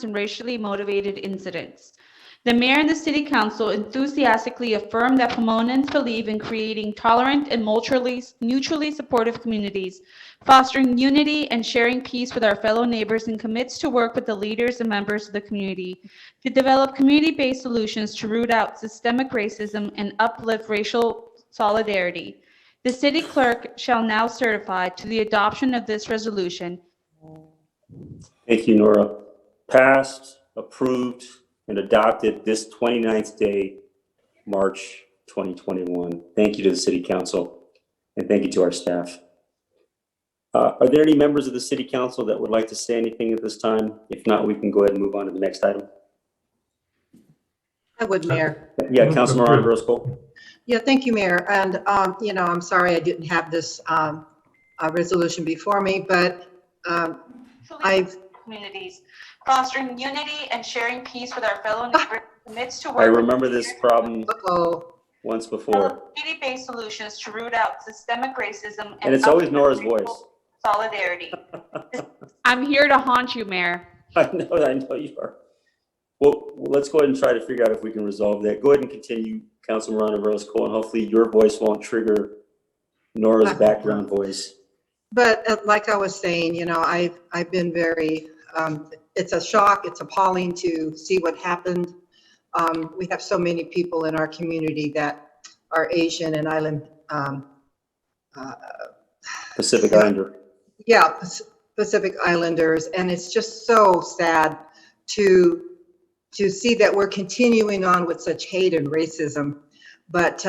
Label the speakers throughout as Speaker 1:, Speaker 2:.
Speaker 1: and racially motivated incidents. The mayor and the city council enthusiastically affirm that Pomonans believe in creating tolerant and mutually supportive communities, fostering unity and sharing peace with our fellow neighbors, and commits to work with the leaders and members of the community to develop community-based solutions to root out systemic racism and uplift racial solidarity. The city clerk shall now certify to the adoption of this resolution.
Speaker 2: Thank you, Nora. Passed, approved, and adopted this 29th day, March 2021. Thank you to the City Council, and thank you to our staff. Are there any members of the City Council that would like to say anything at this time? If not, we can go ahead and move on to the next item.
Speaker 3: I would, Mayor.
Speaker 2: Yeah, Councilmember Roscoe.
Speaker 3: Yeah, thank you, Mayor. And, I'm sorry I didn't have this resolution before me, but I've
Speaker 1: Communities, fostering unity and sharing peace with our fellow neighbors, commits to work.
Speaker 2: I remember this problem
Speaker 3: uh-oh.
Speaker 2: once before.
Speaker 1: Community-based solutions to root out systemic racism
Speaker 2: And it's always Nora's voice.
Speaker 1: Solidarity. I'm here to haunt you, Mayor.
Speaker 2: I know you are. Well, let's go ahead and try to figure out if we can resolve that. Go ahead and continue, Councilmember Roscoe, and hopefully your voice won't trigger Nora's background voice.
Speaker 3: But like I was saying, I've been very, it's a shock, it's appalling to see what happened. We have so many people in our community that are Asian and island.
Speaker 2: Pacific Islander.
Speaker 3: Yeah, Pacific Islanders. And it's just so sad to see that we're continuing on with such hate and racism. But,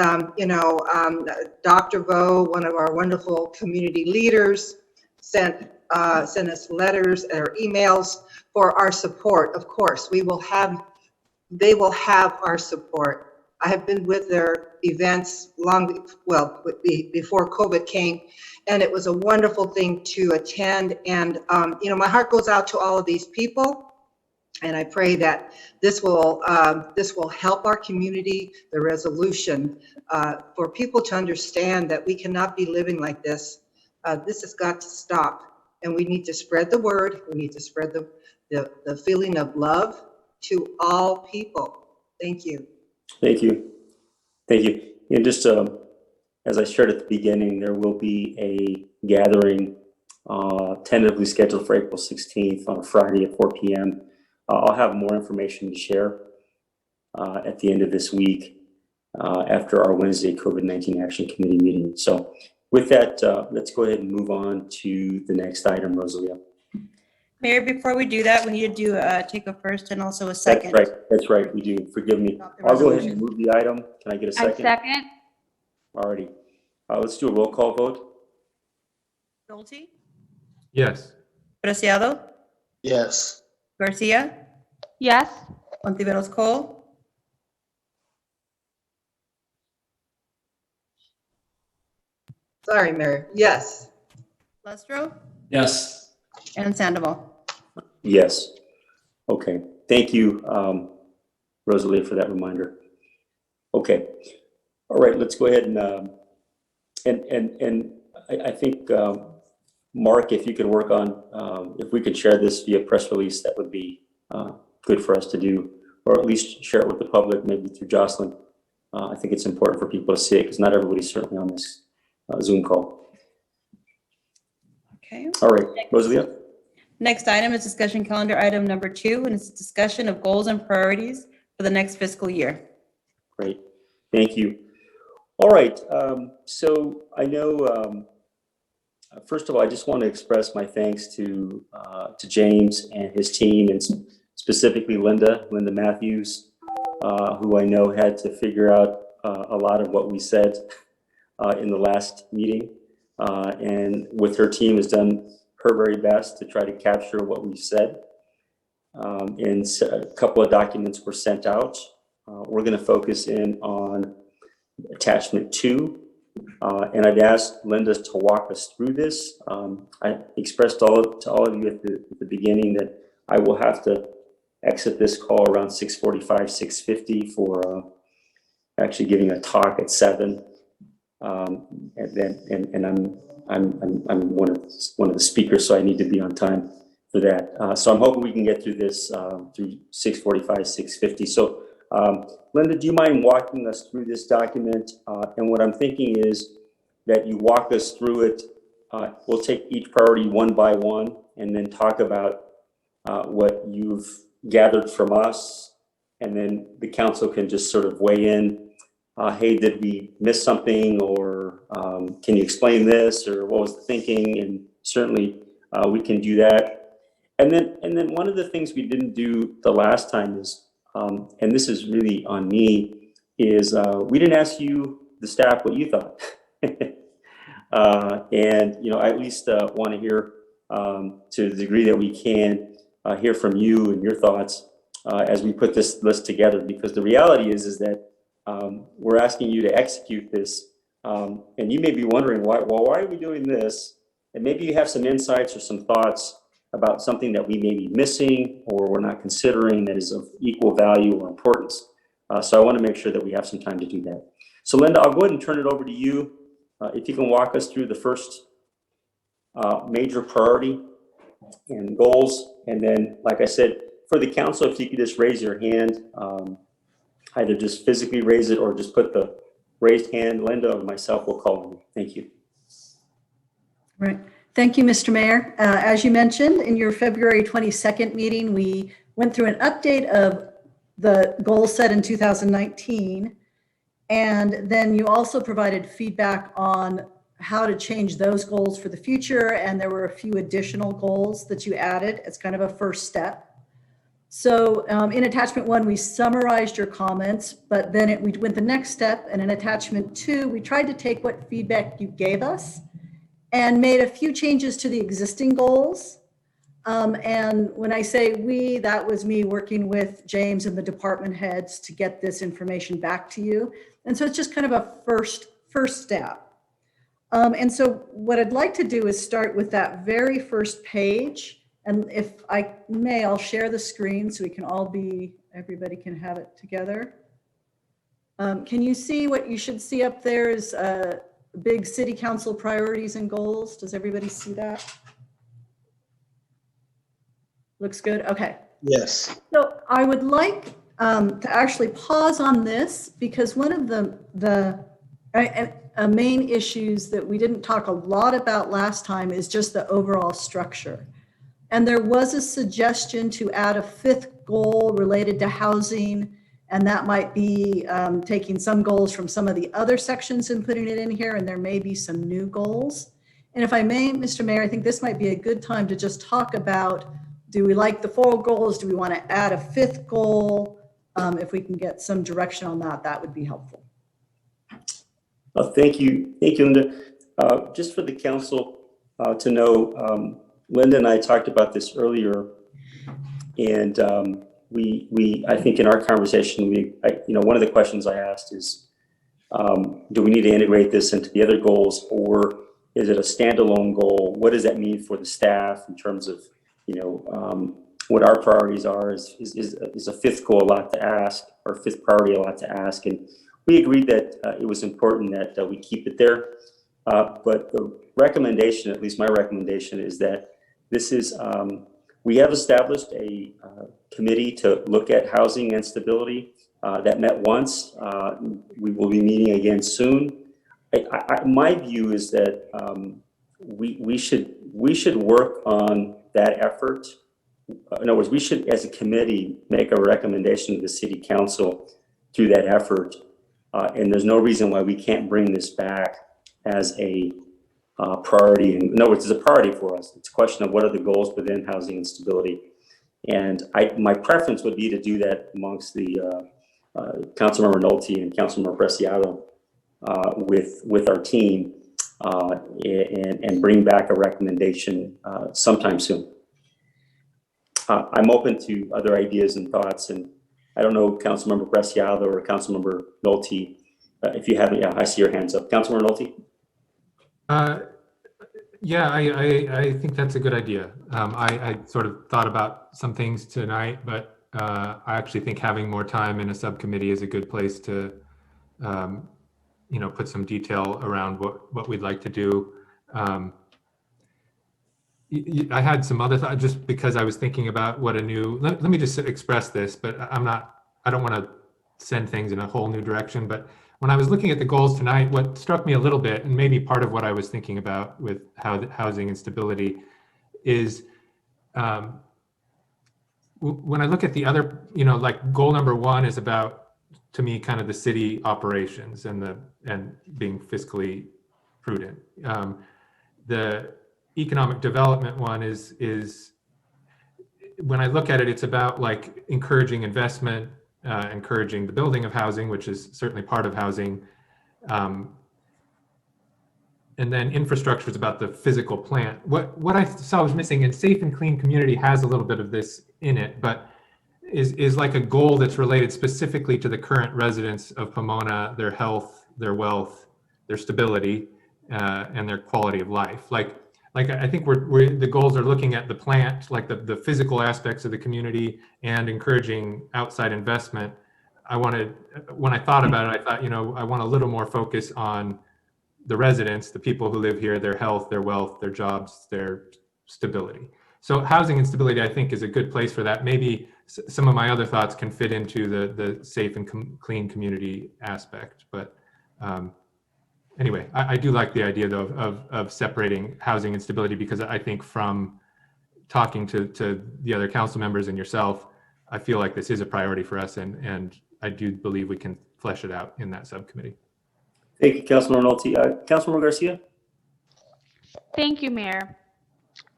Speaker 3: Dr. Vo, one of our wonderful community leaders, sent us letters or emails for our support. Of course, they will have our support. I have been with their events before COVID came, and it was a wonderful thing to attend. And, my heart goes out to all of these people. And I pray that this will help our community, the resolution, for people to understand that we cannot be living like this. This has got to stop, and we need to spread the word. We need to spread the feeling of love to all people. Thank you.
Speaker 2: Thank you. Thank you. And just as I shared at the beginning, there will be a gathering tentatively scheduled for April 16th on a Friday at 4 p.m. I'll have more information to share at the end of this week after our Wednesday COVID-19 Action Committee meeting. So with that, let's go ahead and move on to the next item, Rosalia.
Speaker 4: Mayor, before we do that, we need to do take a first and also a second.
Speaker 2: That's right, we do. Forgive me. I'll go ahead and move the item. Can I get a second?
Speaker 1: Second.
Speaker 2: Alrighty. Let's do a roll call vote.
Speaker 4: Nolte?
Speaker 5: Yes.
Speaker 4: Preciado?
Speaker 6: Yes.
Speaker 4: Garcia?
Speaker 1: Yes.
Speaker 4: Ontiveros Cole?
Speaker 3: Sorry, Mary. Yes.
Speaker 4: Lestro?
Speaker 5: Yes.
Speaker 4: And Sandoval.
Speaker 2: Yes. Okay. Thank you, Rosalia, for that reminder. Okay. All right. Let's go ahead and I think Mark, if you could work on if we could share this via press release, that would be good for us to do, or at least share it with the public, maybe through Jocelyn. I think it's important for people to see it because not everybody's certainly on this Zoom call.
Speaker 4: Okay.
Speaker 2: All right, Rosalia.
Speaker 4: Next item is discussion calendar item number 2, and it's discussion of goals and priorities for the next fiscal year.
Speaker 2: Great, thank you. All right, so I know, first of all, I just want to express my thanks to James and his team, and specifically Linda Matthews, who I know had to figure out a lot of what we said in the last meeting, and with her team has done her very best to try to capture what we said. And a couple of documents were sent out. We're going to focus in on attachment 2. And I've asked Linda to walk us through this. I expressed to all of you at the beginning that I will have to exit this call around 6:45, 6:50 for actually giving a talk at 7. And I'm one of the speakers, so I need to be on time that. So I'm hoping we can get through this through 6:45, 6:50. So Linda, do you mind walking us through this document? And what I'm thinking is that you walk us through it. We'll take each priority one by one and then talk about what you've gathered from us. And then the council can just sort of weigh in. Hey, did we miss something? Or can you explain this? Or what was the thinking? And certainly we can do that. And then one of the things we didn't do the last time is, and this is really on me, is we didn't ask you, the staff, what you thought. And, you know, I at least want to hear to the degree that we can hear from you and your thoughts as we put this list together, because the reality is that we're asking you to execute this. And you may be wondering, why are we doing this? And maybe you have some insights or some thoughts about something that we may be missing or we're not considering that is of equal value or importance. So I want to make sure that we have some time to do that. So Linda, I'll go ahead and turn it over to you. If you can walk us through the first major priority and goals. And then, like I said, for the council, if you could just raise your hand, either just physically raise it or just put the raised hand, Linda or myself will call on you. Thank you.
Speaker 6: Right. Thank you, Mr. Mayor. As you mentioned, in your February 22nd meeting, we went through an update of the goals set in 2019. And then you also provided feedback on how to change those goals for the future. And there were a few additional goals that you added as kind of a first step. So in attachment 1, we summarized your comments, but then we went the next step. And in attachment 2, we tried to take what feedback you gave us and made a few changes to the existing goals. And when I say we, that was me working with James and the department heads to get this information back to you. And so it's just kind of a first step. And so what I'd like to do is start with that very first page. And if I may, I'll share the screen so we can all everybody can have it together. Can you see what you should see up there is big city council priorities and goals? Does everybody see that? Looks good. Okay.
Speaker 7: Yes.
Speaker 6: So I would like to actually pause on this because one of the main issues that we didn't talk a lot about last time is just the overall structure. And there was a suggestion to add a 5th goal related to housing, and that might be taking some goals from some of the other sections and putting it in here, and there may be some new goals. And if I may, Mr. Mayor, I think this might be a good time to just talk about, do we like the 4 goals? Do we want to add a 5th goal? If we can get some direction on that, that would be helpful.
Speaker 2: Thank you, Linda. Just for the council to know, Linda and I talked about this earlier, and I think in our conversation, one of the questions I asked is, do we need to integrate this into the other goals, or is it a standalone goal? What does that mean for the staff in terms of, what our priorities are? Is a 5th goal a lot to ask, or 5th priority a lot to ask? And we agreed that it was important that we keep it there. But the recommendation, at least my recommendation, is that this is, we have established a committee to look at housing and stability that met once. We will be meeting again soon. My view is that we should work on that effort. In other words, we should, as a committee, make a recommendation to the city council through that effort. And there's no reason why we can't bring this back as a priority. In other words, it's a priority for us. It's a question of what are the goals within housing and stability. And my preference would be to do that amongst the Councilmember Nolte and Councilmember Preciado with our team and bring back a recommendation sometime soon. I'm open to other ideas and thoughts, and I don't know, Councilmember Preciado or Councilmember Nolte, if you have, I see your hands up. Councilmember Nolte?
Speaker 5: Yeah, I think that's a good idea. I sort of thought about some things tonight, but I actually think having more time in a subcommittee is a good place to, put some detail around what we'd like to do. I had some other thoughts just because I was thinking about what a new, let me just express this, but I don't want to send things in a whole new direction. But when I was looking at the goals tonight, what struck me a little bit, and maybe part of what I was thinking about with housing instability, is when I look at the other, like goal number 1 is about, to me, kind of the city operations and being fiscally prudent. The economic development one is when I look at it, it's about like encouraging investment, encouraging the building of housing, which is certainly part of housing. And then infrastructure is about the physical plant. What I saw was missing, and safe and clean community has a little bit of this in it, but is like a goal that's related specifically to the current residents of Pomona, their health, their wealth, their stability, and their quality of life. Like I think the goals are looking at the plant, like the physical aspects of the community, and encouraging outside investment. When I thought about it, I thought, I want a little more focus on the residents, the people who live here, their health, their wealth, their jobs, their stability. So housing instability, I think, is a good place for that. Maybe some of my other thoughts can fit into the safe and clean community aspect. But anyway, I do like the idea, though, of separating housing instability, because I think from talking to the other council members and yourself, I feel like this is a priority for us, and I do believe we can flesh it out in that subcommittee.
Speaker 2: Thank you, Councilor Nolte. Councilor Garcia?
Speaker 1: Thank you, Mayor.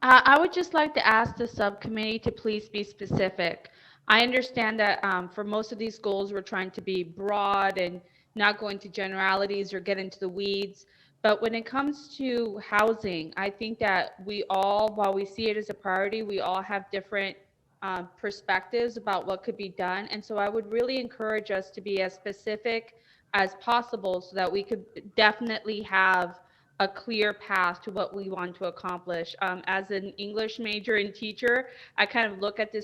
Speaker 1: I would just like to ask the subcommittee to please be specific. I understand that for most of these goals, we're trying to be broad and not go into generalities or get into the weeds. But when it comes to housing, I think that we all, while we see it as a priority, we all have different perspectives about what could be done. And so I would really encourage us to be as specific as possible so that we could definitely have a clear path to what we want to accomplish. As an English major and teacher, I kind of look at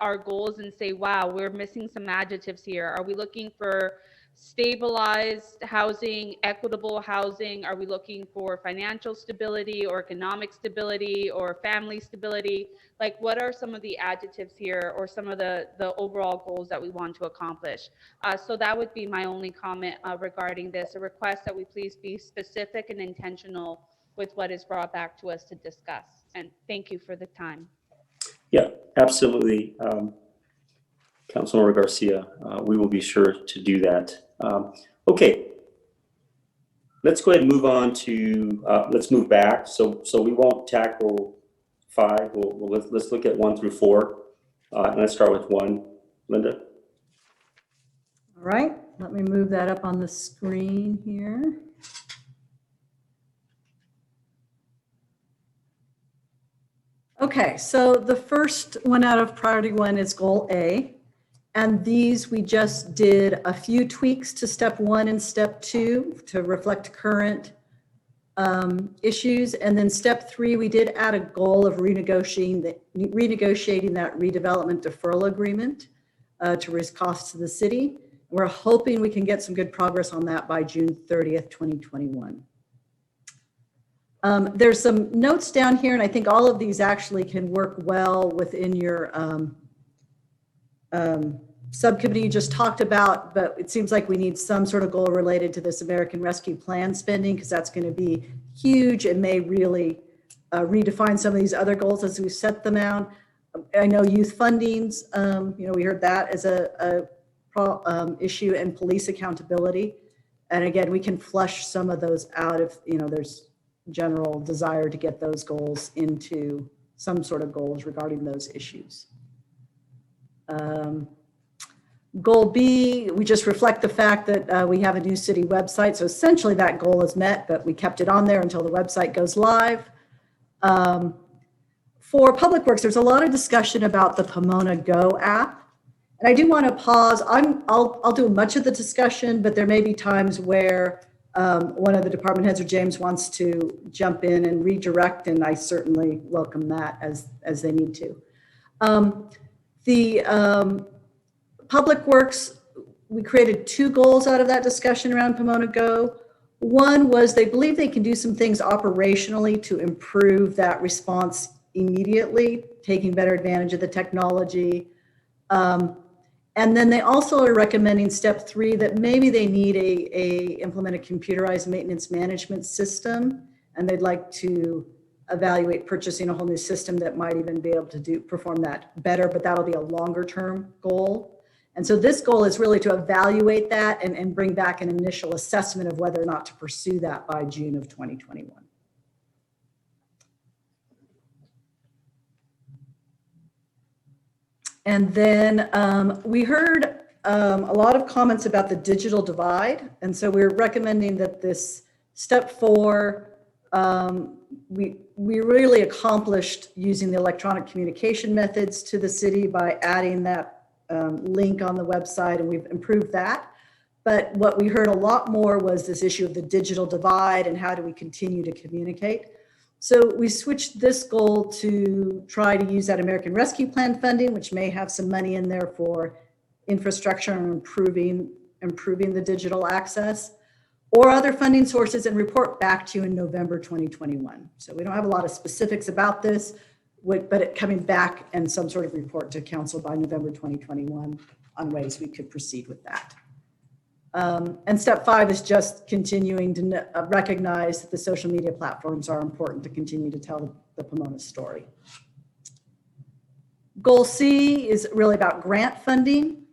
Speaker 1: our goals and say, wow, we're missing some adjectives here. Are we looking for stabilized housing, equitable housing? Are we looking for financial stability or economic stability or family stability? Like, what are some of the adjectives here, or some of the overall goals that we want to accomplish? So that would be my only comment regarding this, a request that we please be specific and intentional with what is brought back to us to discuss. And thank you for the time.
Speaker 2: Yeah, absolutely. Councilor Garcia, we will be sure to do that. Okay, let's go ahead and move on to, let's move back. So we won't tackle 5. Let's look at 1 through 4. And let's start with 1. Linda?
Speaker 6: All right, let me move that up on the screen here. Okay, so the first one out of priority 1 is goal A. And these, we just did a few tweaks to step 1 and step 2 to reflect current issues. And then step 3, we did add a goal of renegotiating that redevelopment deferral agreement to raise costs to the city. We're hoping we can get some good progress on that by June 30th, 2021. There's some notes down here, and I think all of these actually can work well within your subcommittee you just talked about, but it seems like we need some sort of goal related to this American Rescue Plan spending, because that's going to be huge and may really redefine some of these other goals as we set them out. I know youth fundings, we heard that as a issue, and police accountability. And again, we can flush some of those out if, there's general desire to get those goals into some sort of goals regarding those issues. Goal B, we just reflect the fact that we have a new city website. So essentially that goal is met, but we kept it on there until the website goes live. For Public Works, there's a lot of discussion about the Pomona Go app. And I do want to pause. I'll do much of the discussion, but there may be times where one of the department heads or James wants to jump in and redirect, and I certainly welcome that as they need to. Public Works, we created 2 goals out of that discussion around Pomona Go. One was they believe they can do some things operationally to improve that response immediately, taking better advantage of the technology. And then they also are recommending step 3 that maybe they need implement a computerized maintenance management system, and they'd like to evaluate purchasing a whole new system that might even be able to perform that better, but that'll be a longer term goal. And so this goal is really to evaluate that and bring back an initial assessment of whether or not to pursue that by June of 2021. And then we heard a lot of comments about the digital divide. And so we're recommending that this step 4, we really accomplished using the electronic communication methods to the city by adding that link on the website, and we've improved that. But what we heard a lot more was this issue of the digital divide and how do we continue to communicate. So we switched this goal to try to use that American Rescue Plan funding, which may have some money in there for infrastructure and improving the digital access, or other funding sources, and report back to you in November 2021. So we don't have a lot of specifics about this, but it coming back and some sort of report to council by November 2021 on ways we could proceed with that. And step 5 is just continuing to recognize that the social media platforms are important to continue to tell the Pomona story. Goal C is really about grant funding.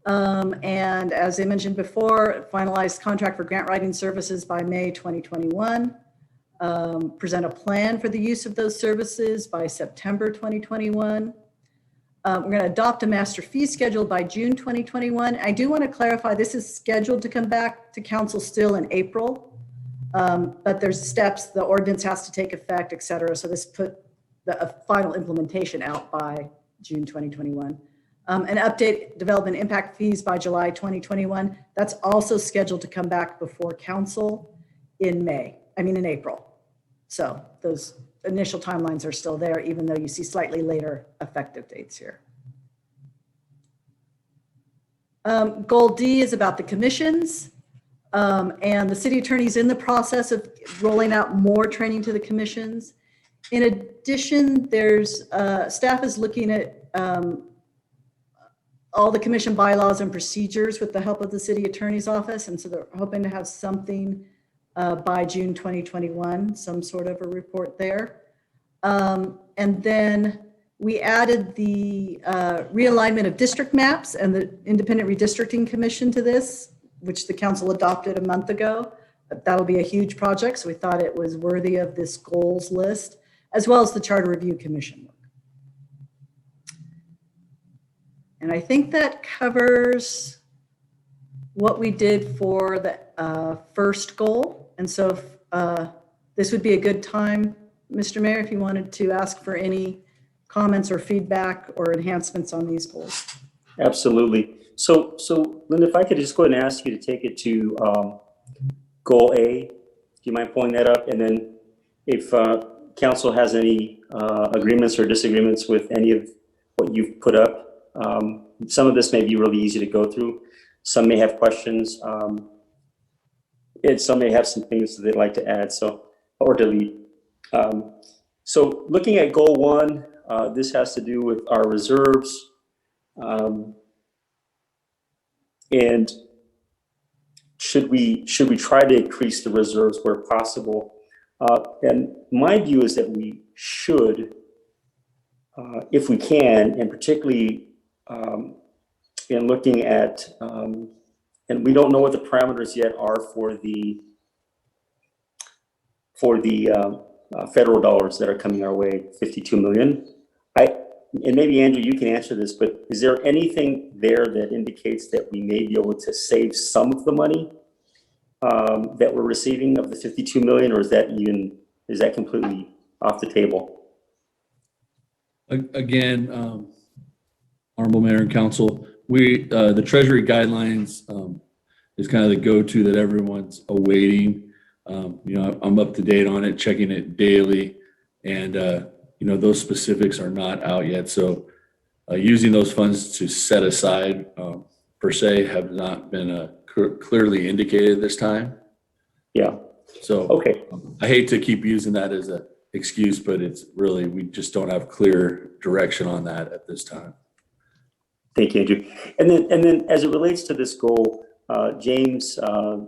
Speaker 6: And as I mentioned before, finalized contract for grant writing services by May 2021. Present a plan for the use of those services by September 2021. We're going to adopt a master fee schedule by June 2021. I do want to clarify, this is scheduled to come back to council still in April, but there's steps, the ordinance has to take effect, et cetera. So this put the final implementation out by June 2021. And update development impact fees by July 2021. That's also scheduled to come back before council in April. So those initial timelines are still there, even though you see slightly later effective dates here. Goal D is about the commissions. And the city attorney's in the process of rolling out more training to the commissions. In addition, there's staff is looking at all the commission bylaws and procedures with the help of the city attorney's office. And so they're hoping to have something by June 2021, some sort of a report there. And then we added the realignment of district maps and the Independent Redistricting Commission to this, which the council adopted a month ago. That'll be a huge project, so we thought it was worthy of this goals list, as well as the Charter Review Commission work. And I think that covers what we did for the first goal. And so this would be a good time, Mr. Mayor, if you wanted to ask for any comments or feedback or enhancements on these goals.
Speaker 2: Absolutely. So Linda, if I could just go ahead and ask you to take it to goal A, do you mind pulling that up? And then if council has any agreements or disagreements with any of what you've put up, some of this may be really easy to go through. Some may have questions, and some may have some things that they'd like to add, or delete. So looking at goal 1, this has to do with our reserves. And should we try to increase the reserves where possible? And my view is that we should, if we can, and particularly in looking at, and we don't know what the parameters yet are for the federal dollars that are coming our way, 52 million. And maybe Andrew, you can answer this, but is there anything there that indicates that we may be able to save some of the money that we're receiving of the 52 million, or is that completely off the table?
Speaker 7: Again, Honorable Mayor and Council, the Treasury guidelines is kind of the go-to that everyone's awaiting. I'm up to date on it, checking it daily, and those specifics are not out yet. So using those funds to set aside per se have not been clearly indicated this time.
Speaker 2: Yeah.
Speaker 7: So
Speaker 2: okay.
Speaker 7: I hate to keep using that as excuse, but it's really, we just don't have clear direction on that at this time.
Speaker 2: Thank you, Andrew. And then as it relates to this goal, James, I'd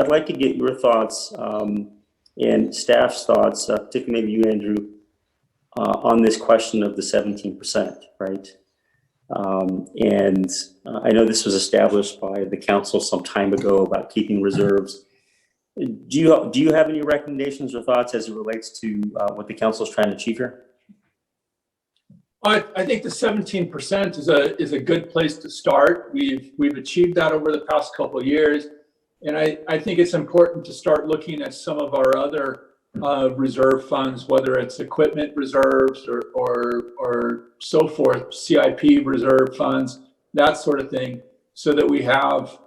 Speaker 2: like to get your thoughts and staff's thoughts, particularly maybe you, Andrew, on this question of the 17%, right? I know this was established by the council some time ago about keeping reserves. Do you have any recommendations or thoughts as it relates to what the council is trying to achieve here?
Speaker 8: I think the 17% is a good place to start. We've achieved that over the past couple of years, and I think it's important to start looking at some of our other reserve funds, whether it's equipment reserves or so forth, CIP reserve funds, that sort of thing, so that we have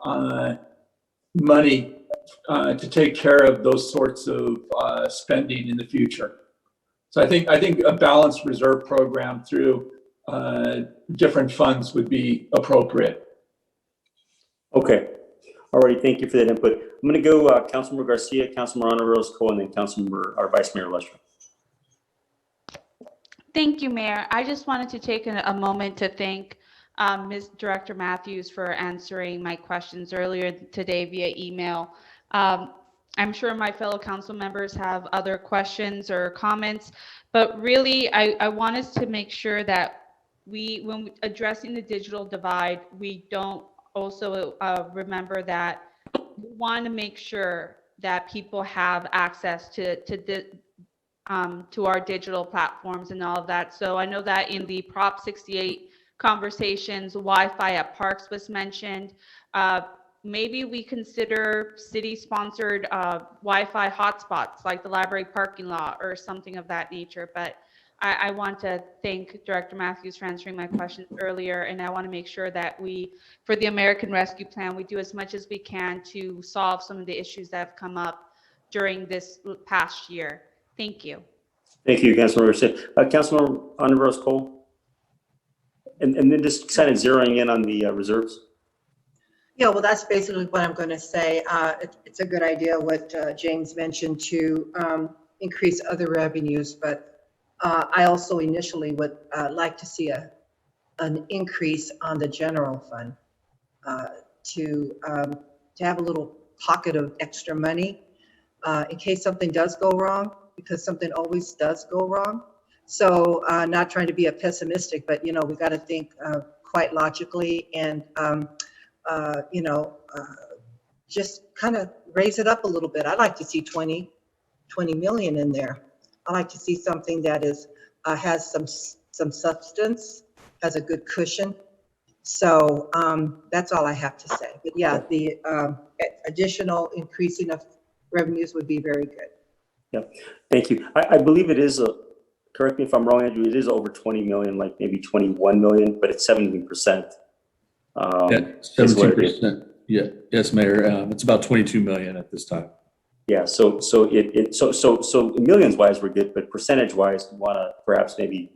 Speaker 8: money to take care of those sorts of spending in the future. So I think a balanced reserve program through different funds would be appropriate.
Speaker 2: Okay. All right. Thank you for that input. I'm going to go Councilmember Garcia, Councilmember Ana Rose-Cole, and then Councilmember or Vice Mayor Lestro.
Speaker 1: Thank you, Mayor. I just wanted to take a moment to thank Ms. Director Matthews for answering my questions earlier today via email. I'm sure my fellow council members have other questions or comments, but really I want us to make sure that when addressing the digital divide, we don't also remember that we want to make sure that people have access to our digital platforms and all of that. So I know that in the Prop 68 conversations, Wi-Fi at parks was mentioned. Maybe we consider city-sponsored Wi-Fi hotspots like the library parking lot or something of that nature. But I want to thank Director Matthews for answering my questions earlier, and I want to make sure that for the American Rescue Plan, we do as much as we can to solve some of the issues that have come up during this past year. Thank you.
Speaker 2: Thank you, Councilmember. Councilmember Ana Rose-Cole, and then just kind of zeroing in on the reserves.
Speaker 3: Yeah, well, that's basically what I'm going to say. It's a good idea what James mentioned to increase other revenues, but I also initially would like to see an increase on the general fund to have a little pocket of extra money in case something does go wrong, because something always does go wrong. So not trying to be a pessimistic, but we got to think quite logically and just kind of raise it up a little bit. I'd like to see 20 million in there. I like to see something that has some substance, has a good cushion. So that's all I have to say. But yeah, the additional increasing of revenues would be very good.
Speaker 2: Yeah, thank you. I believe it is correct me if I'm wrong, Andrew, it is over 20 million, like maybe 21 million, but it's 17%.
Speaker 7: Yeah, 17%. Yeah, yes, Mayor. It's about 22 million at this time.
Speaker 2: Yeah, so millions wise we're good, but percentage wise we want to perhaps maybe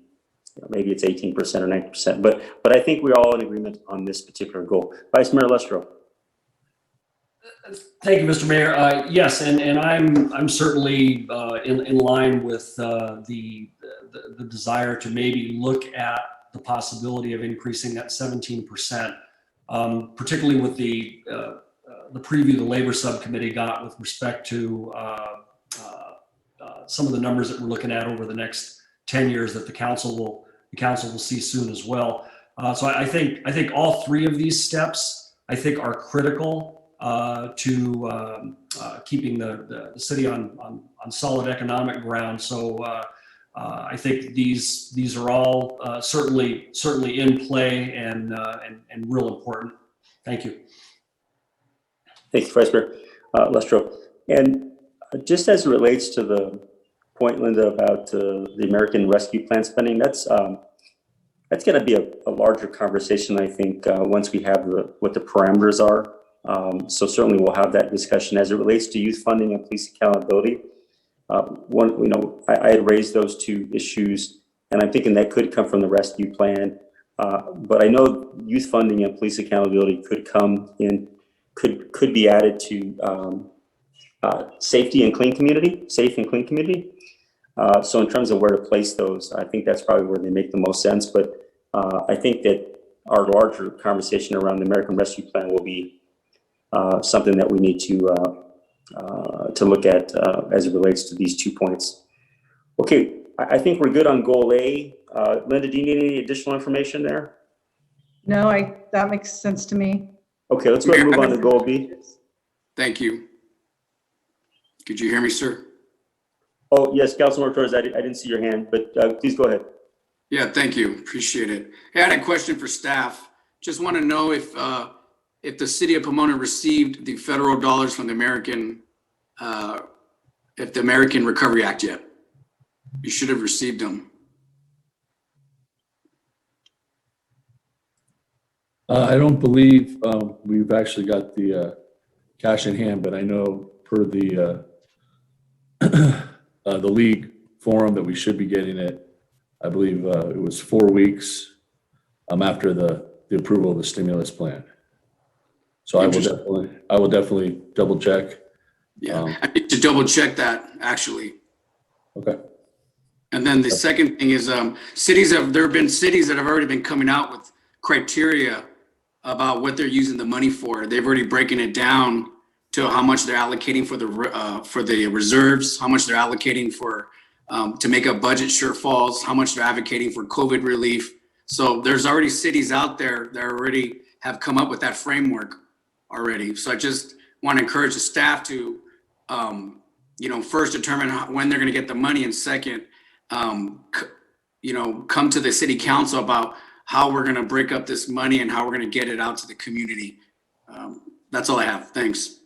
Speaker 2: it's 18% or 19%. But I think we're all in agreement on this particular goal. Vice Mayor Lestro.
Speaker 9: Thank you, Mr. Mayor. Yes, and I'm certainly in line with the desire to maybe look at the possibility of increasing that 17%, particularly with the preview the Labor Subcommittee got with respect to some of the numbers that we're looking at over the next 10 years that the council will see soon as well. So I think all three of these steps are critical to keeping the city on solid economic ground. So I think these are all certainly in play and real important. Thank you.
Speaker 2: Thank you, Vice Mayor Lestro. And just as it relates to the point, Linda, about the American Rescue Plan spending, that's going to be a larger conversation, I think, once we have what the parameters are. So certainly we'll have that discussion as it relates to youth funding and police accountability. I had raised those two issues, and I'm thinking that could come from the rescue plan. But I know youth funding and police accountability could be added to safety and clean community, safe and clean community. So in terms of where to place those, I think that's probably where they make the most sense. But I think that our larger conversation around the American Rescue Plan will be something that we need to look at as it relates to these 2 points. Okay, I think we're good on goal A. Linda, do you need any additional information there?
Speaker 6: No, that makes sense to me.
Speaker 2: Okay, let's go ahead and move on to goal B.
Speaker 10: Thank you. Could you hear me, sir?
Speaker 2: Oh, yes, Councilmember Torres, I didn't see your hand, but please go ahead.
Speaker 10: Yeah, thank you. Appreciate it. Hey, I had a question for staff. Just want to know if the city of Pomona received the federal dollars from the American Recovery Act yet. You should have received them.
Speaker 7: I don't believe we've actually got the cash in hand, but I know per the league forum that we should be getting it. I believe it was 4 weeks after the approval of the stimulus plan. So I will definitely double check.
Speaker 10: Yeah, I need to double check that actually.
Speaker 7: Okay.
Speaker 10: And then the second thing is there have been cities that have already been coming out with criteria about what they're using the money for. They've already broken it down to how much they're allocating for the reserves, how much they're allocating for to make up budget shortfalls, how much they're advocating for COVID relief. So there's already cities out there that already have come up with that framework already. So I just want to encourage the staff to, first determine when they're going to get the money, and second, come to the city council about how we're going to break up this money and how we're going to get it out to the community. That's all I have. Thanks.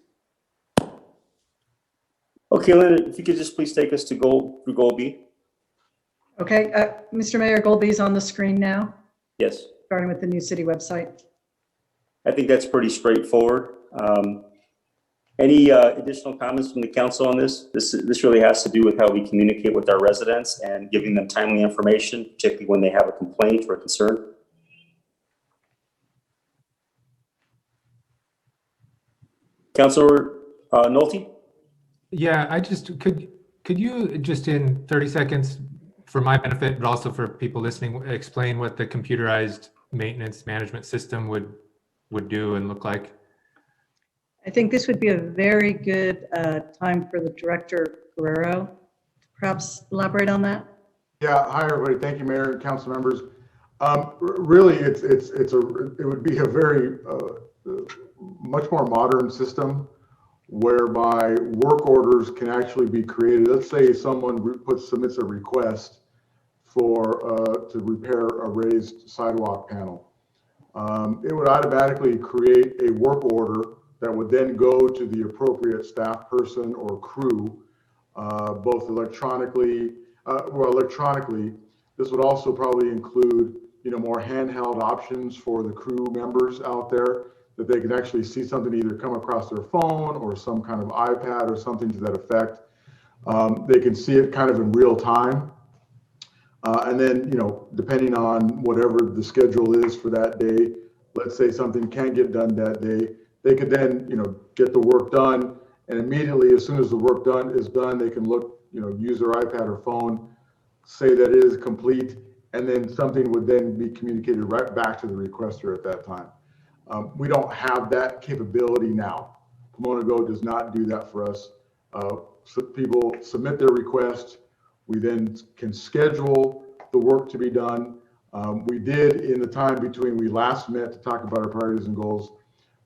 Speaker 2: Okay, Linda, if you could just please take us to goal B.
Speaker 6: Okay, Mr. Mayor, goal B is on the screen now,
Speaker 2: Yes,
Speaker 6: starting with the new city website.
Speaker 2: I think that's pretty straightforward. Any additional comments from the council on this? This really has to do with how we communicate with our residents and giving them timely information, particularly when they have a complaint or a concern. Councilor Nolte?
Speaker 5: Yeah, could you just in 30 seconds, for my benefit, but also for people listening, explain what the computerized maintenance management system would do and look like?
Speaker 6: I think this would be a very good time for the Director Guerrero to perhaps elaborate on that.
Speaker 11: Yeah, hi everybody. Thank you, Mayor and council members. Really, it would be a very much more modern system whereby work orders can actually be created. Let's say someone submits a request to repair a raised sidewalk panel. It would automatically create a work order that would then go to the appropriate staff person or crew, both electronically. Electronically, this would also probably include, more handheld options for the crew members out there, that they can actually see something either come across their phone or some kind of iPad or something to that effect. They can see it kind of in real time. And then, depending on whatever the schedule is for that day, let's say something can't get done that day, they could then, get the work done, and immediately, as soon as the work is done, they can look, use their iPad or phone, say that it is complete, and then something would then be communicated right back to the requester at that time. We don't have that capability now. Pomona Go does not do that for us. So people submit their request. We then can schedule the work to be done. We did, in the time between we last met to talk about our priorities and goals,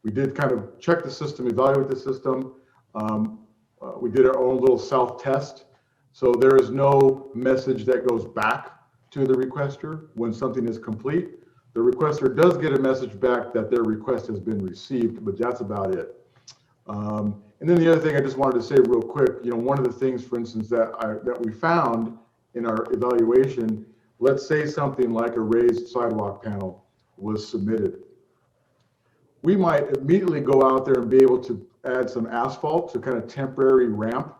Speaker 11: we did kind of check the system, evaluate the system. We did our own little self-test. So there is no message that goes back to the requester when something is complete. The requester does get a message back that their request has been received, but that's about it. And then the other thing I just wanted to say real quick, one of the things, for instance, that we found in our evaluation, let's say something like a raised sidewalk panel was submitted. We might immediately go out there and be able to add some asphalt to kind of temporarily ramp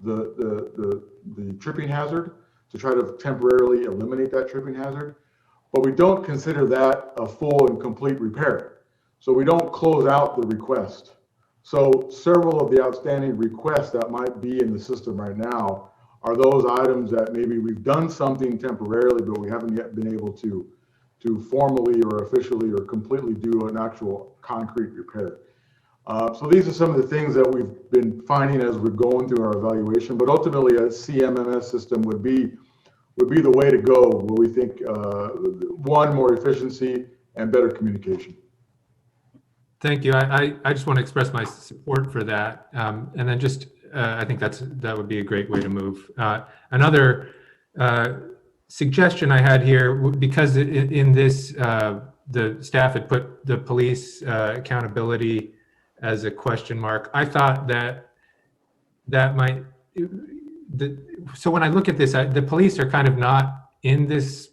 Speaker 11: the tripping hazard, to try to temporarily eliminate that tripping hazard. But we don't consider that a full and complete repair. So we don't close out the request. So several of the outstanding requests that might be in the system right now are those items that maybe we've done something temporarily, but we haven't yet been able to formally or officially or completely do an actual concrete repair. So these are some of the things that we've been finding as we're going through our evaluation, but ultimately a CMMS system would be the way to go, where we think, one, more efficiency and better communication.
Speaker 5: Thank you. I just want to express my support for that. And then just, I think that would be a great way to move. Another suggestion I had here, because in this, the staff had put the police accountability as a question mark. I thought that might, so when I look at this, the police are kind of not in this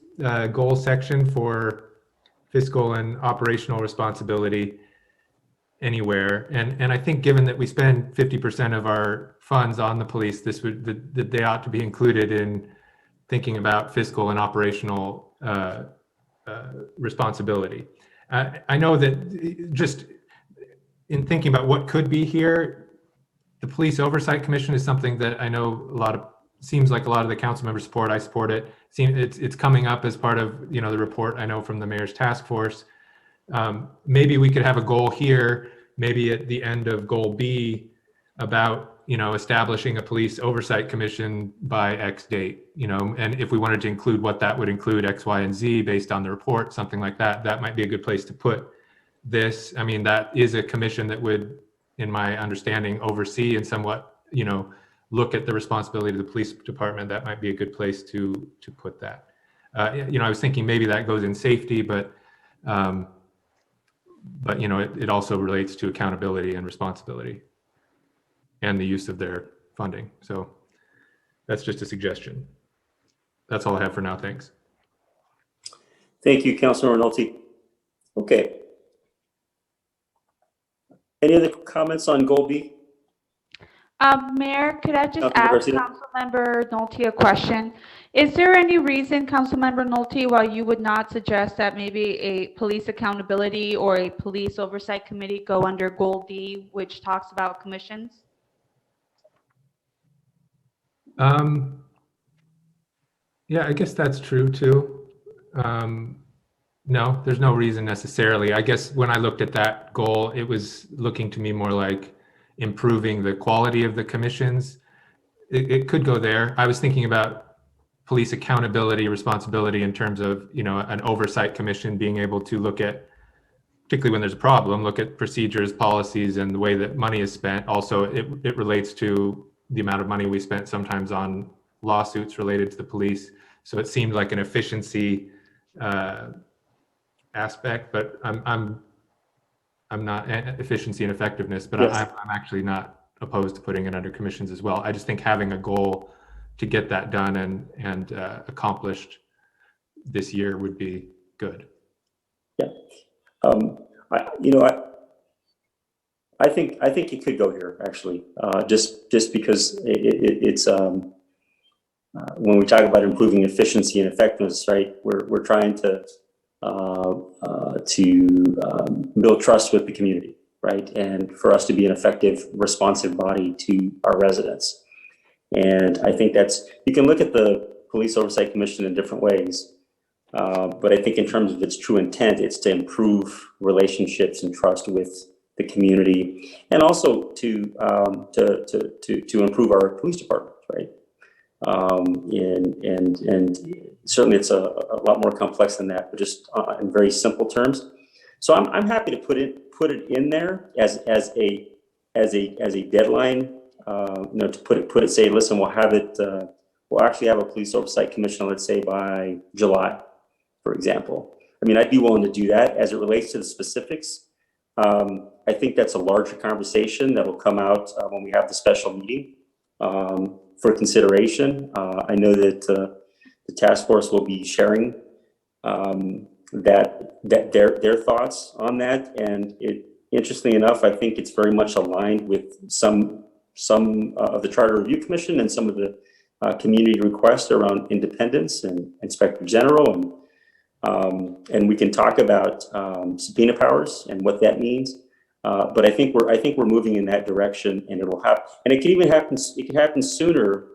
Speaker 5: goal section for fiscal and operational responsibility anywhere. And I think given that we spend 50% of our funds on the police, that they ought to be included in thinking about fiscal and operational responsibility. I know that just in thinking about what could be here, the Police Oversight Commission is something that I know seems like a lot of the council members support. I support it. It's coming up as part of, the report I know from the mayor's task force. Maybe we could have a goal here, maybe at the end of goal B, about, establishing a police oversight commission by X date, and if we wanted to include what that would include, X, Y, and Z based on the report, something like that, that might be a good place to put this. I mean, that is a commission that would, in my understanding, oversee and somewhat, look at the responsibility of the police department. That might be a good place to put that. I was thinking maybe that goes in safety, but it also relates to accountability and responsibility and the use of their funding. So that's just a suggestion. That's all I have for now. Thanks.
Speaker 2: Thank you, Councilor Nolte. Okay. Any other comments on goal B?
Speaker 1: Mayor, could I just
Speaker 2: Councilmember
Speaker 1: ask
Speaker 2: Garcia?
Speaker 1: Councilmember Nolte a question? Is there any reason, Councilmember Nolte, why you would not suggest that maybe a police accountability or a police oversight committee go under goal D, which talks about commissions?
Speaker 5: Yeah, I guess that's true too. No, there's no reason necessarily. I guess when I looked at that goal, it was looking to me more like improving the quality of the commissions. It could go there. I was thinking about police accountability, responsibility in terms of, an oversight commission being able to look at, particularly when there's a problem, look at procedures, policies, and the way that money is spent. Also, it relates to the amount of money we spent sometimes on lawsuits related to the police. So it seemed like an efficiency aspect, but I'm not efficiency and effectiveness, but yes. I'm actually not opposed to putting it under commissions as well. I just think having a goal to get that done and accomplished this year would be good.
Speaker 2: Yeah, I think it could go here actually, just because it's when we talk about improving efficiency and effectiveness, right? We're trying to build trust with the community, right? And for us to be an effective, responsive body to our residents. And I think you can look at the Police Oversight Commission in different ways, but I think in terms of its true intent, it's to improve relationships and trust with the community, and also to improve our police department, right? And certainly it's a lot more complex than that, but just in very simple terms. So I'm happy to put it in there as a deadline. To put it, say, listen, we'll actually have a police oversight commission, let's say by July, for example. I mean, I'd be willing to do that. As it relates to the specifics, I think that's a larger conversation that will come out when we have the special meeting for consideration. I know that the task force will be sharing their thoughts on that, and interestingly enough, I think it's very much aligned with some of the Charter Review Commission and some of the community requests around independence and Inspector General, and we can talk about subpoena powers and what that means. But I think we're moving in that direction, and it'll happen. And it can even happen. It can happen sooner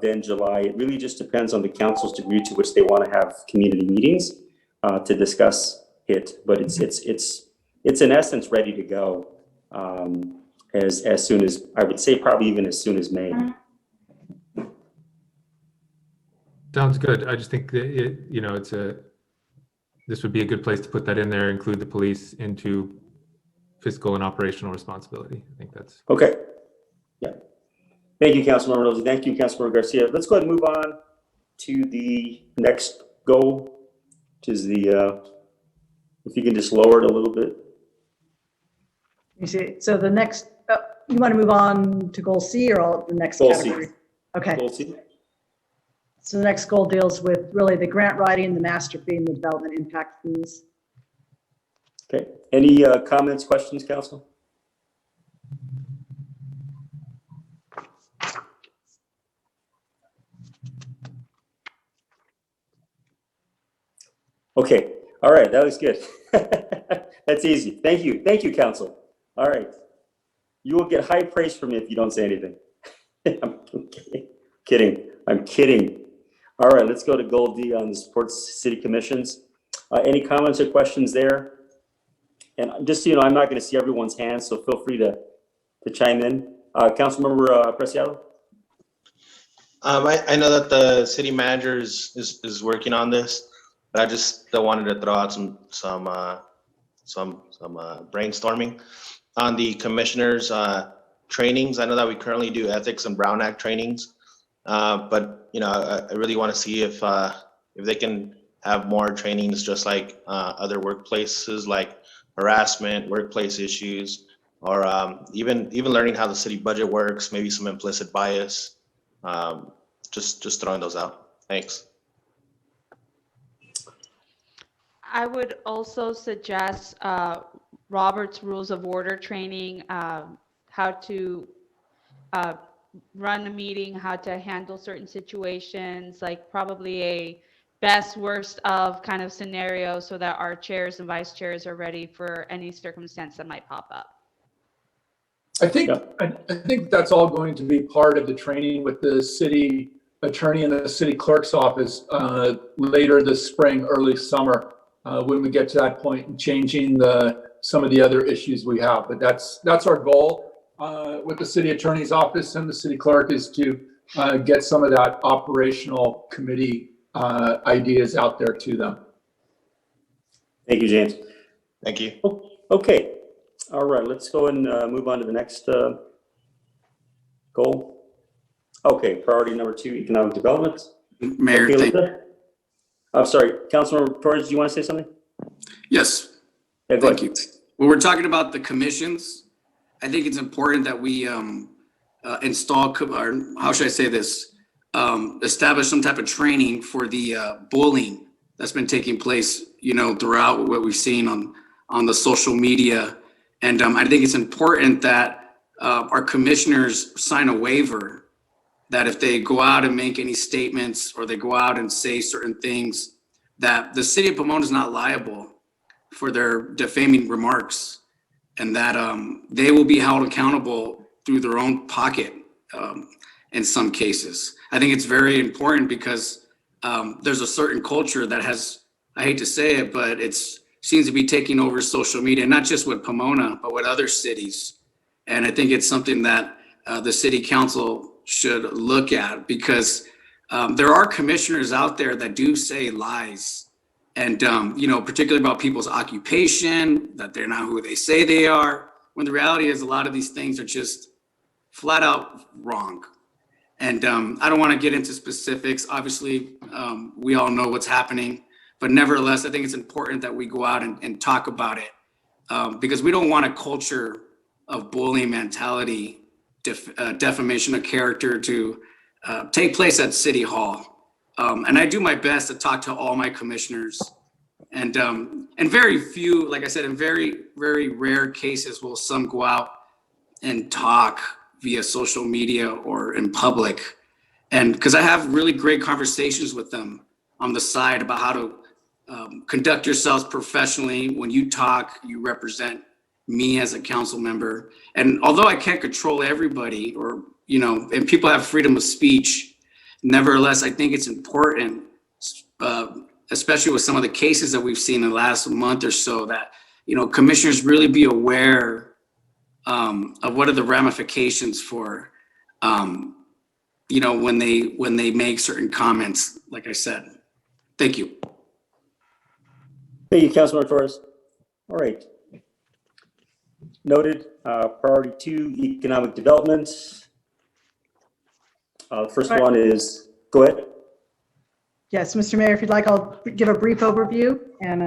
Speaker 2: than July. It really just depends on the council's degree to which they want to have community meetings to discuss it. But it's in essence ready to go as soon as, I would say, probably even as soon as May.
Speaker 5: Sounds good. I just think that this would be a good place to put that in there, include the police into fiscal and operational responsibility. I think that's
Speaker 2: okay. Yeah. Thank you, Councilmember Rosie. Thank you, Councilmember Garcia. Let's go ahead and move on to the next goal, which is the if you can just lower it a little bit.
Speaker 6: You see, so the next, you want to move on to goal C or all the next
Speaker 2: Goal
Speaker 6: category?
Speaker 2: C.
Speaker 6: Okay.
Speaker 2: Goal C.
Speaker 6: So the next goal deals with really the grant writing, the master fee, and the development impact fees.
Speaker 2: Okay. Any comments, questions, Council? Okay. All right. That was good. That's easy. Thank you. Thank you, Council. All right. You will get high praise from me if you don't say anything. I'm kidding. I'm kidding. All right. Let's go to goal D on the supports city commissions. Any comments or questions there? And just so you know, I'm not going to see everyone's hands, so feel free to chime in. Councilmember Preciado?
Speaker 12: I know that the city manager is working on this, but I just wanted to throw out some brainstorming on the commissioners' trainings. I know that we currently do ethics and Brown Act trainings, but I really want to see if they can have more trainings, just like other workplaces, like harassment, workplace issues, or even learning how the city budget works, maybe some implicit bias. Just throwing those out. Thanks.
Speaker 1: I would also suggest Robert's Rules of Order training, how to run a meeting, how to handle certain situations, like probably a best worst of kind of scenario, so that our chairs and vice chairs are ready for any circumstance that might pop up.
Speaker 8: I think that's all going to be part of the training with the city attorney and the city clerk's office later this spring, early summer, when we get to that point and changing some of the other issues we have. But that's our goal with the city attorney's office and the city clerk, is to get some of that operational committee ideas out there to them.
Speaker 2: Thank you, James.
Speaker 12: Thank you.
Speaker 2: Okay. All right. Let's go and move on to the next goal. Okay. Priority number 2, economic development.
Speaker 10: Mayor,
Speaker 2: okay, I'm sorry. Councilmember Torres, do you want to say something?
Speaker 10: Yes.
Speaker 2: Yeah, go
Speaker 10: Thank
Speaker 2: ahead.
Speaker 10: you. When we're talking about the commissions, I think it's important that we install, or how should I say this, establish some type of training for the bullying that's been taking place, throughout what we've seen on the social media. And I think it's important that our commissioners sign a waiver that if they go out and make any statements, or they go out and say certain things, that the city of Pomona is not liable for their defaming remarks, and that they will be held accountable through their own pocket in some cases. I think it's very important because there's a certain culture that has, I hate to say it, but seems to be taking over social media, not just with Pomona, but with other cities. And I think it's something that the city council should look at, because there are commissioners out there that do say lies, and particularly about people's occupation, that they're not who they say they are, when the reality is a lot of these things are just flat out wrong. And I don't want to get into specifics. Obviously, we all know what's happening, but nevertheless, I think it's important that we go out and talk about it, because we don't want a culture of bullying mentality, defamation of character to take place at City Hall. And I do my best to talk to all my commissioners, and very few, like I said, in very, very rare cases will some go out and talk via social media or in public. And because I have really great conversations with them on the side about how to conduct yourselves professionally. When you talk, you represent me as a council member. And although I can't control everybody, or, you know, and people have freedom of speech, nevertheless, I think it's important, especially with some of the cases that we've seen in the last month or so, that, you know, commissioners really be aware of what are the ramifications for, you know, when they make certain comments, like I said. Thank you.
Speaker 2: Thank you, Councilmember Torres. All right. Noted. Priority 2, economic development. First one is, go ahead.
Speaker 6: Yes, Mr. Mayor, if you'd like, I'll give a brief overview and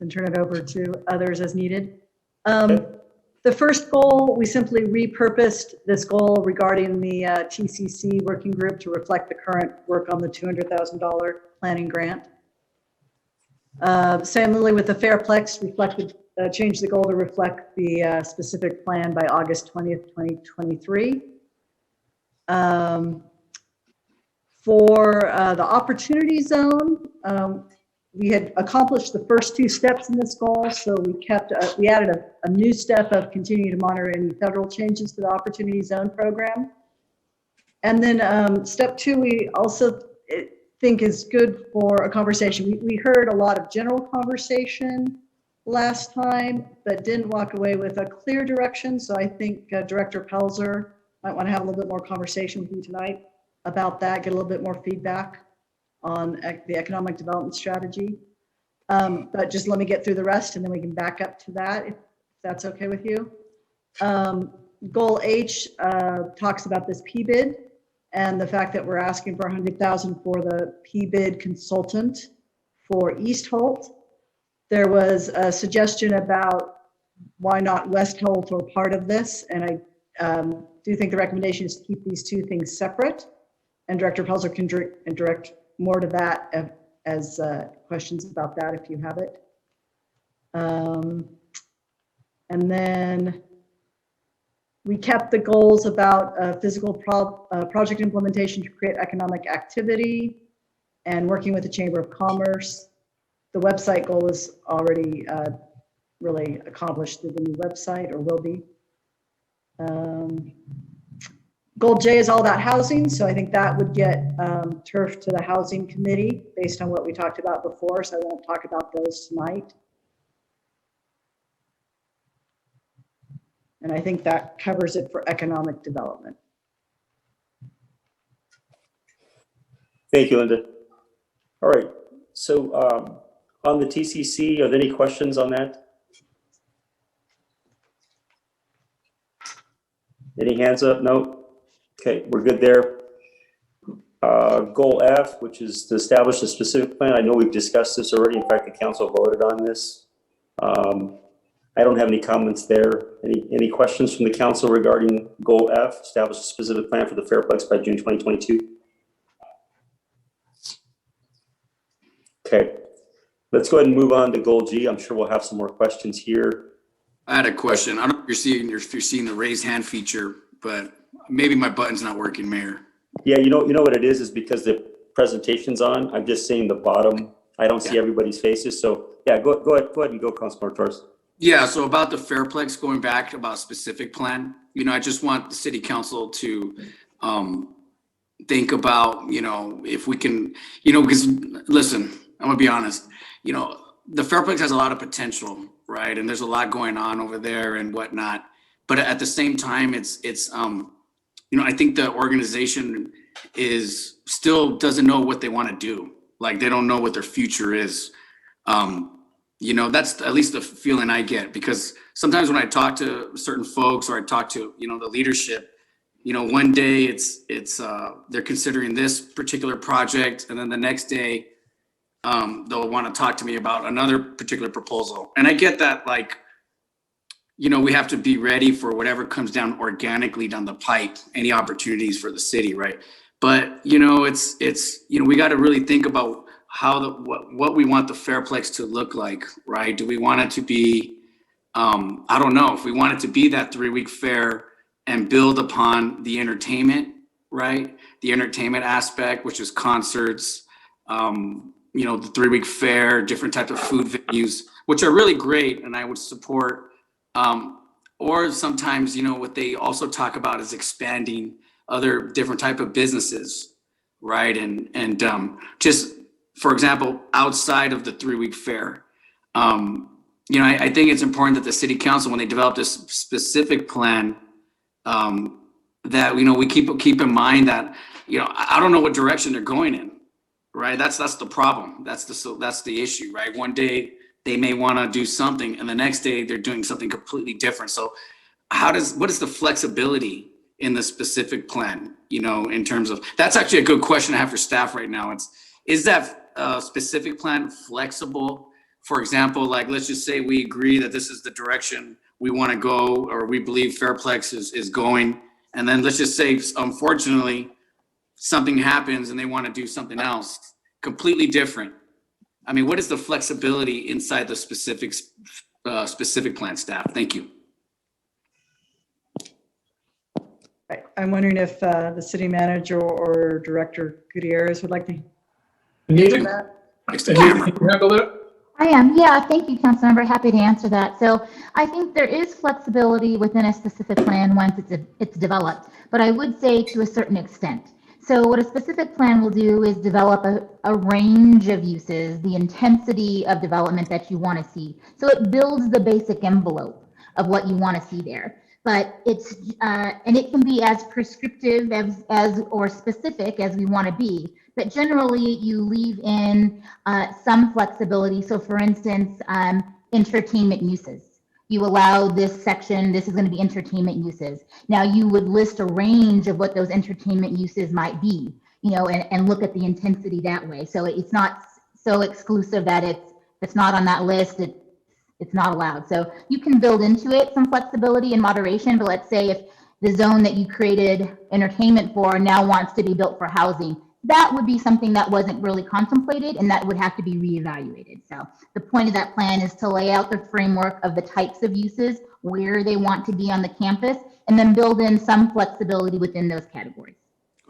Speaker 6: then turn it over to others as needed. The first goal, we simply repurposed this goal regarding the TCC working group to reflect the current work on the $200,000 planning grant. Similarly with the Fairplex, changed the goal to reflect the specific plan by August 20th, 2023. For the opportunity zone, we had accomplished the first 2 steps in this goal, so we added a new step of continuing to monitor any federal changes to the opportunity zone program. And then step 2, we also think is good for a conversation. We heard a lot of general conversation last time, but didn't walk away with a clear direction. So I think Director Pelzer might want to have a little bit more conversation with you tonight about that, get a little bit more feedback on the economic development strategy. But just let me get through the rest and then we can back up to that, if that's okay with you. Goal H talks about this PBID and the fact that we're asking for $100,000 for the PBID consultant for East Holt. There was a suggestion about why not West Holt or part of this, and I do think the recommendation is to keep these 2 things separate, and Director Pelzer can direct more to that as questions about that if you have it. And then we kept the goals about physical project implementation to create economic activity and working with the Chamber of Commerce. The website goal is already really accomplished through the new website, or will be. Goal J is all about housing, so I think that would get turfed to the Housing Committee based on what we talked about before, so I won't talk about those tonight. And I think that covers it for economic development.
Speaker 2: Thank you, Linda. All right. So on the TCC, are there any questions on that? Any hands up? No? Okay, we're good there. Goal F, which is to establish a specific plan. I know we've discussed this already. In fact, the council voted on this. I don't have any comments there. Any questions from the council regarding Goal F, establish a specific plan for the Fairplex by June 2022? Okay, let's go ahead and move on to Goal G. I'm sure we'll have some more questions here.
Speaker 10: I had a question. I don't know if you're seeing the raise hand feature, but maybe my button's not working, Mayor.
Speaker 2: Yeah, you know what it is because the presentation's on. I'm just seeing the bottom. I don't see everybody's faces. So yeah, go ahead and go, Councilmember Torres. Yeah, so about the Fairplex, going back about specific plan, I just want the city council to think about, if we can, because listen, I'm gonna be honest, the Fairplex has a lot of potential, right? And there's a lot going on over there and whatnot. But at the same time, it's I think the organization still doesn't know what they want to do. Like they don't know what their future is. That's at least the feeling I get, because sometimes when I talk to certain folks or I talk to, the leadership, one day it's they're considering this particular project, and then the next day they'll want to talk to me about another particular proposal. And I get that, we have to be ready for whatever comes down organically down the pipe, any opportunities for the city, right? But it's we got to really think about what we want the Fairplex to look like, right? Do we want it to be, I don't know, if we want it to be that 3-week fair and build upon the entertainment, right? The entertainment aspect, which is concerts, the 3-week fair, different types of food venues, which are really great. And I would support
Speaker 10: Or sometimes, what they also talk about is expanding other different type of businesses, right? And just, for example, outside of the 3-week fair, I think it's important that the city council, when they develop this specific plan, that, we keep in mind that, I don't know what direction they're going in, right? That's the problem. That's the issue, right? One day they may want to do something and the next day they're doing something completely different. So what is the flexibility in the specific plan, in terms of, that's actually a good question I have for staff right now. Is that specific plan flexible? For example, like, let's just say we agree that this is the direction we want to go, or we believe Fairplex is going. And then let's just say, unfortunately, something happens and they want to do something else completely different. I mean, what is the flexibility inside the specific plan, staff? Thank you.
Speaker 6: I'm wondering if the city manager or Director Gutierrez would like to
Speaker 8: Anita,
Speaker 6: answer that.
Speaker 8: Anita, can you handle that?
Speaker 13: I am. Yeah, thank you, Councilmember. Happy to answer that. So I think there is flexibility within a specific plan once it's developed, but I would say to a certain extent. So what a specific plan will do is develop a range of uses, the intensity of development that you want to see. So it builds the basic envelope of what you want to see there. But and it can be as prescriptive as or specific as we want to be. But generally, you leave in some flexibility. So, for instance, entertainment uses. You allow this section. This is going to be entertainment uses. Now, you would list a range of what those entertainment uses might be. And look at the intensity that way. So it's not so exclusive that it's not on that list. It's not allowed. So you can build into it some flexibility and moderation, but let's say if the zone that you created entertainment for now wants to be built for housing, that would be something that wasn't really contemplated and that would have to be reevaluated. So the point of that plan is to lay out the framework of the types of uses, where they want to be on the campus, and then build in some flexibility within those categories.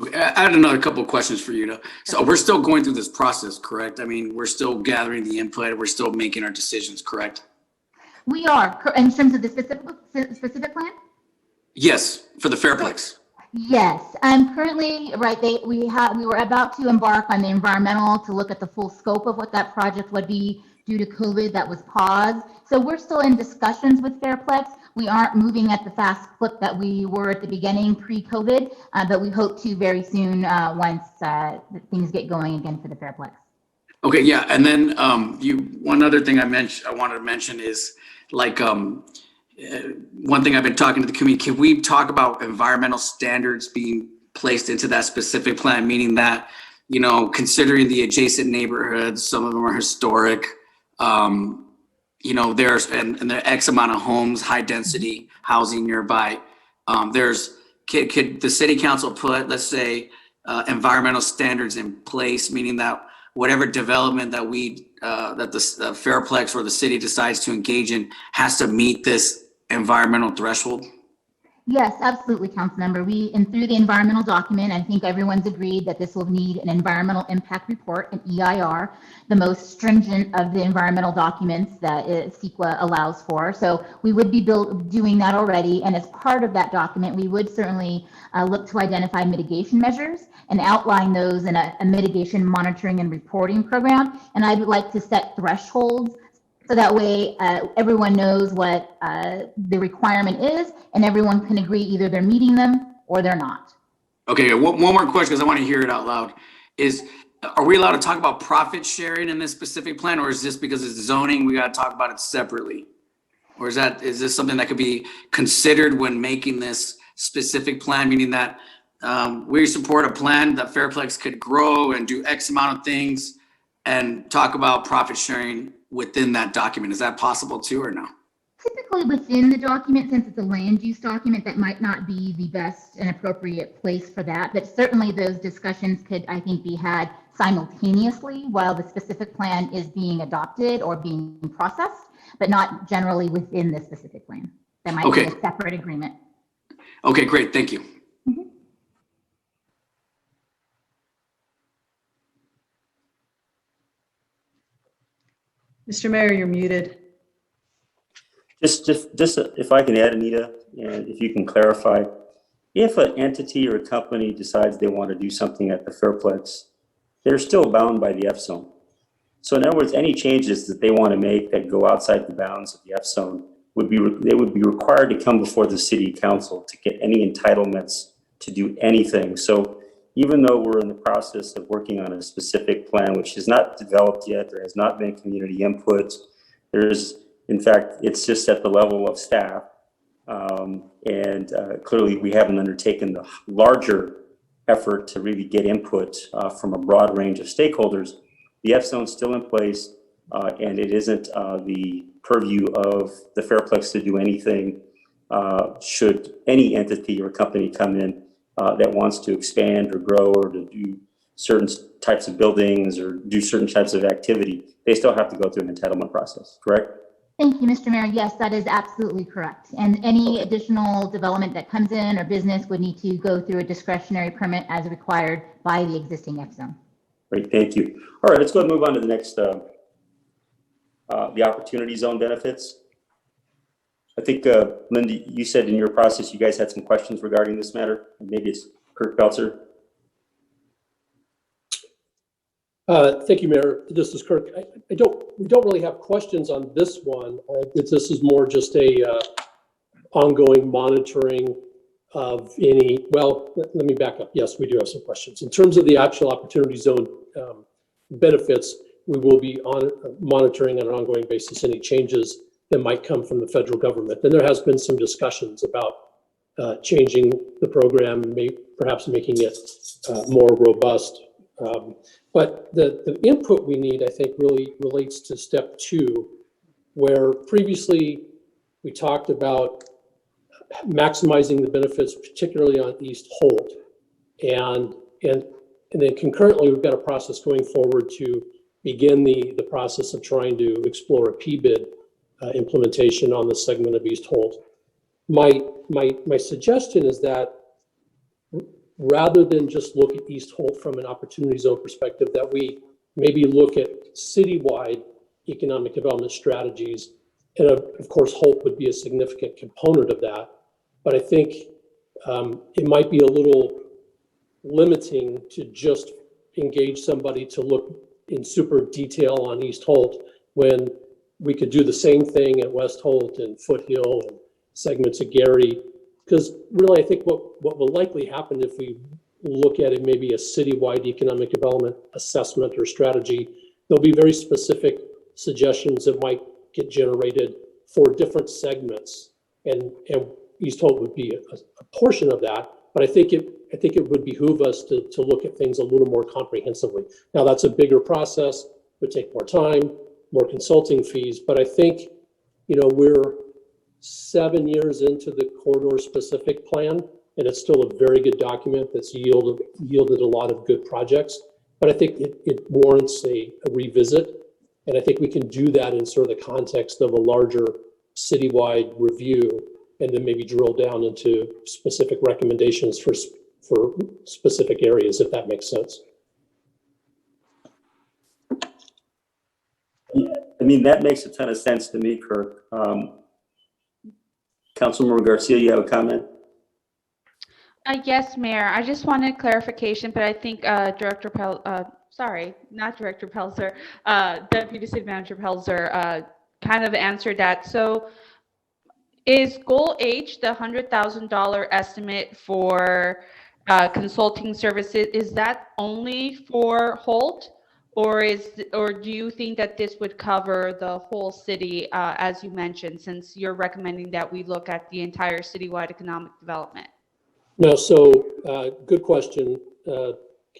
Speaker 10: Okay, I had another couple of questions for you. So we're still going through this process, correct? I mean, we're still gathering the input. We're still making our decisions, correct?
Speaker 13: We are, in terms of the specific plan?
Speaker 10: Yes, for the Fairplex.
Speaker 13: Yes, currently, right, we were about to embark on the environmental to look at the full scope of what that project would be. Due to COVID, that was paused. So we're still in discussions with Fairplex. We aren't moving at the fast clip that we were at the beginning pre-COVID, but we hope to very soon once things get going again for the Fairplex.
Speaker 10: Okay, yeah, and then one other thing I wanted to mention is, like, one thing I've been talking to the community, can we talk about environmental standards being placed into that specific plan, meaning that, considering the adjacent neighborhoods, some of them are historic, there's, and there are X amount of homes, high density housing nearby. Could the city council put, let's say, environmental standards in place, meaning that whatever development that that the Fairplex or the city decides to engage in has to meet this environmental threshold?
Speaker 13: Yes, absolutely, Councilmember. And through the environmental document, I think everyone's agreed that this will need an environmental impact report, an EIR, the most stringent of the environmental documents that CEQA allows for. So we would be doing that already. And as part of that document, we would certainly look to identify mitigation measures and outline those in a mitigation monitoring and reporting program. And I would like to set thresholds so that way everyone knows what the requirement is and everyone can agree either they're meeting them or they're not.
Speaker 10: Okay, one more question because I want to hear it out loud. Are we allowed to talk about profit sharing in this specific plan, or is this because it's zoning, we got to talk about it separately? Or is this something that could be considered when making this specific plan, meaning that we support a plan that Fairplex could grow and do X amount of things and talk about profit sharing within that document? Is that possible too, or no?
Speaker 13: Typically within the document, since it's a land use document, that might not be the best and appropriate place for that. But certainly those discussions could, I think, be had simultaneously while the specific plan is being adopted or being processed, but not generally within the specific plan. That might be a separate agreement.
Speaker 10: Okay, great. Thank you.
Speaker 6: Mr. Mayor, you're muted.
Speaker 2: Just if I can add, Anita, and if you can clarify, if an entity or a company decides they want to do something at the Fairplex, they're still bound by the F zone. So in other words, any changes that they want to make that go outside the bounds of the F zone they would be required to come before the city council to get any entitlements to do anything. So even though we're in the process of working on a specific plan, which is not developed yet, there has not been community input. In fact, it's just at the level of staff. Clearly we haven't undertaken the larger effort to really get input from a broad range of stakeholders. The F zone's still in place, and it isn't the purview of the Fairplex to do anything should any entity or company come in that wants to expand or grow or to do certain types of buildings or do certain types of activity. They still have to go through an entitlement process, correct?
Speaker 13: Thank you, Mr. Mayor. Yes, that is absolutely correct. And any additional development that comes in or business would need to go through a discretionary permit as required by the existing F zone.
Speaker 2: Great, thank you. All right, let's go and move on to the next, the opportunity zone benefits. I think, Linda, you said in your process, you guys had some questions regarding this matter. Maybe it's Kirk Belzer.
Speaker 14: Thank you, Mayor. This is Kirk. We don't really have questions on this one. This is more just a ongoing monitoring of any, well, let me back up. Yes, we do have some questions. In terms of the actual opportunity zone benefits, we will be monitoring on an ongoing basis any changes that might come from the federal government. And there has been some discussions about changing the program, perhaps making it more robust. But the input we need, I think, really relates to step 2, where previously we talked about maximizing the benefits, particularly on East Holt. And then concurrently, we've got a process going forward to begin the process of trying to explore a PBID implementation on the segment of East Holt. My suggestion is that rather than just look at East Holt from an opportunity zone perspective, that we maybe look at citywide economic development strategies. And of course, Holt would be a significant component of that. But I think it might be a little limiting to just engage somebody to look in super detail on East Holt when we could do the same thing at West Holt and Foothill and segments of Gary. Because really, I think what will likely happen if we look at it, maybe a citywide economic development assessment or strategy, there'll be very specific suggestions that might get generated for different segments. And East Holt would be a portion of that. But I think it would behoove us to look at things a little more comprehensively. Now, that's a bigger process, would take more time, more consulting fees. But I think, we're 7 years into the corridor specific plan, and it's still a very good document that's yielded a lot of good projects. But I think it warrants a revisit. And I think we can do that in sort of the context of a larger citywide review, and then maybe drill down into specific recommendations for specific areas, if that makes sense.
Speaker 2: I mean, that makes a ton of sense to me, Kirk. Councilmember Garcia, you have a comment?
Speaker 1: Yes, Mayor. I just wanted clarification, but I think Deputy City Manager Pelzer kind of answered that. So is goal H, the $100,000 estimate for consulting services, is that only for Holt? Or do you think that this would cover the whole city, as you mentioned, since you're recommending that we look at the entire citywide economic development?
Speaker 14: No, so good question,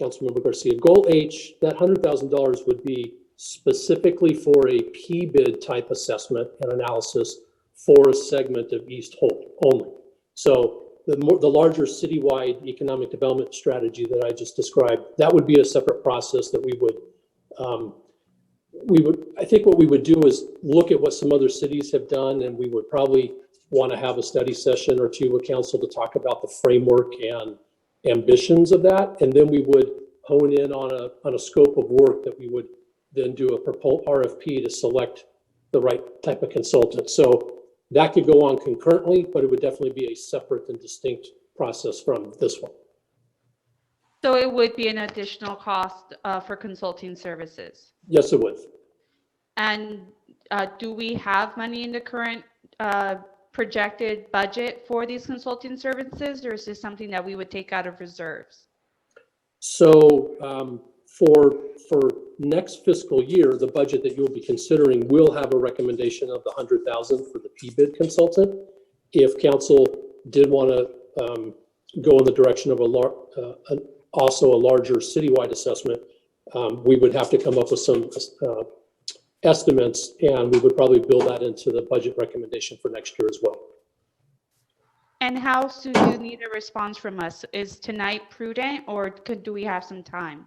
Speaker 14: Councilmember Garcia. Goal H, that $100,000 would be specifically for a PBID type assessment and analysis for a segment of East Holt only. So the larger citywide economic development strategy that I just described, that would be a separate process that we would, I think what we would do is look at what some other cities have done, and we would probably want to have a study session or two with council to talk about the framework and ambitions of that. And then we would hone in on a scope of work that we would then do a RFP to select the right type of consultant. So That could go on concurrently, but it would definitely be a separate and distinct process from this one.
Speaker 1: So it would be an additional cost for consulting services.
Speaker 14: Yes, it would.
Speaker 1: And do we have money in the current projected budget for these consulting services, or is this something that we would take out of reserves?
Speaker 14: So for next fiscal year, the budget that you'll be considering will have a recommendation of the 100,000 for the P-bid consultant. If council did want to go in the direction of also a larger citywide assessment, we would have to come up with some estimates, and we would probably build that into the budget recommendation for next year as well.
Speaker 1: And how soon do you need a response from us? Is tonight prudent, or do we have some time?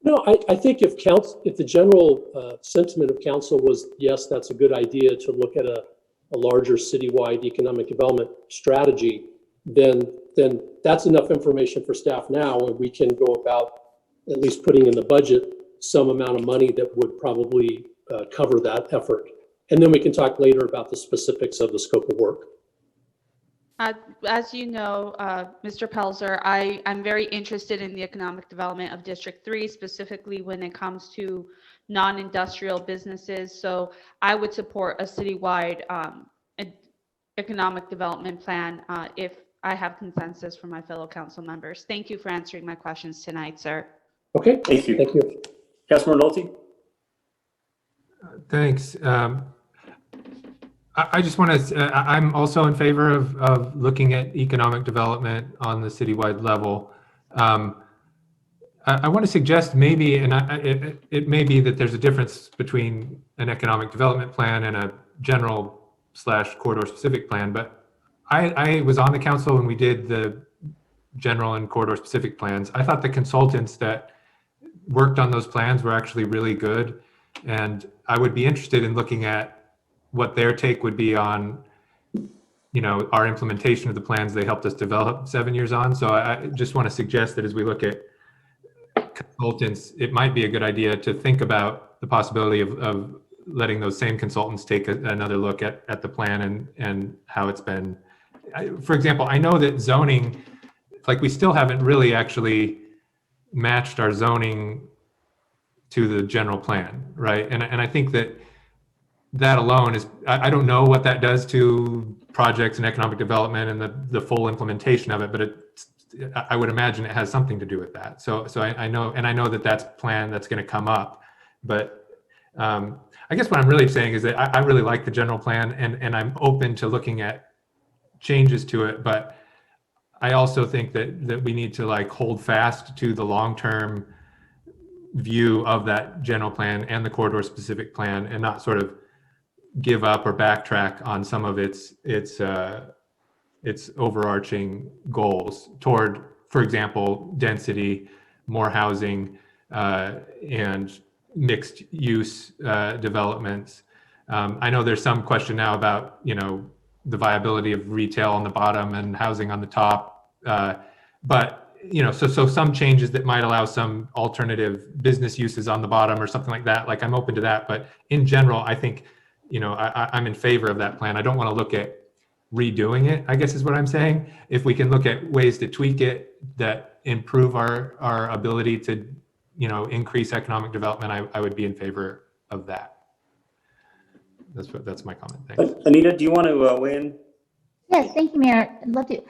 Speaker 14: No, I think if the general sentiment of council was, yes, that's a good idea to look at a larger citywide economic development strategy, then that's enough information for staff now, and we can go about at least putting in the budget some amount of money that would probably cover that effort. And then we can talk later about the specifics of the scope of work.
Speaker 1: As you know, Mr. Pelzer, I'm very interested in the economic development of District 3, specifically when it comes to non-industrial businesses. So I would support a citywide economic development plan if I have consensus from my fellow council members. Thank you for answering my questions tonight, sir.
Speaker 14: Okay.
Speaker 2: Thank you.
Speaker 14: Thank you.
Speaker 2: Councilor Nolte?
Speaker 5: Thanks. I just want to, I'm also in favor of looking at economic development on the citywide level. I want to suggest maybe, and it may be that there's a difference between an economic development plan and a general / corridor specific plan, but I was on the council when we did the general and corridor specific plans. I thought the consultants that worked on those plans were actually really good, and I would be interested in looking at what their take would be on, our implementation of the plans they helped us develop 7 years on. So I just want to suggest that as we look at consultants, it might be a good idea to think about the possibility of letting those same consultants take another look at the plan and how it's been. For example, I know that zoning, we still haven't really actually matched our zoning to the general plan, right? And I think that alone is, I don't know what that does to projects and economic development and the full implementation of it, but I would imagine it has something to do with that. So I know, and I know that that's a plan that's going to come up, but I guess what I'm really saying is that I really like the general plan, and I'm open to looking at changes to it, but I also think that we need to hold fast to the long-term view of that general plan and the corridor specific plan, and not sort of give up or backtrack on some of its overarching goals toward, for example, density, more housing, and mixed use developments. I know there's some question now about the viability of retail on the bottom and housing on the top, but so some changes that might allow some alternative business uses on the bottom or something like that. I'm open to that, but in general, I think I'm in favor of that plan. I don't want to look at redoing it, I guess is what I'm saying. If we can look at ways to tweak it that improve our ability to, increase economic development, I would be in favor of that. That's my comment. Thanks.
Speaker 2: Anita, do you want to weigh in?
Speaker 13: Yes, thank you, Mayor. I'd love to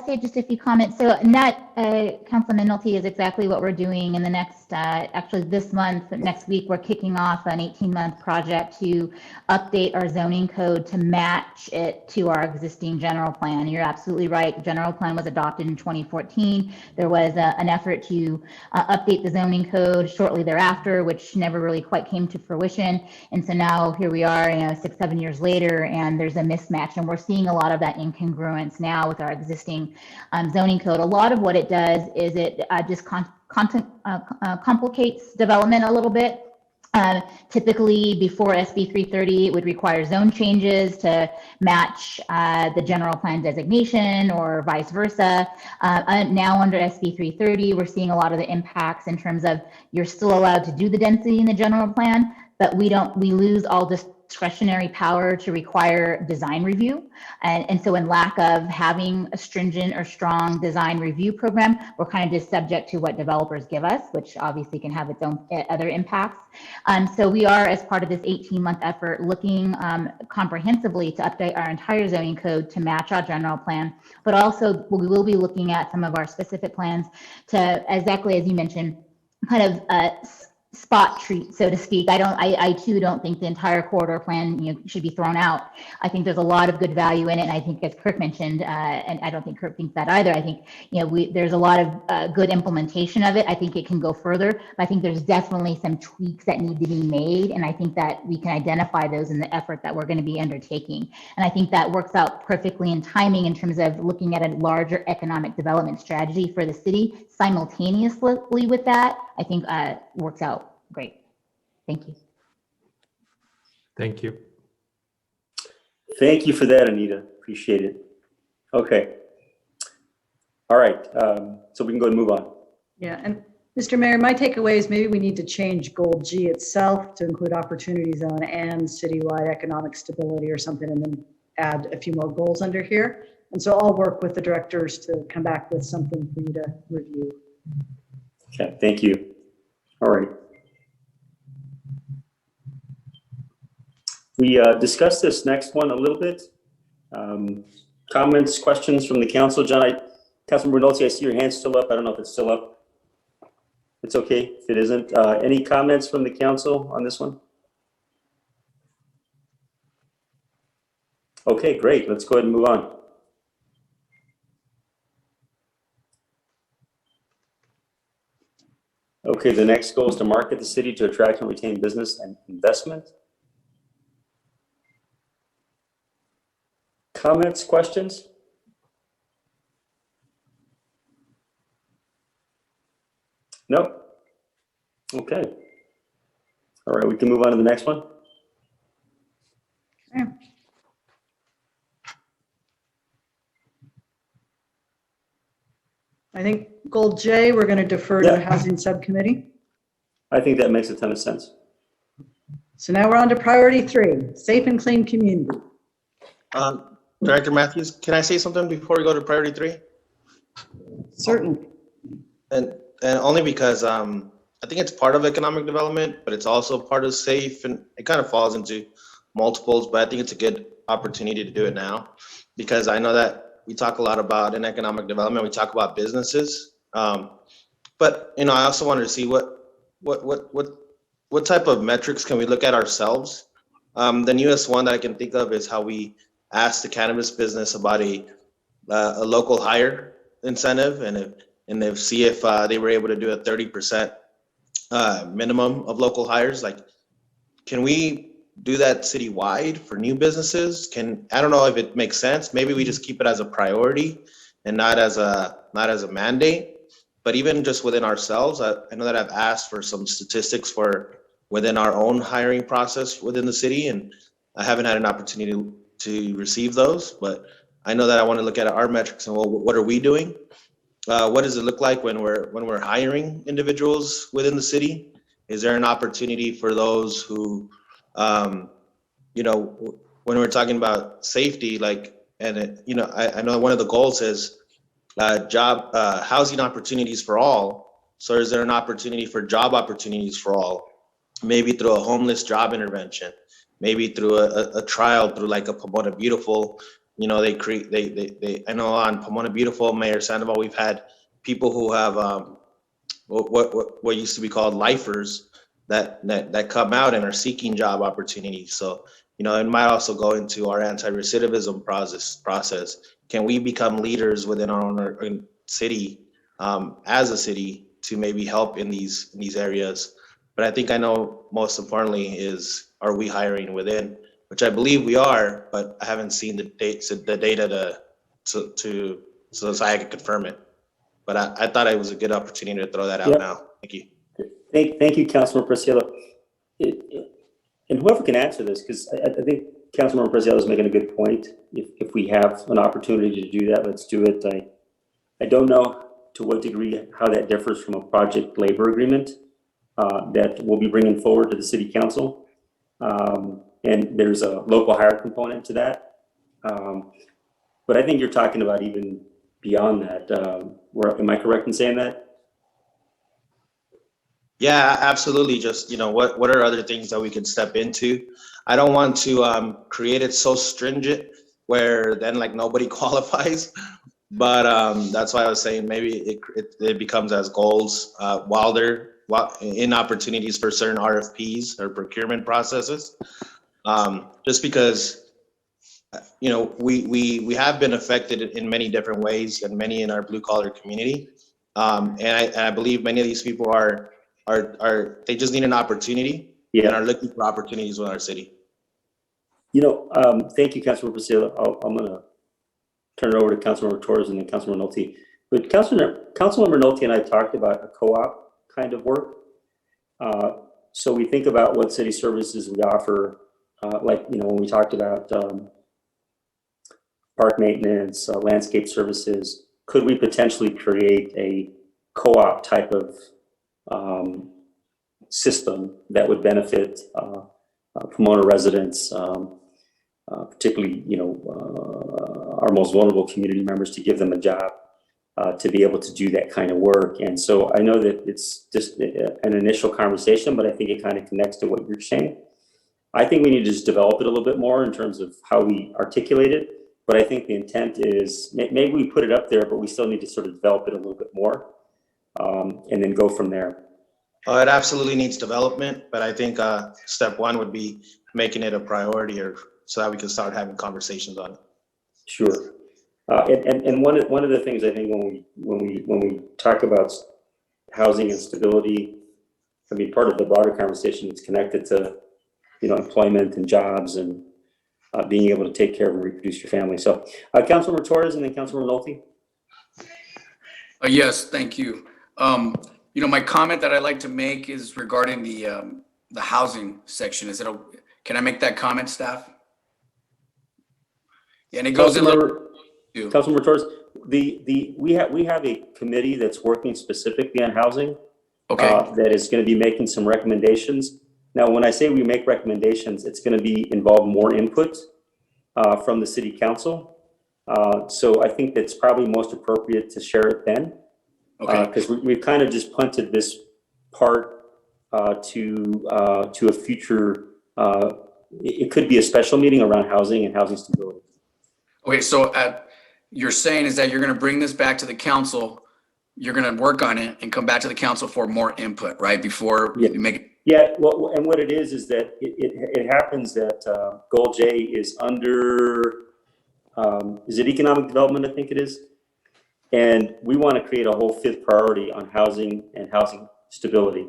Speaker 13: say just a few comments. So that Councilman Nolte is exactly what we're doing in the next, actually this month, next week, we're kicking off an 18-month project to update our zoning code to match it to our existing general plan. You're absolutely right. The general plan was adopted in 2014. There was an effort to update the zoning code shortly thereafter, which never really quite came to fruition. And so now here we are, 6-7 years later, and there's a mismatch, and we're seeing a lot of that incongruence now with our existing zoning code. A lot of what it does is it just complicates development a little bit. Typically before SB 330, it would require zone changes to match the general plan designation or vice versa. Now under SB 330, we're seeing a lot of the impacts in terms of you're still allowed to do the density in the general plan, but we lose all discretionary power to require design review. And so in lack of having a stringent or strong design review program, we're kind of just subject to what developers give us, which obviously can have its own other impacts. So we are, as part of this 18-month effort, looking comprehensively to update our entire zoning code to match our general plan, but also we will be looking at some of our specific plans to, exactly as you mentioned, kind of spot treat, so to speak. I too don't think the entire corridor plan, should be thrown out. I think there's a lot of good value in it. And I think, as Kirk mentioned, and I don't think Kirk thinks that either, I think, there's a lot of good implementation of it. I think it can go further, but I think there's definitely some tweaks that need to be made. And I think that we can identify those in the effort that we're going to be undertaking. And I think that works out perfectly in timing in terms of looking at a larger economic development strategy for the city simultaneously with that. I think works out great. Thank you.
Speaker 5: Thank you.
Speaker 2: Thank you for that, Anita. Appreciate it. Okay. All right. So we can go and move on.
Speaker 6: Yeah, and Mr. Mayor, my takeaway is maybe we need to change goal G itself to include opportunity zone and citywide economic stability or something, and then add a few more goals under here. And so I'll work with the directors to come back with something for you to review.
Speaker 2: Okay, thank you. All right. We discussed this next one a little bit. Comments, questions from the council. John, Councilmember Nolte, I see your hand's still up. I don't know if it's still up. It's okay if it isn't. Any comments from the council on this one? Okay, great. Let's go ahead and move on. Okay, the next goal is to market the city to attract and retain business and investment. Comments, questions? No? Okay. All right, we can move on to the next one.
Speaker 6: Okay. I think goal J, we're going to defer to the Housing Subcommittee.
Speaker 2: I think that makes a ton of sense.
Speaker 6: So now we're on to priority 3, safe and clean community.
Speaker 12: Director Matthews, can I say something before we go to priority 3?
Speaker 6: Certainly.
Speaker 12: And only because I think it's part of economic development, but it's also part of safe, and it kind of falls into multiples, but I think it's a good opportunity to do it now, because I know that we talk a lot about in economic development, we talk about businesses, but I also wanted to see what type of metrics can we look at ourselves. The newest one that I can think of is how we asked the cannabis business about a local hire incentive, and see if they were able to do a 30% minimum of local hires. Like, can we do that citywide for new businesses? I don't know if it makes sense. Maybe we just keep it as a priority and not as a mandate. But even just within ourselves, I know that I've asked for some statistics for within our own hiring process within the city, and I haven't had an opportunity to receive those. But I know that I want to look at our metrics and, well, what are we doing? What does it look like when we're hiring individuals within the city? Is there an opportunity for those who, when we're talking about safety, I know one of the goals is housing opportunities for all. So is there an opportunity for job opportunities for all? Maybe through a homeless job intervention, maybe through a trial through like a Pomona Beautiful. I know on Pomona Beautiful, Mayor Sandoval, we've had people who have what used to be called lifers that come out and are seeking job opportunities. So, it might also go into our anti-recidivism process. Can we become leaders within our own city, as a city, to maybe help in these areas? But I think I know most importantly is, are we hiring within? Which I believe we are, but I haven't seen the data so I can confirm it. But I thought it was a good opportunity to throw that out now. Thank you.
Speaker 2: Thank you, Councilmember Preciado. And whoever can answer this, because I think Councilmember Preciado is making a good point. If we have an opportunity to do that, let's do it. I don't know to what degree how that differs from a project labor agreement that we'll be bringing forward to the City Council. and there's a local hire component to that. But I think you're talking about even beyond that. Am I correct in saying that?
Speaker 12: Yeah, absolutely. Just, what are other things that we can step into? I don't want to create it so stringent where then like nobody qualifies. But that's why I was saying maybe it becomes as goals while in opportunities for certain RFPs or procurement processes. Just because, we have been affected in many different ways, and many in our blue collar community. And I believe many of these people they just need an opportunity, and are looking for opportunities with our city.
Speaker 2: Thank you, Councilmember Priscilla. I'm going to turn it over to Councilmember Torres and then Councilmember Nolte. But Councilmember Nolte and I talked about a co-op kind of work. So we think about what city services we offer, when we talked about park maintenance, landscape services. Could we potentially create a co-op type of system that would benefit Pomona residents, particularly, our most vulnerable community members, to give them a job, to be able to do that kind of work. And so I know that it's just an initial conversation, but I think it kind of connects to what you're saying. I think we need to just develop it a little bit more in terms of how we articulate it. But I think the intent is maybe we put it up there, but we still need to sort of develop it a little bit more, and then go from there.
Speaker 12: It absolutely needs development, but I think step one would be making it a priority, so that we can start having conversations on it.
Speaker 2: Sure. And one of the things I think when we talk about housing and stability, I mean, part of the broader conversation is connected to, employment and jobs and being able to take care of and reproduce your family. So, Councilmember Torres and then Councilmember Nolte.
Speaker 10: Yes, thank you. My comment that I'd like to make is regarding the housing section. Can I make that comment, staff? Yeah, and it goes in
Speaker 2: Councilmember Torres, we have a committee that's working specifically on housing.
Speaker 10: Okay.
Speaker 2: That is going to be making some recommendations. Now, when I say we make recommendations, it's going to involve more input from the city council. So I think that's probably most appropriate to share it then. Okay. Because we've kind of just punted this part to a future. It could be a special meeting around housing and housing stability.
Speaker 10: Okay, so you're saying is that you're going to bring this back to the council, you're going to work on it and come back to the council for more input, right? Before you make it.
Speaker 2: Yeah, well, and what it is that it happens that Goal J is under, is it economic development? I think it is. And we want to create a whole fifth priority on housing and housing stability.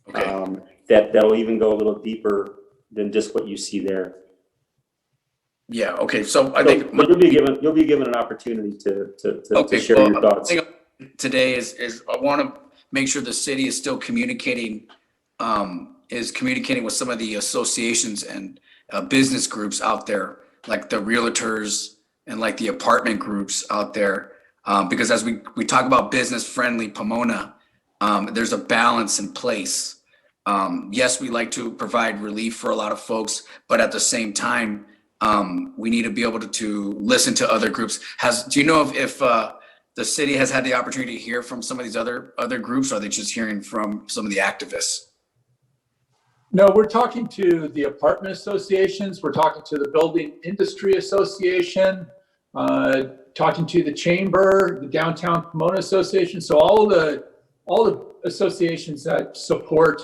Speaker 2: Okay. That'll even go a little deeper than just what you see there.
Speaker 10: Yeah. Okay. So I think
Speaker 2: you'll be given an opportunity to share your thoughts.
Speaker 10: I think today is I want to make sure the city is still communicating with some of the associations and business groups out there, like the realtors and like the apartment groups out there, because as we talk about business friendly Pomona, there's a balance in place. Yes, we like to provide relief for a lot of folks, but at the same time, we need to be able to listen to other groups. Do you know if the city has had the opportunity to hear from some of these other groups, or are they just hearing from some of the activists?
Speaker 8: No, we're talking to the apartment associations. We're talking to the Building Industry Association, talking to the Chamber, the Downtown Pomona Association. So all the associations that support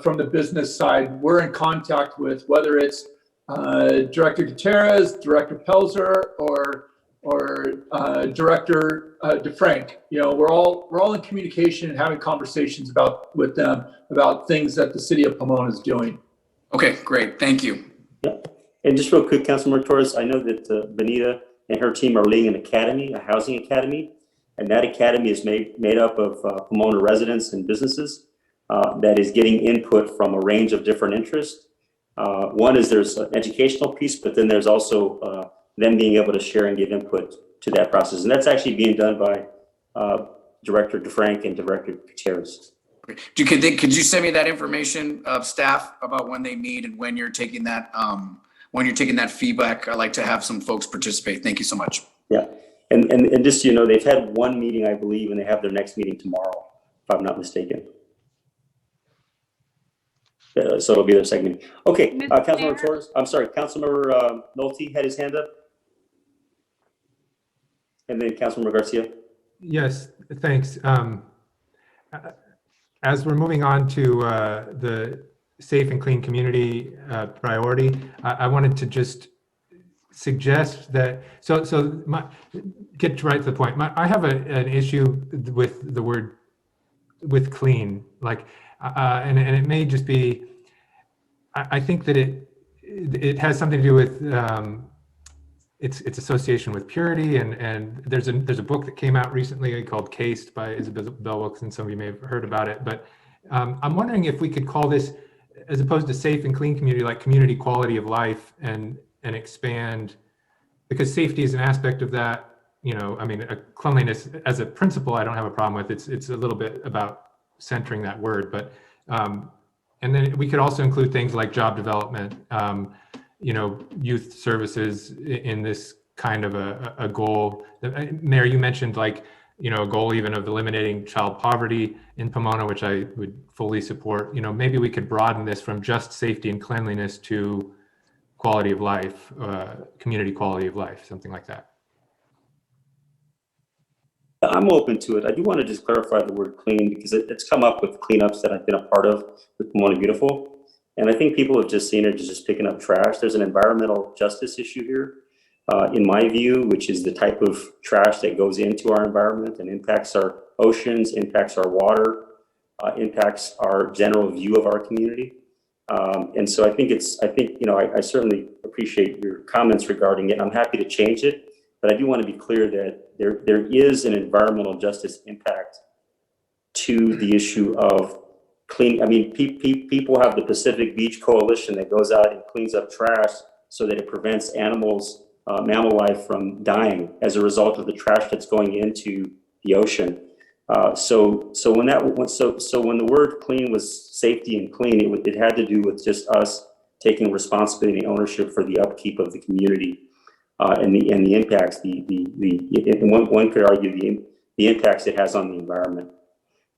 Speaker 8: from the business side, we're in contact with, whether it's Director Gutierrez, Director Pelzer, or Director DeFrank. We're all in communication and having conversations with them about things that the city of Pomona is doing.
Speaker 10: Okay, great, thank you.
Speaker 2: Yeah, and just real quick, Councilmember Torres, I know that Benita and her team are leading an academy, a housing academy, and that academy is made up of Pomona residents and businesses that is getting input from a range of different interests. One is there's an educational piece, but then there's also them being able to share and give input to that process. And that's actually being done by Director DeFrank and Director Gutierrez.
Speaker 10: Could you send me that information of staff about when they meet and when you're taking that feedback? I like to have some folks participate. Thank you so much.
Speaker 2: Yeah, and just, you know, they've had one meeting, I believe, and they have their next meeting tomorrow, if I'm not mistaken. So it'll be their second meeting. Okay, Councilmember Torres, I'm sorry, Councilmember Nolte had his hand up. And then Councilmember Garcia.
Speaker 5: Yes, thanks. As we're moving on to the safe and clean community priority, I wanted to just suggest that, get right to the point. I have an issue with the word, with clean, like, and it may just be, I think that it has something to do with its association with purity, and there's a book that came out recently called Cased by Isabel Wilson. Some of you may have heard about it, but I'm wondering if we could call this, as opposed to safe and clean community, like community quality of life, and expand, because safety is an aspect of that. You know, I mean, cleanliness as a principle, I don't have a problem with. It's a little bit about centering that word, but and then we could also include things like job development, you know, youth services in this kind of a goal. Mayor, you mentioned, like, you know, a goal even of eliminating child poverty in Pomona, which I would fully support. You know, maybe we could broaden this from just safety and cleanliness to quality of life, community quality of life, something like that.
Speaker 2: I'm open to it. I do want to just clarify the word clean, because it's come up with cleanups that I've been a part of with Pomona Beautiful. And I think people have just seen it as just picking up trash. There's an environmental justice issue here, in my view, which is the type of trash that goes into our environment and impacts our oceans, impacts our water, impacts our general view of our community. And so I think you know, I certainly appreciate your comments regarding it. I'm happy to change it, but I do want to be clear that there is an environmental justice impact to the issue of clean. I mean, people have the Pacific Beach Coalition that goes out and cleans up trash so that it prevents animals, mammal life from dying as a result of the trash that's going into the ocean. So when the word clean was safety and clean, it had to do with just us taking responsibility and ownership for the upkeep of the community, and the impacts, one could argue the impacts it has on the environment.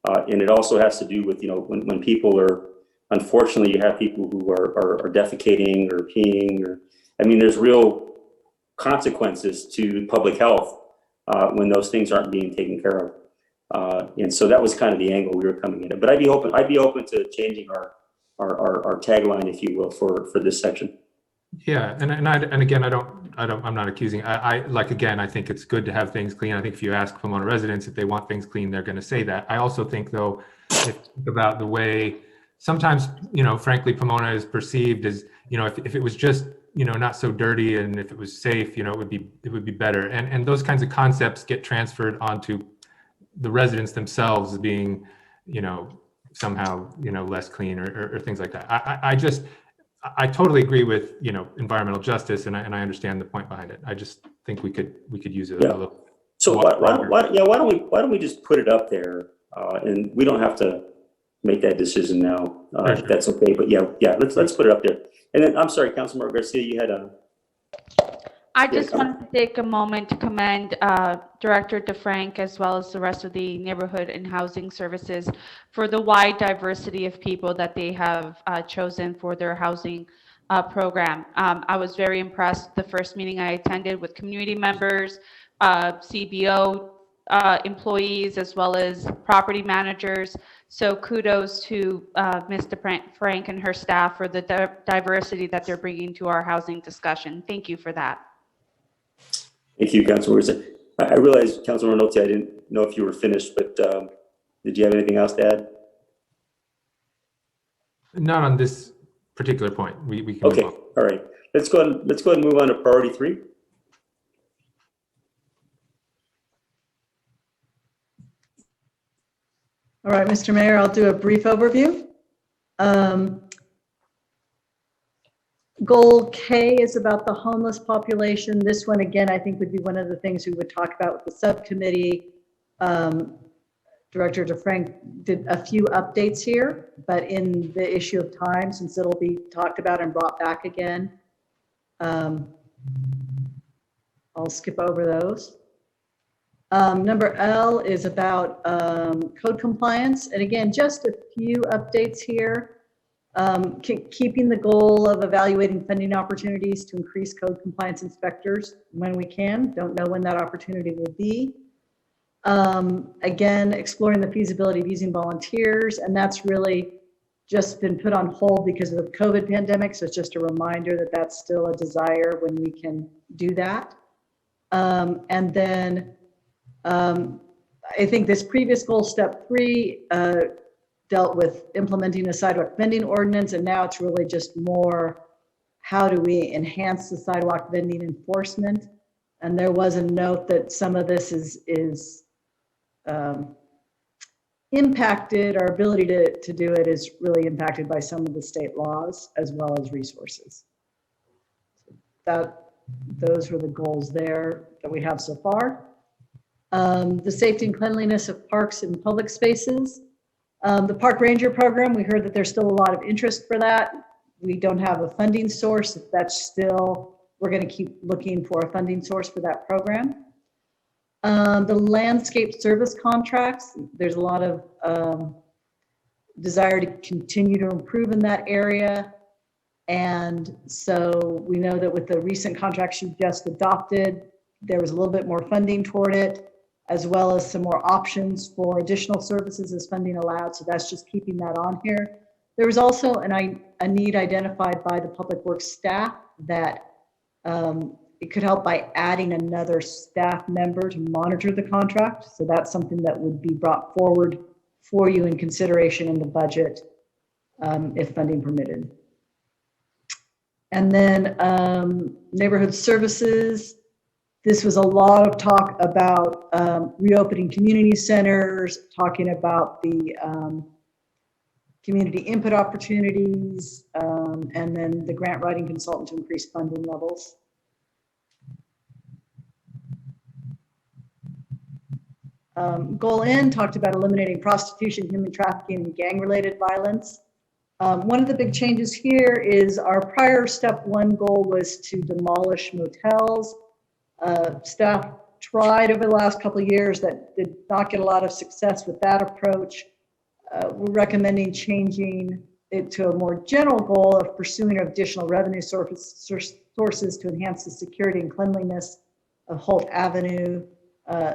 Speaker 2: And it also has to do with, you know, when people are, unfortunately, you have people who are defecating or peeing, or, I mean, there's real consequences to public health when those things aren't being taken care of. And so that was kind of the angle we were coming in. But I'd be open to changing our tagline, if you will, for this section.
Speaker 5: Yeah, and again, I'm not accusing. I think it's good to have things clean. I think if you ask Pomona residents if they want things clean, they're going to say that. I also think, though, about the way sometimes, you know, frankly, Pomona is perceived as, you know, if it was just, you know, not so dirty, and if it was safe, you know, it would be better. And those kinds of concepts get transferred onto the residents themselves as being, you know, somehow, you know, less clean or things like that. I totally agree with, you know, environmental justice, and I understand the point behind it. I just think we could use it a little.
Speaker 2: So why don't we just put it up there, and we don't have to make that decision now. If that's okay. But yeah, let's put it up there. And then I'm sorry, Councilmember Garcia, you had a.
Speaker 1: I just wanted to take a moment to commend Director DeFrank, as well as the rest of the Neighborhood and Housing Services, for the wide diversity of people that they have chosen for their housing program. I was very impressed the first meeting I attended with community members, CBO employees, as well as property managers. So kudos to Ms. DeFrank and her staff for the diversity that they're bringing to our housing discussion. Thank you for that.
Speaker 2: Thank you, Councilmember. I realized, Councilmember Nolte, I didn't know if you were finished, but did you have anything else to add?
Speaker 5: Not on this particular point. We can.
Speaker 2: Okay. All right. Let's go ahead and move on to priority 3.
Speaker 6: All right, Mr. Mayor, I'll do a brief overview. Goal K is about the homeless population. This one, again, I think would be one of the things we would talk about with the subcommittee. Director DeFrank did a few updates here, but in the issue of time, since it'll be talked about and brought back again, I'll skip over those. Number L is about code compliance. And again, just a few updates here. Keeping the goal of evaluating funding opportunities to increase code compliance inspectors when we can. Don't know when that opportunity will be. Again, exploring the feasibility of using volunteers, and that's really just been put on hold because of the COVID pandemic. So it's just a reminder that that's still a desire when we can do that. And then I think this previous goal, step 3, dealt with implementing a sidewalk vending ordinance, and now it's really just more how do we enhance the sidewalk vending enforcement. And there was a note that some of this is impacted, our ability to do it is really impacted by some of the state laws as well as resources. Those were the goals there that we have so far. The safety and cleanliness of parks and public spaces. The park ranger program, we heard that there's still a lot of interest for that. We don't have a funding source. That's still, we're going to keep looking for a funding source for that program. The landscape service contracts, there's a lot of desire to continue to improve in that area. And so we know that with the recent contracts you just adopted, there was a little bit more funding toward it, as well as some more options for additional services as funding allowed. So that's just keeping that on here. There was also a need identified by the Public Works staff that it could help by adding another staff member to monitor the contract. So that's something that would be brought forward for you in consideration in the budget if funding permitted. And then neighborhood services. This was a lot of talk about reopening community centers, talking about the community input opportunities, and then the grant writing consultant to increase funding levels. Goal N talked about eliminating prostitution, human trafficking, and gang-related violence. One of the big changes here is our prior step 1 goal was to demolish motels. Staff tried over the last couple of years that did not get a lot of success with that approach. We're recommending changing it to a more general goal of pursuing additional revenue sources to enhance the security and cleanliness of Holt Avenue,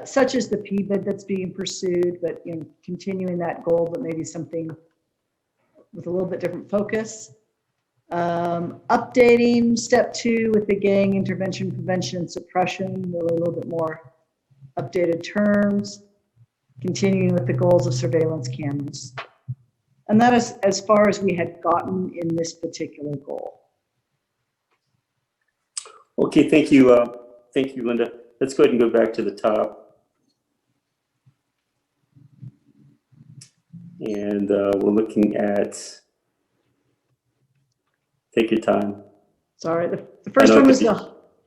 Speaker 6: such as the PBID that's being pursued, but continuing that goal, but maybe something with a little bit different focus. Updating step 2 with the gang intervention, prevention, and suppression, really a little bit more updated terms. Continuing with the goals of surveillance cameras. And that is as far as we had gotten in this particular goal.
Speaker 2: Okay, thank you, Linda. Let's go ahead and go back to the top. And we're looking at, take your time.
Speaker 6: Sorry, the first one was the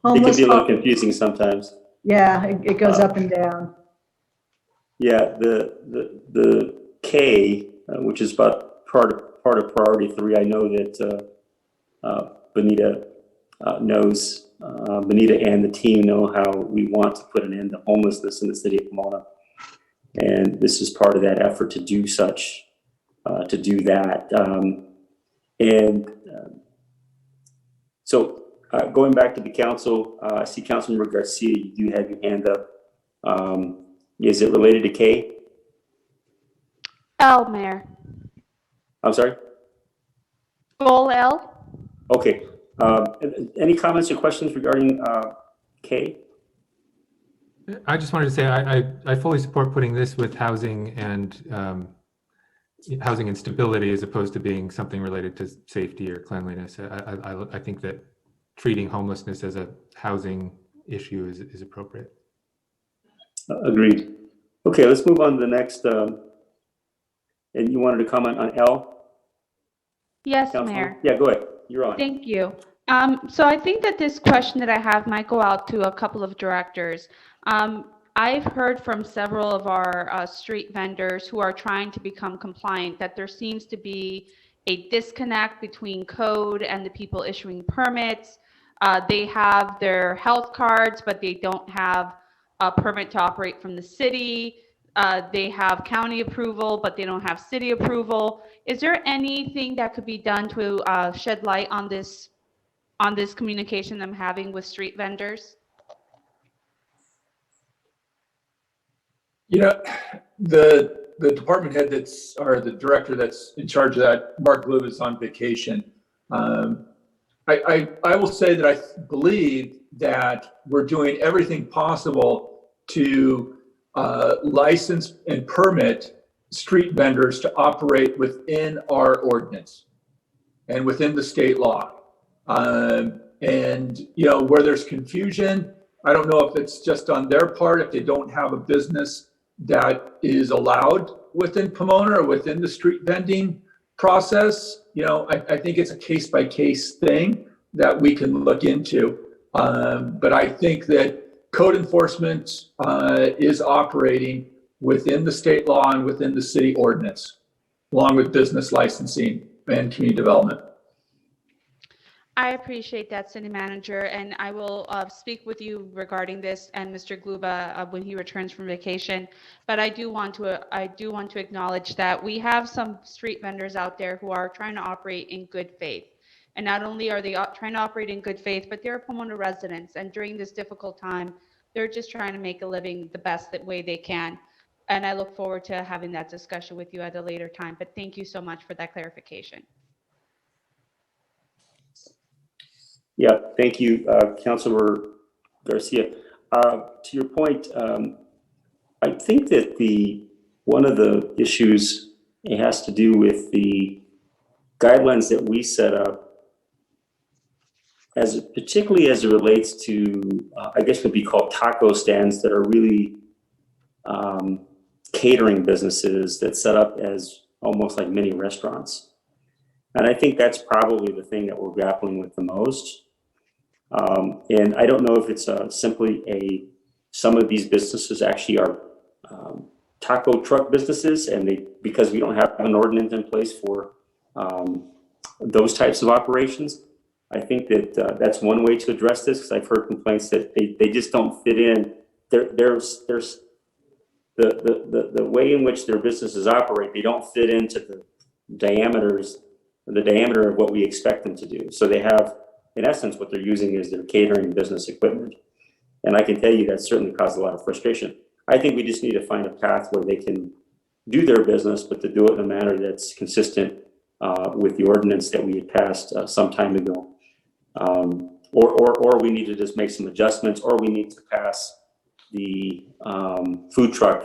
Speaker 6: homeless.
Speaker 2: It can be a little confusing sometimes.
Speaker 6: Yeah, it goes up and down.
Speaker 2: Yeah, the K, which is about part of priority 3. I know that Benita knows, Benita and the team know how we want to put an end to homelessness in the city of Pomona. And this is part of that effort to do such, to do that. So going back to the council, I see Councilmember Garcia, you do have your hand up. Is it related to K?
Speaker 1: L, Mayor.
Speaker 2: I'm sorry?
Speaker 1: Goal L.
Speaker 2: Okay. Any comments or questions regarding K?
Speaker 5: I just wanted to say I fully support putting this with housing and housing and stability as opposed to being something related to safety or cleanliness. I think that treating homelessness as a housing issue is appropriate.
Speaker 2: Agreed. Okay, let's move on to the next. And you wanted to comment on L?
Speaker 1: Yes,
Speaker 2: Councilman?
Speaker 1: Mayor.
Speaker 2: Yeah, go ahead. You're on.
Speaker 1: Thank you. So I think that this question that I have might go out to a couple of directors. I've heard from several of our street vendors who are trying to become compliant that there seems to be a disconnect between code and the people issuing permits. They have their health cards, but they don't have a permit to operate from the city. They have county approval, but they don't have city approval. Is there anything that could be done to shed light on this communication I'm having with street vendors?
Speaker 8: You know, the department head or the director that's in charge of that, Mark Blue, is on vacation. I will say that I believe that we're doing everything possible to license and permit street vendors to operate within our ordinance and within the state law. And, you know, where there's confusion, I don't know if it's just on their part, if they don't have a business that is allowed within Pomona or within the street vending process. You know, I think it's a case-by-case thing that we can look into. But I think that code enforcement is operating within the state law and within the city ordinance, along with business licensing and community development.
Speaker 1: I appreciate that, City Manager, and I will speak with you regarding this and Mr. Gluba when he returns from vacation. But I do want to acknowledge that we have some street vendors out there who are trying to operate in good faith. And not only are they trying to operate in good faith, but they're Pomona residents. And during this difficult time, they're just trying to make a living the best way they can. And I look forward to having that discussion with you at a later time. But thank you so much for that clarification.
Speaker 2: Yeah, thank you, Councilor Garcia. To your point, I think that one of the issues, it has to do with the guidelines that we set up, particularly as it relates to, I guess would be called taco stands that are really catering businesses that set up as almost like mini restaurants. And I think that's probably the thing that we're grappling with the most. And I don't know if it's simply some of these businesses actually are taco truck businesses, and because we don't have an ordinance in place for those types of operations. I think that that's one way to address this, because I've heard complaints that they just don't fit in. There's the way in which their businesses operate, they don't fit into the diameter of what we expect them to do. So they have, in essence, what they're using is their catering business equipment. And I can tell you that certainly caused a lot of frustration. I think we just need to find a path where they can do their business, but to do it in a manner that's consistent with the ordinance that we had passed some time ago. Or we need to just make some adjustments, or we need to pass the food truck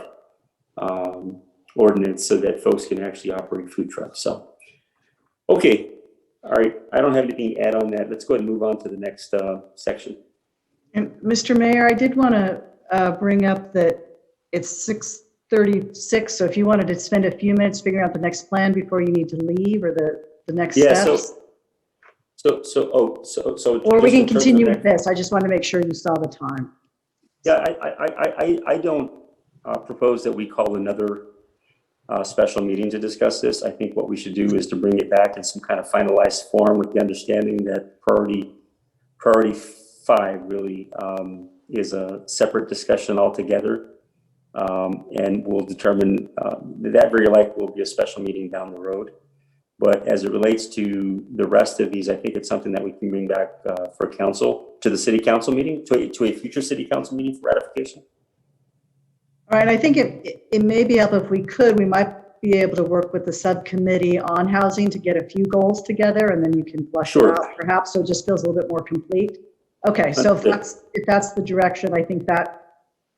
Speaker 2: ordinance so that folks can actually operate food trucks. So, okay. All right, I don't have anything to add on that. Let's go ahead and move on to the next section.
Speaker 6: And Mr. Mayor, I did want to bring up that it's 6:36, so if you wanted to spend a few minutes figuring out the next plan before you need to leave, or the next steps. Or we can continue with this. I just want to make sure you saw the time.
Speaker 2: Yeah, I don't propose that we call another special meeting to discuss this. I think what we should do is to bring it back in some kind of finalized form, with the understanding that priority 5 really is a separate discussion altogether. And we'll determine that very likely will be a special meeting down the road. But as it relates to the rest of these, I think it's something that we can bring back for council, to the city council meeting, to a future city council meeting for ratification.
Speaker 6: All right, I think it may be helpful if we could, we might be able to work with the subcommittee on housing to get a few goals together, and then you can flush it out perhaps, so it just feels a little bit more complete. Okay, so if that's the direction, I think that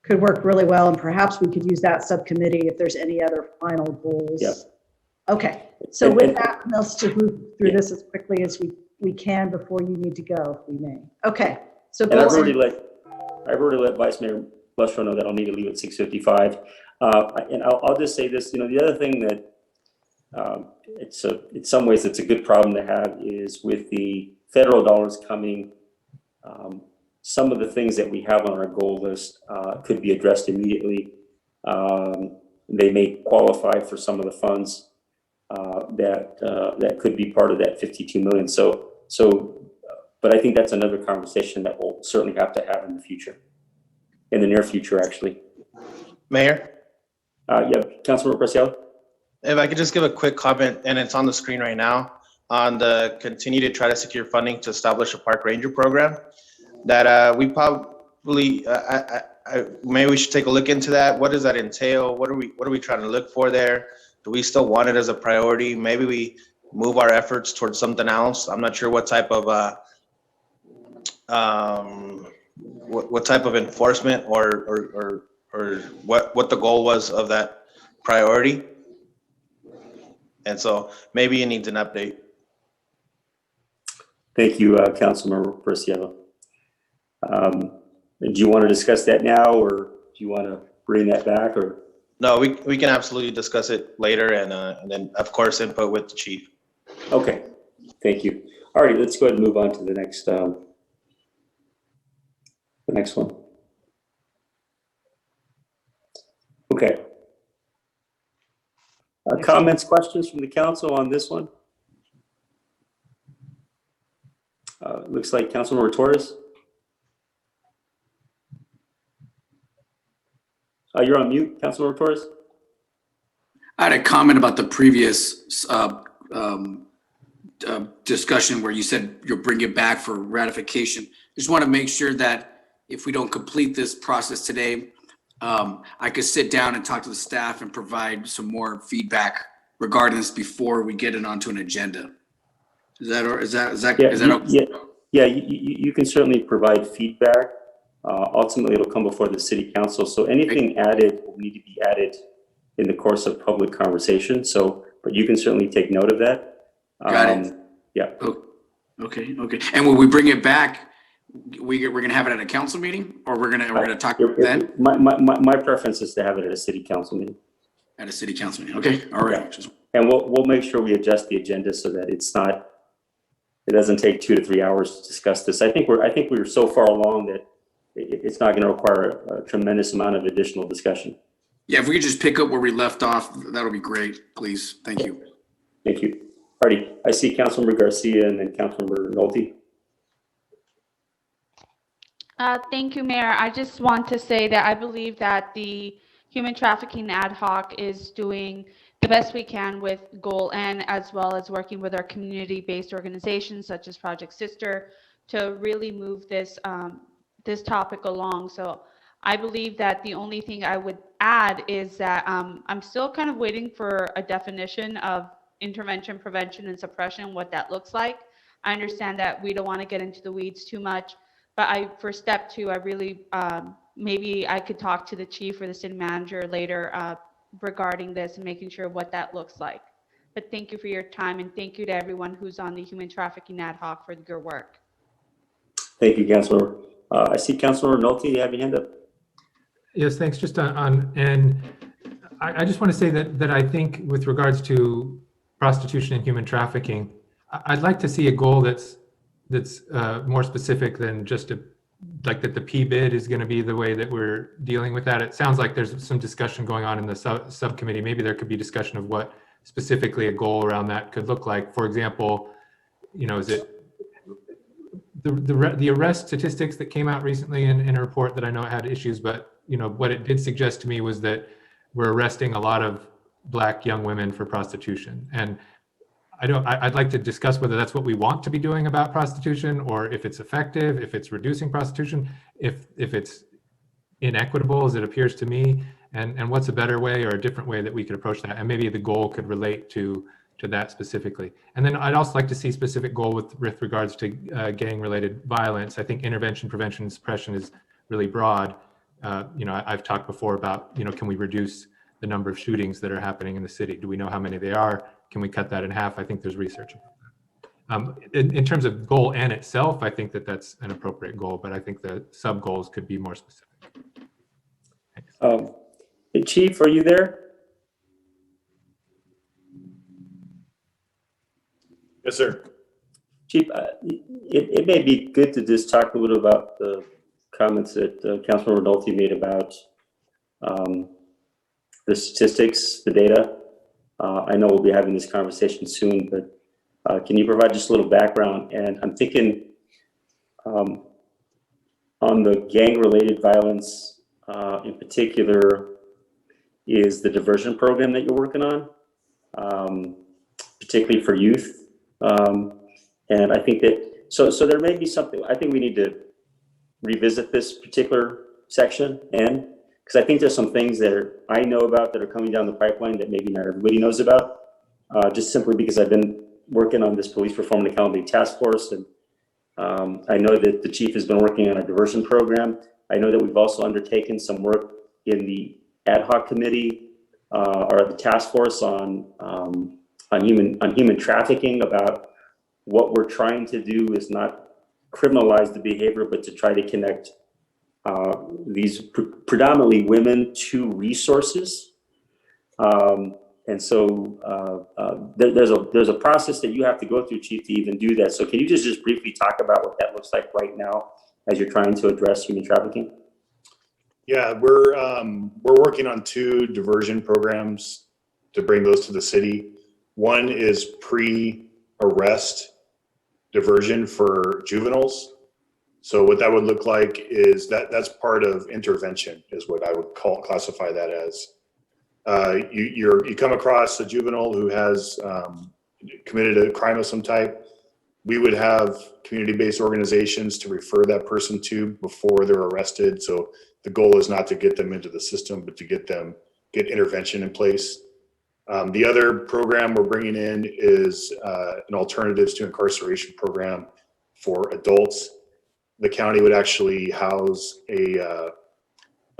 Speaker 6: could work really well, and perhaps we could use that subcommittee if there's any other final goals.
Speaker 2: Yep.
Speaker 6: Okay, so with that, let's just move through this as quickly as we can before you need to go, if we may. Okay, so
Speaker 2: and I've already let Vice Mayor Lestro know that I'll need to leave at 6:55. And I'll just say this, the other thing that in some ways it's a good problem to have is with the federal dollars coming some of the things that we have on our goal list could be addressed immediately. They may qualify for some of the funds that could be part of that 52 million. But I think that's another conversation that we'll certainly have to have in the future, in the near future, actually.
Speaker 12: Mayor?
Speaker 2: Yeah, Councilmember Preciado?
Speaker 12: If I could just give a quick comment, and it's on the screen right now, on the continue to try to secure funding to establish a park ranger program, that we probably, maybe we should take a look into that. What does that entail? What are we trying to look for there? Do we still want it as a priority? Maybe we move our efforts towards something else. I'm not sure what type of what type of enforcement or what the goal was of that priority. And so maybe it needs an update.
Speaker 2: Thank you, Councilmember Preciado. Do you want to discuss that now, or do you want to bring that back, or?
Speaker 12: No, we can absolutely discuss it later, and then of course input with the chief.
Speaker 2: Okay, thank you. All right, let's go ahead and move on to the next one. Okay. Comments, questions from the council on this one? Looks like Councilmember Torres. You're on mute, Councilmember Torres.
Speaker 10: I had a comment about the previous discussion where you said you'll bring it back for ratification. Just want to make sure that if we don't complete this process today, I could sit down and talk to the staff and provide some more feedback regarding this before we get it onto an agenda. Is that okay?
Speaker 2: Yeah, you can certainly provide feedback. Ultimately, it'll come before the city council. So anything added will need to be added in the course of public conversation. So, but you can certainly take note of that.
Speaker 10: Got it.
Speaker 2: Yeah.
Speaker 10: Oh, okay. And when we bring it back, we're gonna have it at a council meeting, or we're gonna talk then?
Speaker 2: My preference is to have it at a city council meeting.
Speaker 10: At a city council meeting. Okay. All right.
Speaker 2: Yeah. And we'll make sure we adjust the agenda so that it doesn't take 2 to 3 hours to discuss this. I think we're so far along that it's not going to require a tremendous amount of additional discussion.
Speaker 10: Yeah, if we could just pick up where we left off, that'll be great, please. Thank you.
Speaker 2: Thank you. Alrighty, I see Councilmember Garcia and then Councilmember Nolte.
Speaker 1: Thank you, Mayor. I just want to say that I believe that the Human Trafficking Ad Hoc is doing the best we can with Goal N, as well as working with our community-based organizations such as Project Sister to really move this this topic along. So I believe that the only thing I would add is that I'm still kind of waiting for a definition of intervention, prevention, and suppression, what that looks like. I understand that we don't want to get into the weeds too much, but for step 2, I really, maybe I could talk to the chief or the city manager later regarding this and making sure what that looks like. But thank you for your time, and thank you to everyone who's on the Human Trafficking Ad Hoc for your work.
Speaker 2: Thank you, Councilor. I see Councilor Nolte, you have your hand up.
Speaker 5: Yes, thanks. Just and I just want to say that I think with regards to prostitution and human trafficking, I'd like to see a goal that's more specific than just like that the P-bid is going to be the way that we're dealing with that. It sounds like there's some discussion going on in the subcommittee. Maybe there could be discussion of what specifically a goal around that could look like. For example, is it the arrest statistics that came out recently in a report that I know had issues, but what it did suggest to me was that we're arresting a lot of Black young women for prostitution. And I'd like to discuss whether that's what we want to be doing about prostitution, or if it's effective, if it's reducing prostitution, if it's inequitable as it appears to me, and what's a better way or a different way that we could approach that. And maybe the goal could relate to that specifically. And then I'd also like to see specific goal with regards to gang-related violence. I think intervention, prevention, and suppression is really broad. I've talked before about, can we reduce the number of shootings that are happening in the city? Do we know how many they are? Can we cut that in half? I think there's research. In terms of goal N itself, I think that's an appropriate goal, but I think the sub goals could be more specific.
Speaker 2: Chief, are you there?
Speaker 15: Yes, sir.
Speaker 2: Chief, it may be good to just talk a little about the comments that Councilmember Nolte made about the statistics, the data. I know we'll be having this conversation soon, but can you provide just a little background? And I'm thinking on the gang-related violence in particular is the diversion program that you're working on, particularly for youth. And I think that, so there may be something, I think we need to revisit this particular section, and because I think there's some things that I know about that are coming down the pipeline that maybe not everybody knows about, just simply because I've been working on this police reform and accountability task force. And I know that the chief has been working on a diversion program. I know that we've also undertaken some work in the ad hoc committee or the task force on human trafficking, about what we're trying to do is not criminalize the behavior, but to try to connect these predominantly women to resources. And so there's a process that you have to go through, Chief, to even do that. So can you just briefly talk about what that looks like right now as you're trying to address human trafficking?
Speaker 15: Yeah, we're working on 2 diversion programs to bring those to the city. One is pre-arrest diversion for juveniles. So what that would look like is that's part of intervention, is what I would classify that as. You come across a juvenile who has committed a crime of some type. We would have community-based organizations to refer that person to before they're arrested. So the goal is not to get them into the system, but to get intervention in place. The other program we're bringing in is an alternatives to incarceration program for adults. The county would actually house a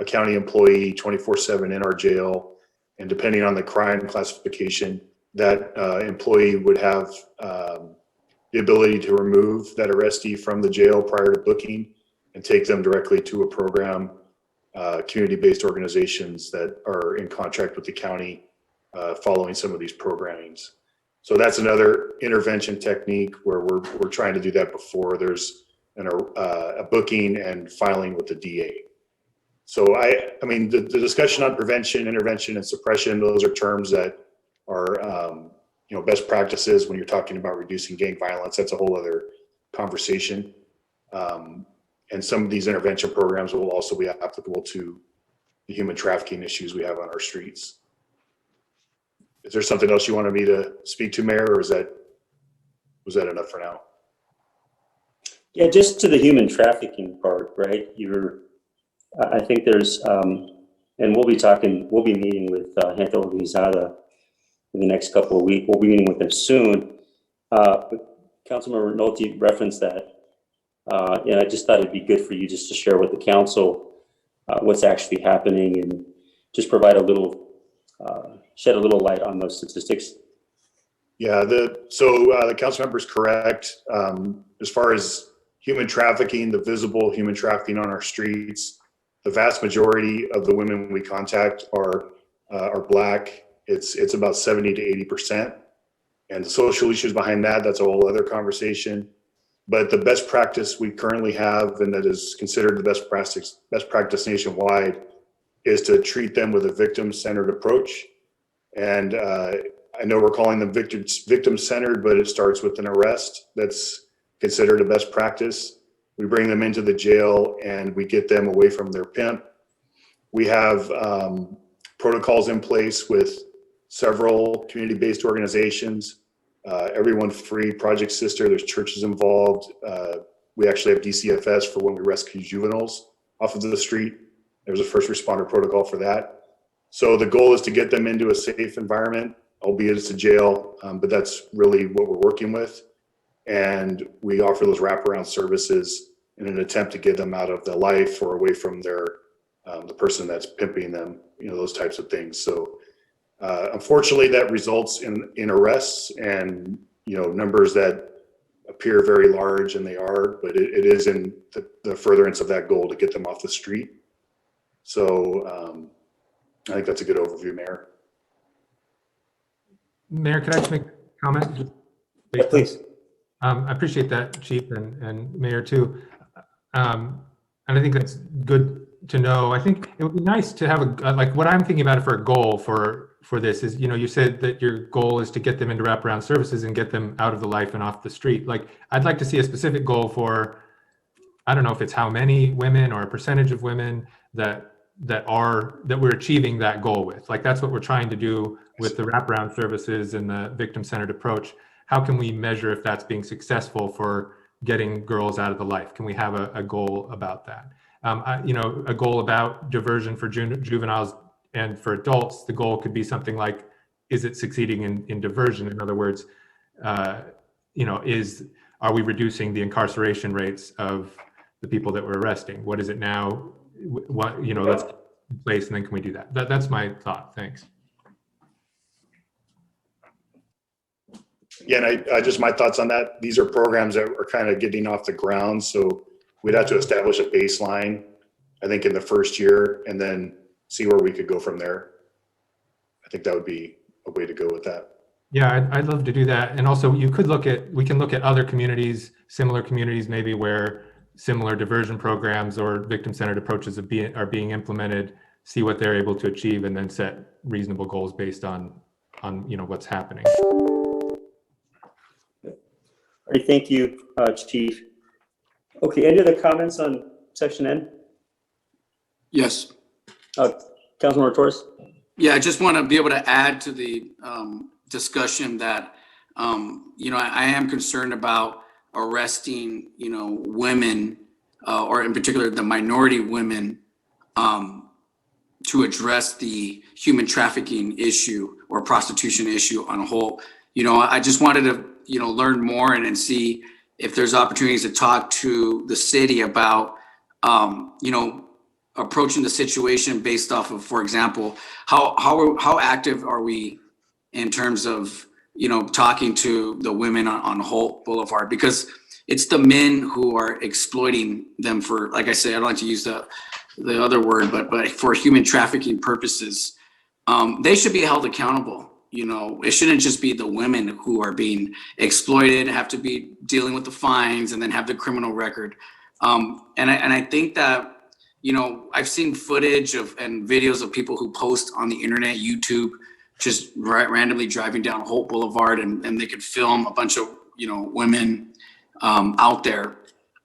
Speaker 15: county employee 24/7 in our jail, and depending on the crime classification, that employee would have the ability to remove that arrestee from the jail prior to booking and take them directly to a program, community-based organizations that are in contract with the county following some of these programmings. So that's another intervention technique where we're trying to do that before there's a booking and filing with the DA. So I mean, the discussion on prevention, intervention, and suppression, those are terms that are, best practices when you're talking about reducing gang violence. That's a whole other conversation. And some of these intervention programs will also be applicable to the human trafficking issues we have on our streets. Is there something else you wanted me to speak to, Mayor, or was that enough for now?
Speaker 2: Yeah, just to the human trafficking part, right? I think there's, and we'll be meeting with Gente Organizada in the next couple of weeks. We'll be meeting with them soon. But Councilmember Nolte referenced that. And I just thought it'd be good for you just to share with the council what's actually happening and just provide shed a little light on those statistics.
Speaker 15: Yeah, the council member is correct. As far as human trafficking, the visible human trafficking on our streets, the vast majority of the women we contact are Black. It's about 70 to 80%. And the social issues behind that's a whole other conversation. But the best practice we currently have, and that is considered the best practice nationwide, is to treat them with a victim-centered approach. And I know we're calling them victim-centered, but it starts with an arrest. That's considered a best practice. We bring them into the jail and we get them away from their pimp. We have protocols in place with several community-based organizations. Everyone Free, Project Sister, there's churches involved. We actually have DCFS for when we rescue juveniles off of the street. There's a first responder protocol for that. So the goal is to get them into a safe environment, albeit it's a jail, but that's really what we're working with. And we offer those wraparound services in an attempt to get them out of the life or away from their the person that's pimping them, those types of things. So unfortunately, that results in arrests and numbers that appear very large, and they are, but it is in the furtherance of that goal to get them off the street. So I think that's a good overview, Mayor.
Speaker 5: Mayor, could I just make a comment?
Speaker 2: Yeah, please.
Speaker 5: I appreciate that, Chief, and Mayor too. And I think that's good to know. I think it would be nice to have like what I'm thinking about it for a goal for this is, you said that your goal is to get them into wraparound services and get them out of the life and off the street. Like, I'd like to see a specific goal for, I don't know if it's how many women or a percentage of women that we're achieving that goal with. Like, that's what we're trying to do with the wraparound services and the victim-centered approach. How can we measure if that's being successful for getting girls out of the life? Can we have a goal about that? A goal about diversion for juveniles and for adults. The goal could be something like, is it succeeding in diversion? In other words, are we reducing the incarceration rates of the people that we're arresting? What is it now? Let's put in place, and then can we do that? That's my thought. Thanks.
Speaker 15: Yeah, and I just, my thoughts on that, these are programs that are kind of getting off the ground, so we'd have to establish a baseline, I think, in the first year, and then see where we could go from there. I think that would be a way to go with that.
Speaker 5: Yeah, I'd love to do that. And also we can look at other communities, similar communities maybe, where similar diversion programs or victim-centered approaches are being implemented, see what they're able to achieve, and then set reasonable goals based on what's happening.
Speaker 2: All right, thank you, Chief. Okay, any other comments on section N?
Speaker 10: Yes.
Speaker 2: Councilmember Torres?
Speaker 10: Yeah, I just want to be able to add to the discussion that, I am concerned about arresting, women, or in particular the minority women, to address the human trafficking issue or prostitution issue on a whole. I just wanted to, learn more and see if there's opportunities to talk to the city about, approaching the situation based off of, for example, how active are we in terms of, talking to the women on Holt Boulevard, because it's the men who are exploiting them for, like I said, I don't like to use the other word, but for human trafficking purposes. They should be held accountable. It shouldn't just be the women who are being exploited, have to be dealing with the fines, and then have the criminal record. And I think that, I've seen footage and videos of people who post on the internet, YouTube, just randomly driving down Holt Boulevard, and they could film a bunch of, women out there.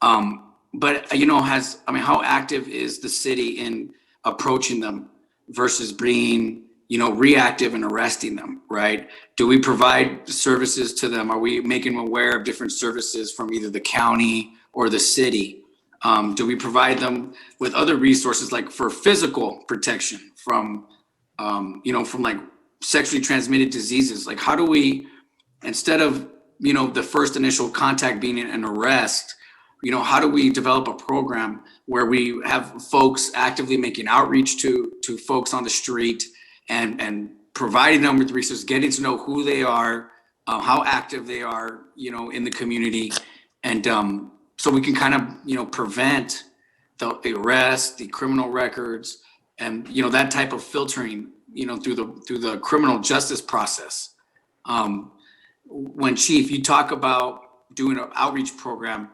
Speaker 10: But, how active is the city in approaching them versus being, reactive and arresting them, right? Do we provide services to them? Are we making them aware of different services from either the county or the city? Do we provide them with other resources, like for physical protection from, from like sexually transmitted diseases? Like, how do we, instead of, the first initial contact being an arrest, how do we develop a program where we have folks actively making outreach to folks on the street and providing them with resources, getting to know who they are, how active they are, in the community, and so we can kind of, prevent the arrest, the criminal records, and that type of filtering, through the criminal justice process. When Chief, you talk about doing an outreach program,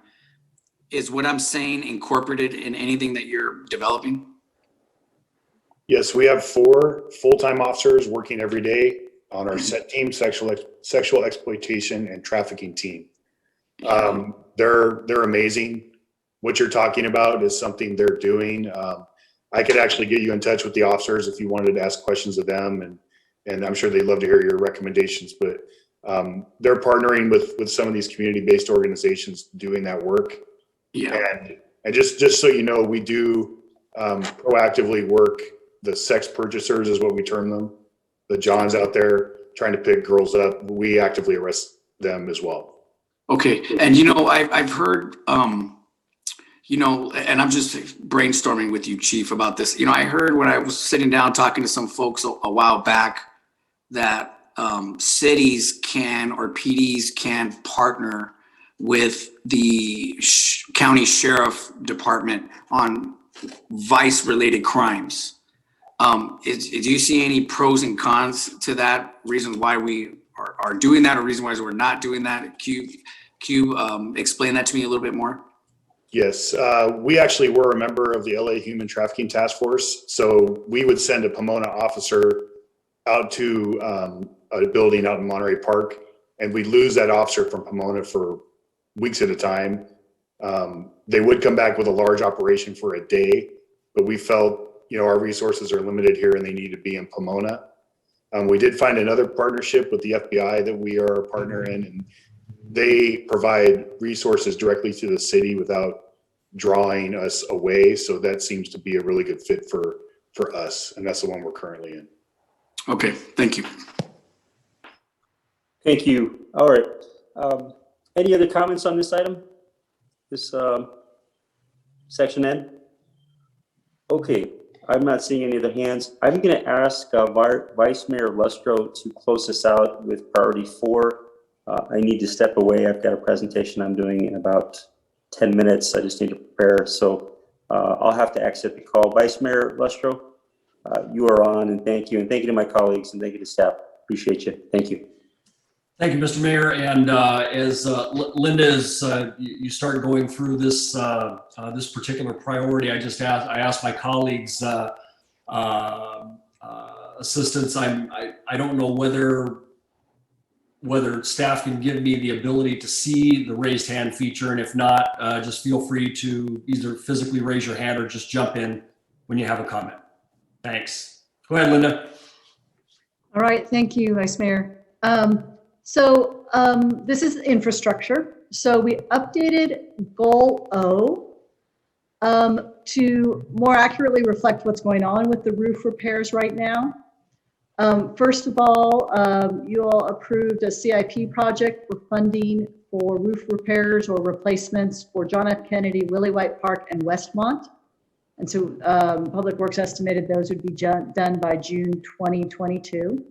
Speaker 10: is what I'm saying incorporated in anything that you're developing?
Speaker 15: Yes, we have 4 full-time officers working every day on our set team, sexual exploitation and trafficking team. They're amazing. What you're talking about is something they're doing. I could actually get you in touch with the officers if you wanted to ask questions of them, and I'm sure they'd love to hear your recommendations. But they're partnering with some of these community-based organizations doing that work.
Speaker 10: Yeah.
Speaker 15: And just so you know, we do proactively work the sex purchasers, is what we term them. The Johns out there trying to pick girls up, we actively arrest them as well.
Speaker 10: Okay, and I've heard, and I'm just brainstorming with you, Chief, about this. I heard when I was sitting down talking to some folks a while back that cities can, or PDs can, partner with the county sheriff department on vice-related crimes. Do you see any pros and cons to that? Reasons why we are doing that, or reasons why we're not doing that? Can you explain that to me a little bit more?
Speaker 15: Yes, we actually were a member of the LA Human Trafficking Task Force. So we would send a Pomona officer out to a building out in Monterey Park, and we'd lose that officer from Pomona for weeks at a time. They would come back with a large operation for a day, but we felt, you know, our resources are limited here and they need to be in Pomona. We did find another partnership with the FBI that we are a partner in, and they provide resources directly to the city without drawing us away. So that seems to be a really good fit for us. And that's the one we're currently in.
Speaker 10: Okay, thank you.
Speaker 2: Thank you. All right. Any other comments on this item? This section N? Okay, I'm not seeing any other hands. I'm going to ask Vice Mayor Lustro to close this out with priority 4. I need to step away. I've got a presentation I'm doing in about 10 minutes. I just need to prepare. So I'll have to exit the call. Vice Mayor Lustro, you are on, and thank you. And thank you to my colleagues and thank you to staff. Appreciate you. Thank you.
Speaker 9: Thank you, Mr. Mayor. And as Linda is, you start going through this this particular priority, I asked my colleagues, assistants. I don't know whether staff can give me the ability to see the raised hand feature, and if not, just feel free to either physically raise your hand or just jump in when you have a comment. Thanks. Go ahead, Linda.
Speaker 6: All right, thank you, Vice Mayor. This is infrastructure. So we updated Goal O to more accurately reflect what's going on with the roof repairs right now. First of all, you all approved a CIP project for funding for roof repairs or replacements for John F. Kennedy, Willie White Park, and Westmont. And so Public Works estimated those would be done by June 2022.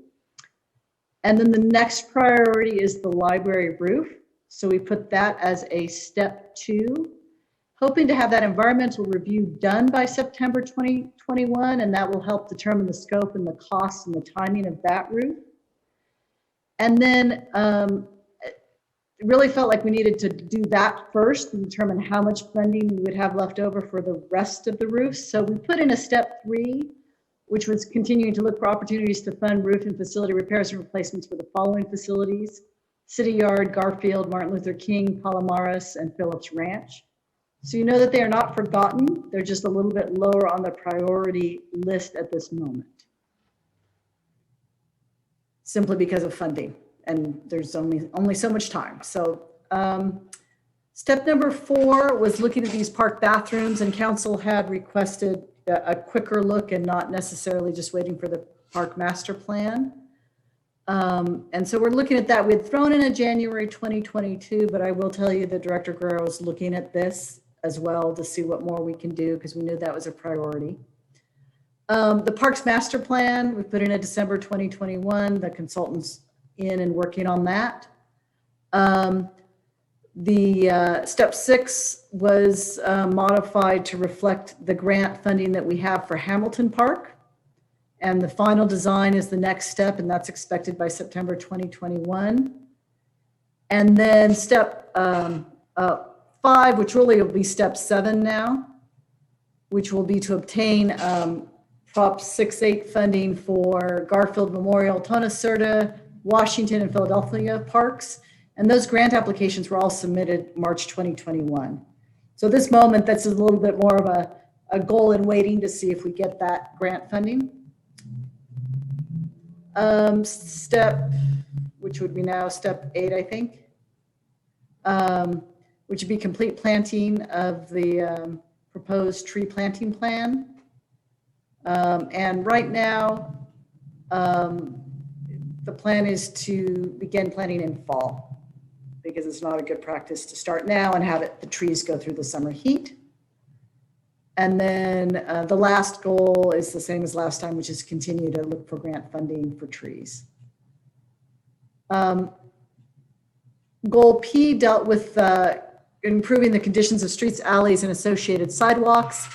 Speaker 6: And then the next priority is the library roof. So we put that as a step 2, hoping to have that environmental review done by September 2021, and that will help determine the scope and the costs and the timing of that roof. And then it really felt like we needed to do that first and determine how much funding we would have left over for the rest of the roofs. So we put in a step 3, which was continuing to look for opportunities to fund roof and facility repairs and replacements for the following facilities: City Yard, Garfield, Martin Luther King, Palomares, and Phillips Ranch. So you know that they are not forgotten. They're just a little bit lower on the priority list at this moment, simply because of funding, and there's only so much time. So step number 4 was looking at these park bathrooms, and council had requested a quicker look and not necessarily just waiting for the park master plan. And so we're looking at that. We had thrown in a January 2022, but I will tell you that Director Guerrero is looking at this as well to see what more we can do, because we knew that was a priority. The parks master plan, we put in a December 2021, the consultants in and working on that. The step 6 was modified to reflect the grant funding that we have for Hamilton Park. And the final design is the next step, and that's expected by September 2021. And then step 5, which really will be step 7 now, which will be to obtain Prop 68 funding for Garfield Memorial, Tonasirta, Washington, and Philadelphia parks. And those grant applications were all submitted March 2021. So this moment, that's a little bit more of a goal in waiting to see if we get that grant funding. Step, which would be now step 8, I think, which would be complete planting of the proposed tree planting plan. And right now, the plan is to begin planting in fall, because it's not a good practice to start now and have the trees go through the summer heat. And then the last goal is the same as last time, which is continue to look for grant funding for trees. Goal P dealt with improving the conditions of streets, alleys, and associated sidewalks.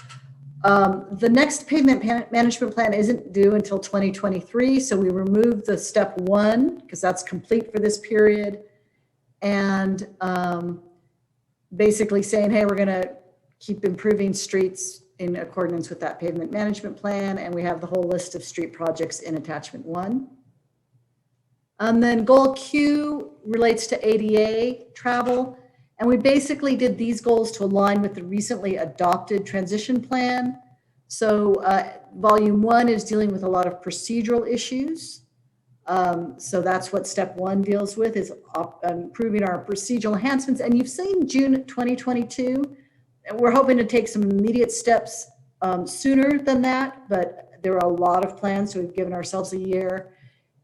Speaker 6: The next pavement management plan isn't due until 2023, so we removed the step 1 because that's complete for this period. and basically saying, hey, we're going to keep improving streets in accordance with that pavement management plan. And we have the whole list of street projects in attachment 1. And then goal Q relates to ADA travel. And we basically did these goals to align with the recently adopted transition plan. So volume 1 is dealing with a lot of procedural issues. So that's what step 1 deals with, is improving our procedural enhancements. And you've seen June 2022. And we're hoping to take some immediate steps sooner than that, but there are a lot of plans, so we've given ourselves a year.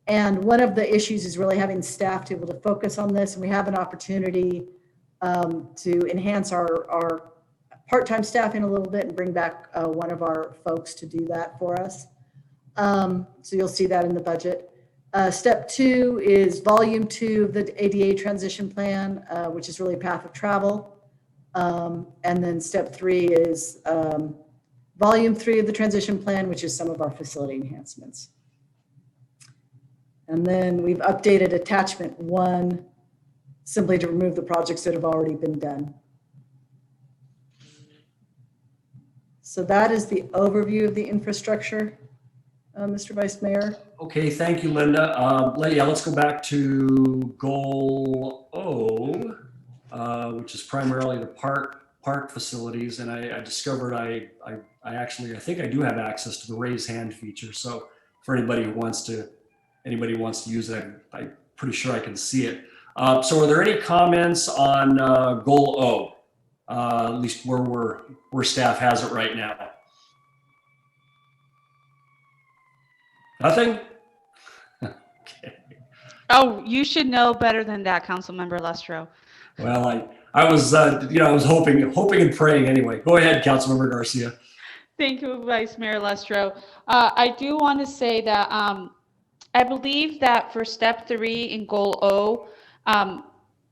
Speaker 6: And one of the issues is really having staff to be able to focus on this. And we have an opportunity to enhance our part-time staffing a little bit and bring back one of our folks to do that for us. So you'll see that in the budget. Step 2 is volume 2 of the ADA transition plan, which is really path of travel. And then step 3 is volume 3 of the transition plan, which is some of our facility enhancements. And then we've updated attachment 1 simply to remove the projects that have already been done. So that is the overview of the infrastructure, Mr. Vice Mayor.
Speaker 9: Okay, thank you, Linda. Yeah, let's go back to goal O, which is primarily the park facilities. And I discovered I think I do have access to the raise hand feature. So for anybody who wants to use it, I'm pretty sure I can see it. So are there any comments on goal O, at least where staff has it right now? Nothing? Okay.
Speaker 1: Oh, you should know better than that, Councilmember Lestro.
Speaker 9: Well, I was hoping and praying anyway. Go ahead, Councilmember Garcia.
Speaker 1: Thank you, Vice Mayor Lestro. I do want to say that I believe that for step 3 in goal O,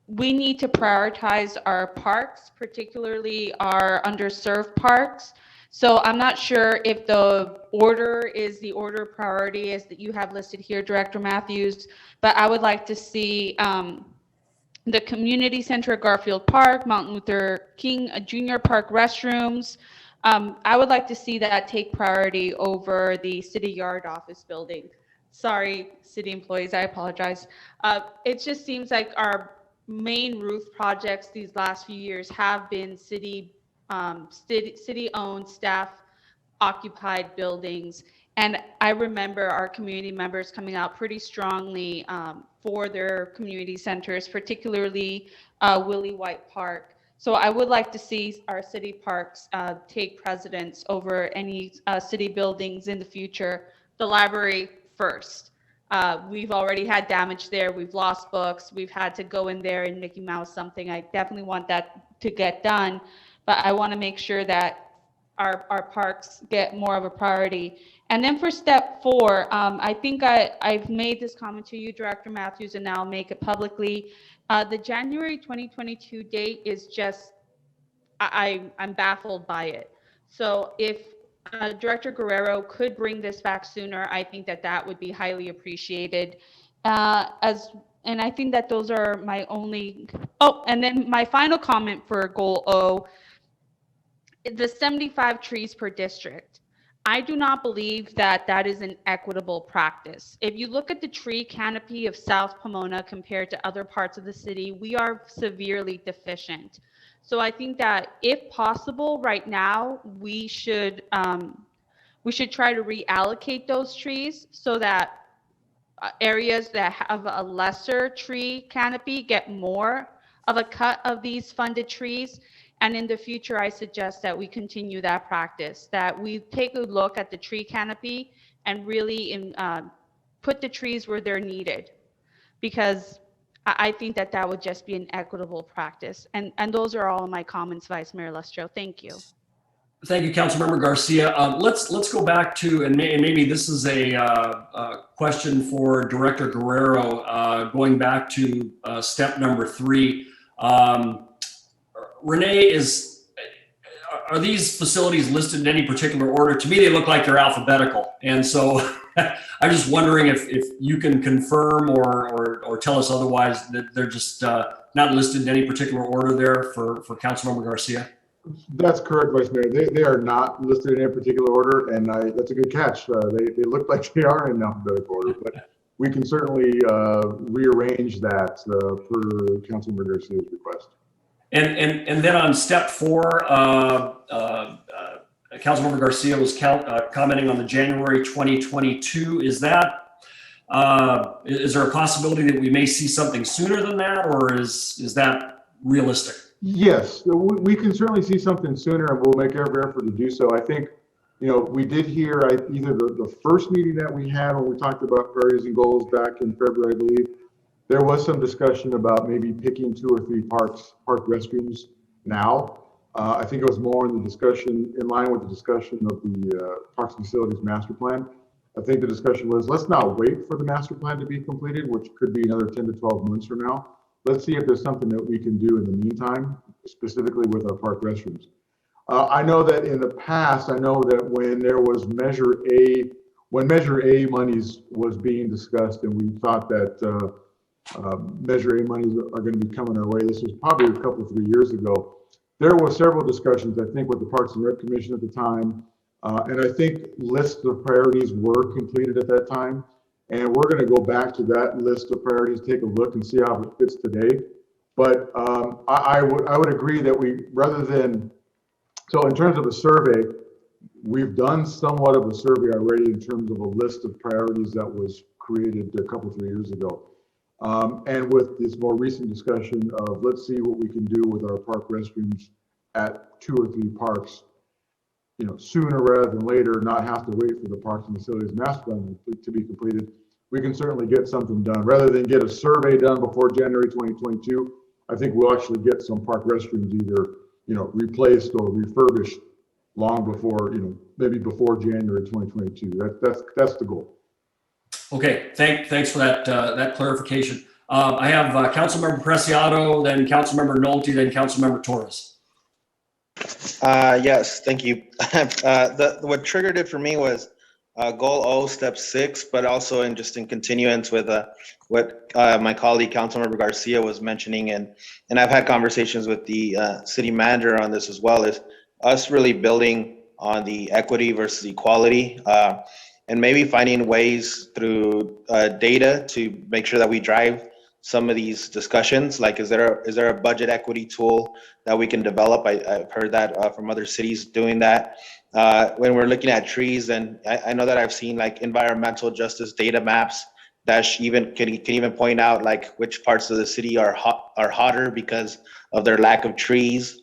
Speaker 1: we need to prioritize our parks, particularly our underserved parks. So I'm not sure if the order is the order of priority as that you have listed here, Director Matthews, but I would like to see the community center at Garfield Park, Martin Luther King Jr. Park restrooms. I would like to see that take priority over the city yard office building. Sorry, city employees, I apologize. It just seems like our main roof projects these last few years have been city-owned, staff-occupied buildings. And I remember our community members coming out pretty strongly for their community centers, particularly Willie White Park. So I would like to see our city parks take precedence over any city buildings in the future. The library first. We've already had damage there. We've lost books. We've had to go in there and Mickey Mouse something. I definitely want that to get done, but I want to make sure that our parks get more of a priority. And then for step 4, I think I've made this comment to you, Director Matthews, and now I'll make it publicly. The January 2022 date is just, I'm baffled by it. So if Director Guerrero could bring this back sooner, I think that would be highly appreciated. And I think that those are my only, and then my final comment for goal O, the 75 trees per district. I do not believe that is an equitable practice. If you look at the tree canopy of South Pomona compared to other parts of the city, we are severely deficient. So I think that if possible right now, we should try to reallocate those trees so that areas that have a lesser tree canopy get more of a cut of these funded trees. And in the future, I suggest that we continue that practice, that we take a look at the tree canopy and really put the trees where they're needed, because I think that would just be an equitable practice. And those are all of my comments, Vice Mayor Lestro. Thank you.
Speaker 9: Thank you, Councilmember Garcia. Let's go back to, and maybe this is a question for Director Guerrero, going back to step number 3. Renee, are these facilities listed in any particular order? To me, they look like they're alphabetical. And so I'm just wondering if you can confirm or tell us otherwise that they're just not listed in any particular order there for Councilmember Garcia?
Speaker 11: That's correct, Vice Mayor. They are not listed in any particular order, and that's a good catch. They look like they are in alphabetical order, but we can certainly rearrange that per Councilmember Garcia's request.
Speaker 9: And then on step 4, Councilmember Garcia was commenting on the January 2022. Is there a possibility that we may see something sooner than that, or is that realistic?
Speaker 11: Yes, we can certainly see something sooner, and we'll make every effort to do so. I think, we did hear either the first meeting that we had when we talked about priorities and goals back in February, I believe, there was some discussion about maybe picking 2 or 3 park restrooms now. I think it was more in the discussion, in line with the discussion of the Parks and Facilities Master Plan. I think the discussion was, let's not wait for the master plan to be completed, which could be another 10 to 12 months from now. Let's see if there's something that we can do in the meantime, specifically with our park restrooms. I know that in the past, when there was Measure A monies was being discussed, and we thought that Measure A monies are going to be coming our way. This was probably a couple, 3 years ago. There were several discussions, I think, with the Parks and Rec Commission at the time, and I think lists of priorities were completed at that time. And we're going to go back to that list of priorities, take a look and see how it fits today. But I would agree that so in terms of a survey, we've done somewhat of a survey already in terms of a list of priorities that was created a couple, 3 years ago. And with this more recent discussion of let's see what we can do with our park restrooms at 2 or 3 parks, sooner rather than later, not have to wait for the Parks and Facilities Master Plan to be completed. We can certainly get something done. Rather than get a survey done before January 2022, I think we'll actually get some park restrooms either, replaced or refurbished long before, maybe before January 2022. That's the goal.
Speaker 9: Okay, thanks for that clarification. I have Councilmember Preciado, then Councilmember Nolte, then Councilmember Torres.
Speaker 12: Yes, thank you. What triggered it for me was Goal O, Step 6, but also in continuance with what my colleague Councilmember Garcia was mentioning, and I've had conversations with the city manager on this as well, is us really building on the equity versus equality, and maybe finding ways through data to make sure that we drive some of these discussions. Like, is there a budget equity tool that we can develop? I've heard that from other cities doing that. When we're looking at trees, and I know that I've seen like environmental justice data maps that can even point out like which parts of the city are hotter because of their lack of trees.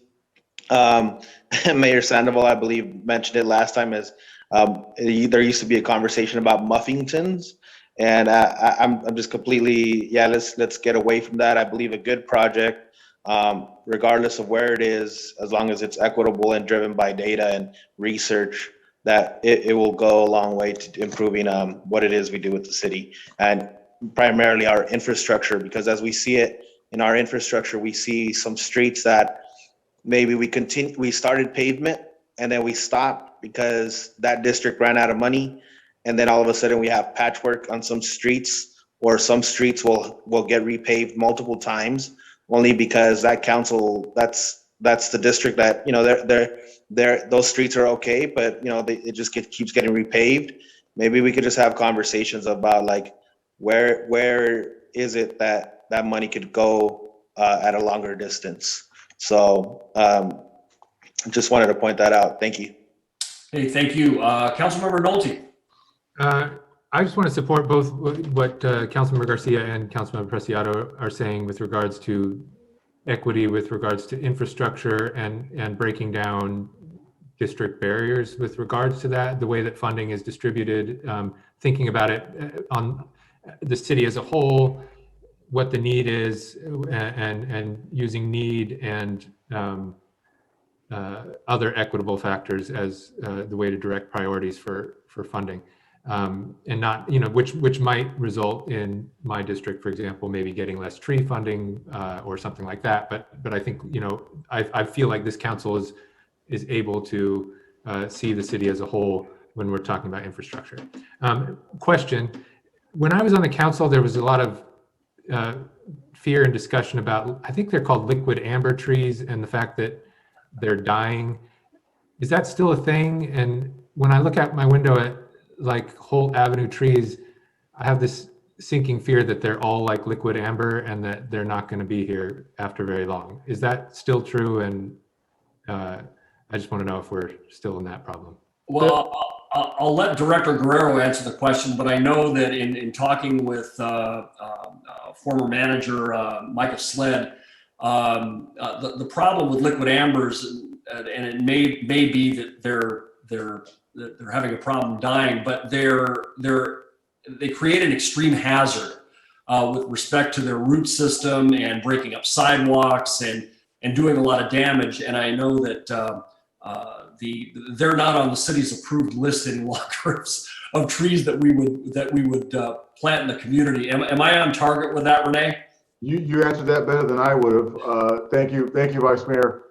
Speaker 12: Mayor Sandoval, I believe, mentioned it last time, as there used to be a conversation about Muffingtons. And I'm just completely, let's get away from that. I believe a good project, regardless of where it is, as long as it's equitable and driven by data and research, that it will go a long way to improving what it is we do with the city, and primarily our infrastructure. Because as we see it in our infrastructure, we see some streets that maybe we started pavement and then we stopped because that district ran out of money. And then all of a sudden we have patchwork on some streets, or some streets will get repaved multiple times, only because that council, that's the district that, those streets are okay, but it just keeps getting repaved. Maybe we could just have conversations about like, where is it that money could go at a longer distance? So just wanted to point that out. Thank you.
Speaker 9: Hey, thank you. Councilmember Nolte.
Speaker 5: I just want to support both what Councilmember Garcia and Councilmember Preciado are saying with regards to equity, with regards to infrastructure, and breaking down district barriers with regards to that, the way that funding is distributed, thinking about it on the city as a whole, what the need is, and using need and other equitable factors as the way to direct priorities for funding. And not, which might result in my district, for example, maybe getting less tree funding or something like that. But I think, I feel like this council is able to see the city as a whole when we're talking about infrastructure. Question: when I was on the council, there was a lot of fear and discussion about, I think they're called liquid amber trees, and the fact that they're dying. Is that still a thing? And when I look out my window at like Holt Avenue trees, I have this sinking fear that they're all like liquid amber and that they're not going to be here after very long. Is that still true? And I just want to know if we're still in that problem.
Speaker 9: Well, I'll let Director Guerrero answer the question, but I know that in talking with former manager Micah Sled, the problem with liquid ambers, and it may be that they're having a problem dying, but they create an extreme hazard with respect to their root system and breaking up sidewalks and doing a lot of damage. And I know that they're not on the city's approved list any longer of trees that we would plant in the community. Am I on target with that, Renee?
Speaker 11: You answered that better than I would have. Thank you, Vice Mayor.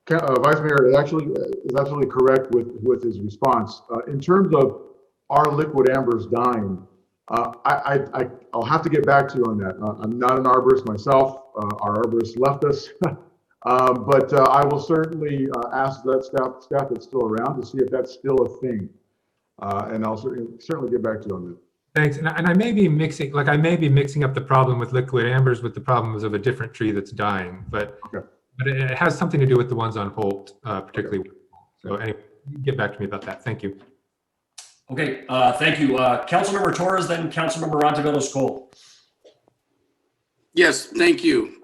Speaker 11: Vice Mayor is absolutely correct with his response. In terms of are liquid ambers dying, I'll have to get back to you on that. I'm not an arborist myself. Our arborist left us. But I will certainly ask that staff that's still around to see if that's still a thing. And I'll certainly get back to you on that.
Speaker 5: Thanks. And I may be mixing up the problem with liquid ambers with the problems of a different tree that's dying, but it has something to do with the ones on Holt, particularly. Okay. So anyway, get back to me about that. Thank you.
Speaker 9: Okay, thank you. Councilmember Torres, then Councilmember Rontavelos-Cole.
Speaker 10: Yes, thank you.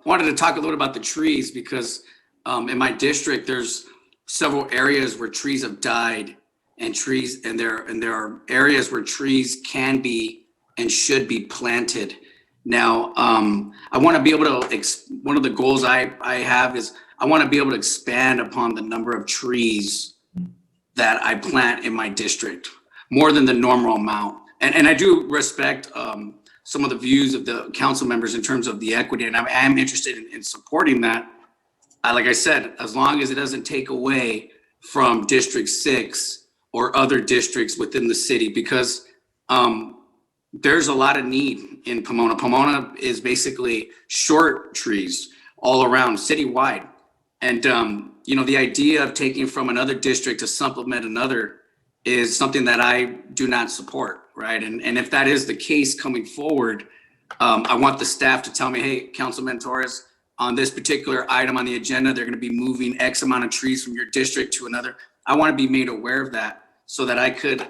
Speaker 10: Wanted to talk a little about the trees because in my district, there's several areas where trees have died and there are areas where trees can be and should be planted. Now, I want to be able to, one of the goals I have is I want to be able to expand upon the number of trees that I plant in my district more than the normal amount. And I do respect some of the views of the council members in terms of the equity, and I am interested in supporting that. Like I said, as long as it doesn't take away from District 6 or other districts within the city, because there's a lot of need in Pomona. Pomona is basically short trees all around citywide. And, the idea of taking from another district to supplement another is something that I do not support, right? And if that is the case coming forward, I want the staff to tell me, hey, Councilman Torres, on this particular item on the agenda, they're going to be moving X amount of trees from your district to another. I want to be made aware of that so that I could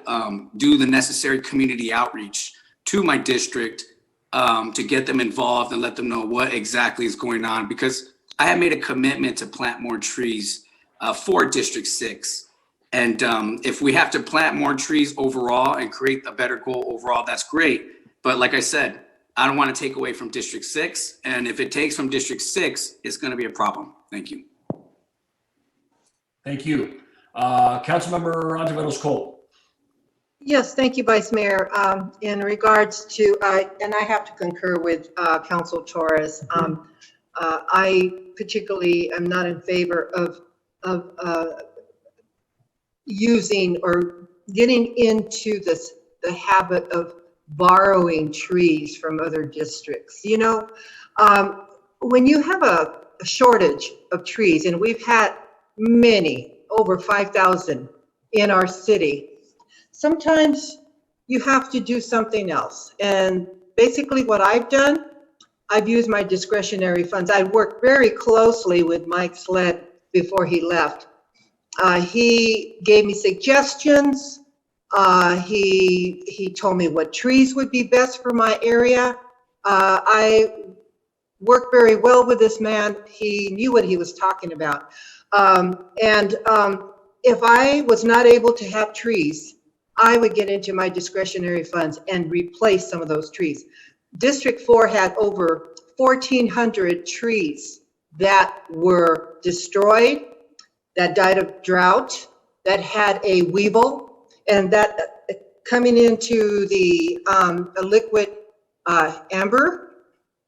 Speaker 10: do the necessary community outreach to my district to get them involved and let them know what exactly is going on, because I have made a commitment to plant more trees for District 6. And if we have to plant more trees overall and create a better goal overall, that's great. But like I said, I don't want to take away from District 6. And if it takes from District 6, it's going to be a problem. Thank you.
Speaker 9: Thank you. Councilmember Rontavelos-Cole.
Speaker 3: Yes, thank you, Vice Mayor. In regards to, and I have to concur with Council Torres. I particularly am not in favor of using or getting into the habit of borrowing trees from other districts. When you have a shortage of trees, and we've had many, over 5,000 in our city, sometimes you have to do something else. And basically what I've done, I've used my discretionary funds. I worked very closely with Mike Sled before he left. He gave me suggestions. He told me what trees would be best for my area. I worked very well with this man. He knew what he was talking about. If I was not able to have trees, I would get into my discretionary funds and replace some of those trees. District 4 had over 1,400 trees that were destroyed, that died of drought, that had a weevil, and that coming into the liquid amber,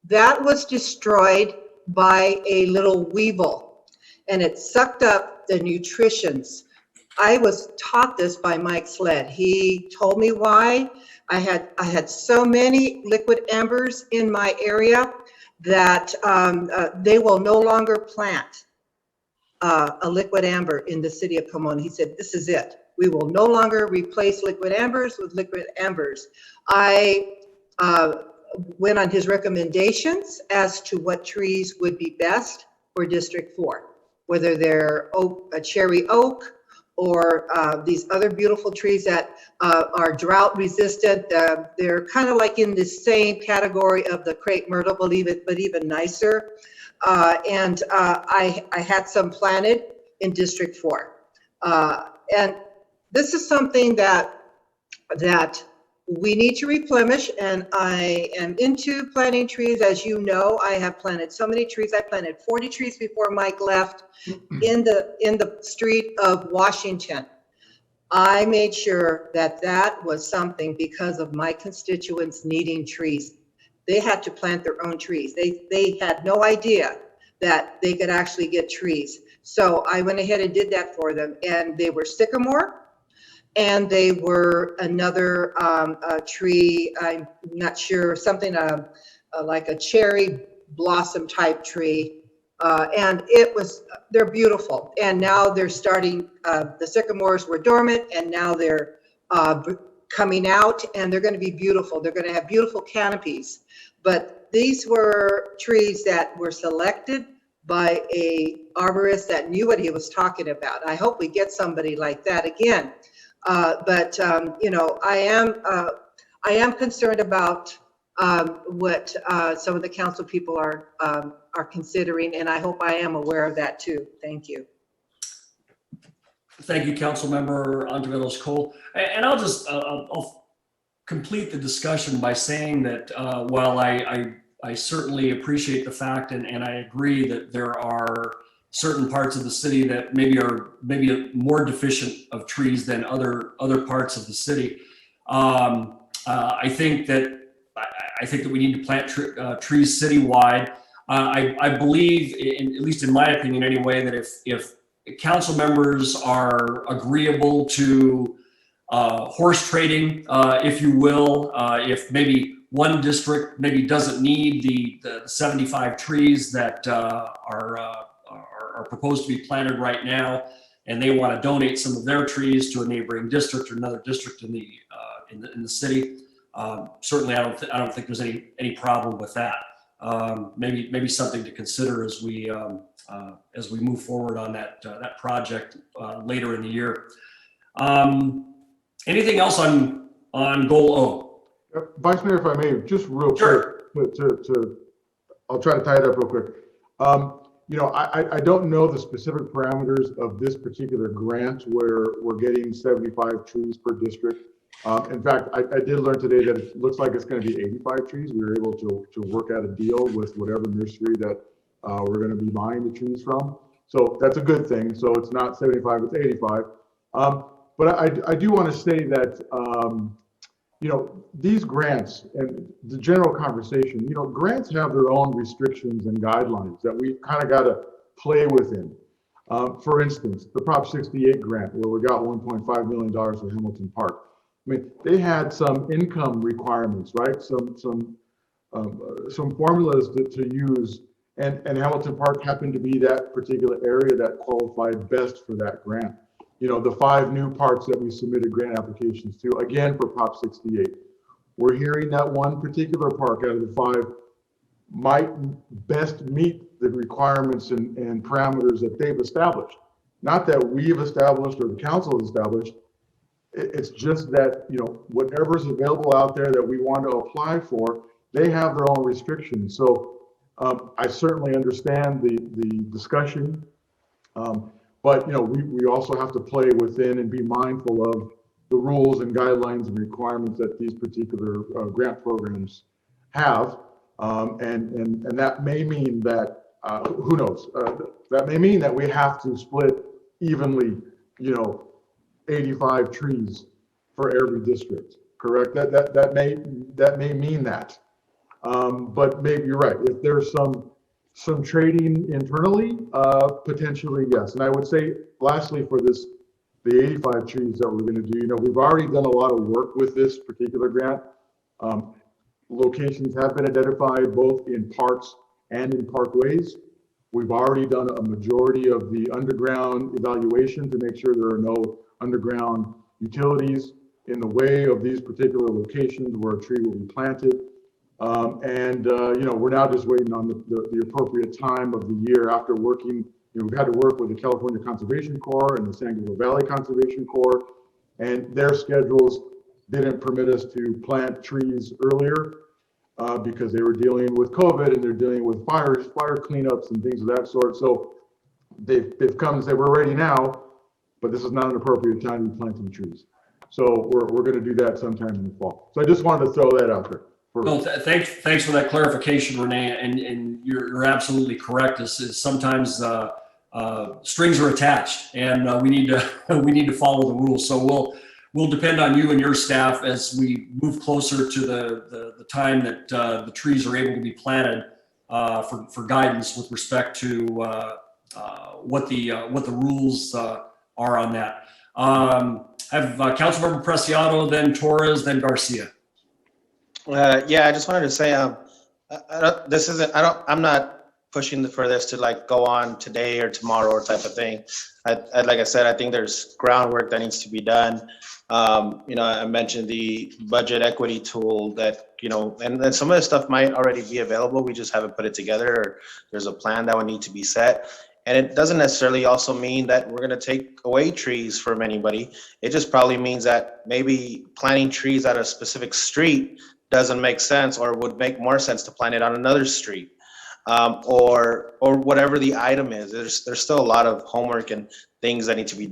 Speaker 3: that was destroyed by a little weevil, and it sucked up the nutritions I was taught this by Mike Sled. He told me why. I had so many liquid ambers in my area that they will no longer plant a liquid amber in the city of Pomona. He said, this is it. We will no longer replace liquid ambers with liquid ambers. I went on his recommendations as to what trees would be best for District 4, whether they're a cherry oak or these other beautiful trees that are drought resistant. They're kind of like in the same category of the crepe myrtle, but even nicer. I had some planted in District 4. And this is something that we need to replenish, and I am into planting trees. As you know, I have planted so many trees. I planted 40 trees before Mike left in the street of Washington. I made sure that was something because of my constituents needing trees. They had to plant their own trees. They had no idea that they could actually get trees. So I went ahead and did that for them, and they were sycamore, and they were another tree, I'm not sure, something like a cherry blossom type tree. And they're beautiful. And now they're starting, the sycamores were dormant, and now they're coming out, and they're going to be beautiful. They're going to have beautiful canopies. But these were trees that were selected by a arborist that knew what he was talking about. I hope we get somebody like that again. You know, I am concerned about what some of the council people are considering, and I hope I am aware of that too. Thank you.
Speaker 9: Thank you, Councilmember Ontiveros Cole. And I'll just I'll complete the discussion by saying that while I certainly appreciate the fact and I agree that there are certain parts of the city that maybe are more deficient of trees than other parts of the city. I think that we need to plant trees citywide. I believe, at least in my opinion anyway, that if council members are agreeable to horse trading, if you will, if maybe one district maybe doesn't need the 75 trees that are proposed to be planted right now, and they want to donate some of their trees to a neighboring district or another district in the city. Certainly, I don't think there's any problem with that. Maybe something to consider as we move forward on that project later in the year. Anything else on goal O?
Speaker 11: Vice Mayor, if I may, just real quick, I'll try to tie it up real quick. You know, I don't know the specific parameters of this particular grant where we're getting 75 trees per district. In fact, I did learn today that it looks like it's going to be 85 trees. We were able to work out a deal with whatever nursery that we're going to be buying the trees from. So that's a good thing. So it's not 75, it's 85. But I do want to say that, you know, these grants and the general conversation, you know, grants have their own restrictions and guidelines that we kind of got to play within. For instance, the Prop 68 grant, where we got $1.5 million for Hamilton Park. I mean, they had some income requirements, right? Some formulas to use, and Hamilton Park happened to be that particular area that qualified best for that grant. You know, the 5 new parks that we submitted grant applications to, again, for Prop 68. We're hearing that one particular park out of the 5 might best meet the requirements and parameters that they've established. Not that we've established or the council has established. It's just that, you know, whatever's available out there that we want to apply for, they have their own restrictions. So I certainly understand the discussion. But, you know, we also have to play within and be mindful of the rules and guidelines and requirements that these particular grant programs have. And that may mean that, who knows, that may mean that we have to split evenly, you know, 85 trees for every district, correct? That may mean that. But maybe you're right. If there's some trading internally, potentially yes. And I would say, lastly, for this the 85 trees that we're going to do. You know, we've already done a lot of work with this particular grant. Locations have been identified both in parks and in parkways. We've already done a majority of the underground evaluation to make sure there are no underground utilities in the way of these particular locations where a tree will be planted. You know, we're now just waiting on the appropriate time of the year after working. You know, we've had to work with the California Conservation Corps and the San Gabriel Valley Conservation Corps, and their schedules didn't permit us to plant trees earlier because they were dealing with COVID and they're dealing with fire cleanups and things of that sort. So they've come and said, we're ready now, but this is not an appropriate time to be planting trees. So we're going to do that sometime in the fall. So I just wanted to throw that out there.
Speaker 9: Well, thanks for that clarification, Renee. And you're absolutely correct. Is sometimes strings are attached, and we need to follow the rules. So we'll depend on you and your staff as we move closer to the time that the trees are able to be planted for guidance with respect to what the rules are on that. Have Councilmember Preciado, then Torres, then Garcia.
Speaker 12: Yeah, I just wanted to say, I'm not pushing for this to like go on today or tomorrow or type of thing. Like I said, I think there's groundwork that needs to be done. You know, I mentioned the budget equity tool that, you know, and some of the stuff might already be available. We just haven't put it together, or there's a plan that would need to be set. And it doesn't necessarily also mean that we're going to take away trees from anybody. It just probably means that maybe planting trees at a specific street doesn't make sense, or would make more sense to plant it on another street, or whatever the item is. There's still a lot of homework and things that need to be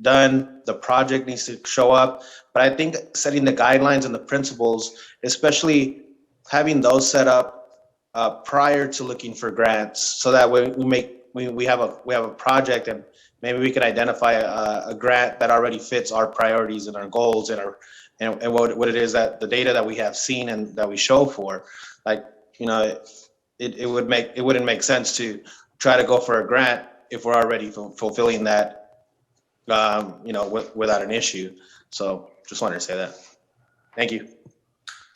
Speaker 12: done. The project needs to show up, but I think setting the guidelines and the principles, especially having those set up prior to looking for grants, so that we have a project, and maybe we can identify a grant that already fits our priorities and our goals and what it is, that the data that we have seen and that we show for. Like, you know, it wouldn't make sense to try to go for a grant if we're already fulfilling that, you know, without an issue. So just wanted to say that. Thank you.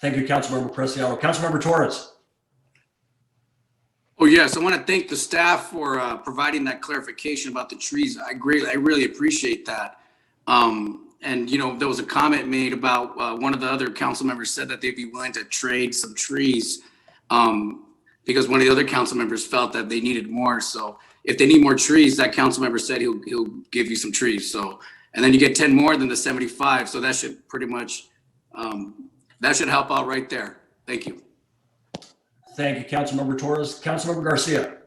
Speaker 9: Thank you, Councilmember Preciado. Councilmember Torres.
Speaker 10: Oh, yes. I want to thank the staff for providing that clarification about the trees. I really appreciate that. And, you know, there was a comment made about one of the other council members said that they'd be willing to trade some trees because one of the other council members felt that they needed more. So if they need more trees, that council member said he'll give you some trees. So, and then you get 10 more than the 75. So that should pretty much, that should help out right there. Thank you.
Speaker 9: Thank you, Councilmember Torres. Councilmember Garcia.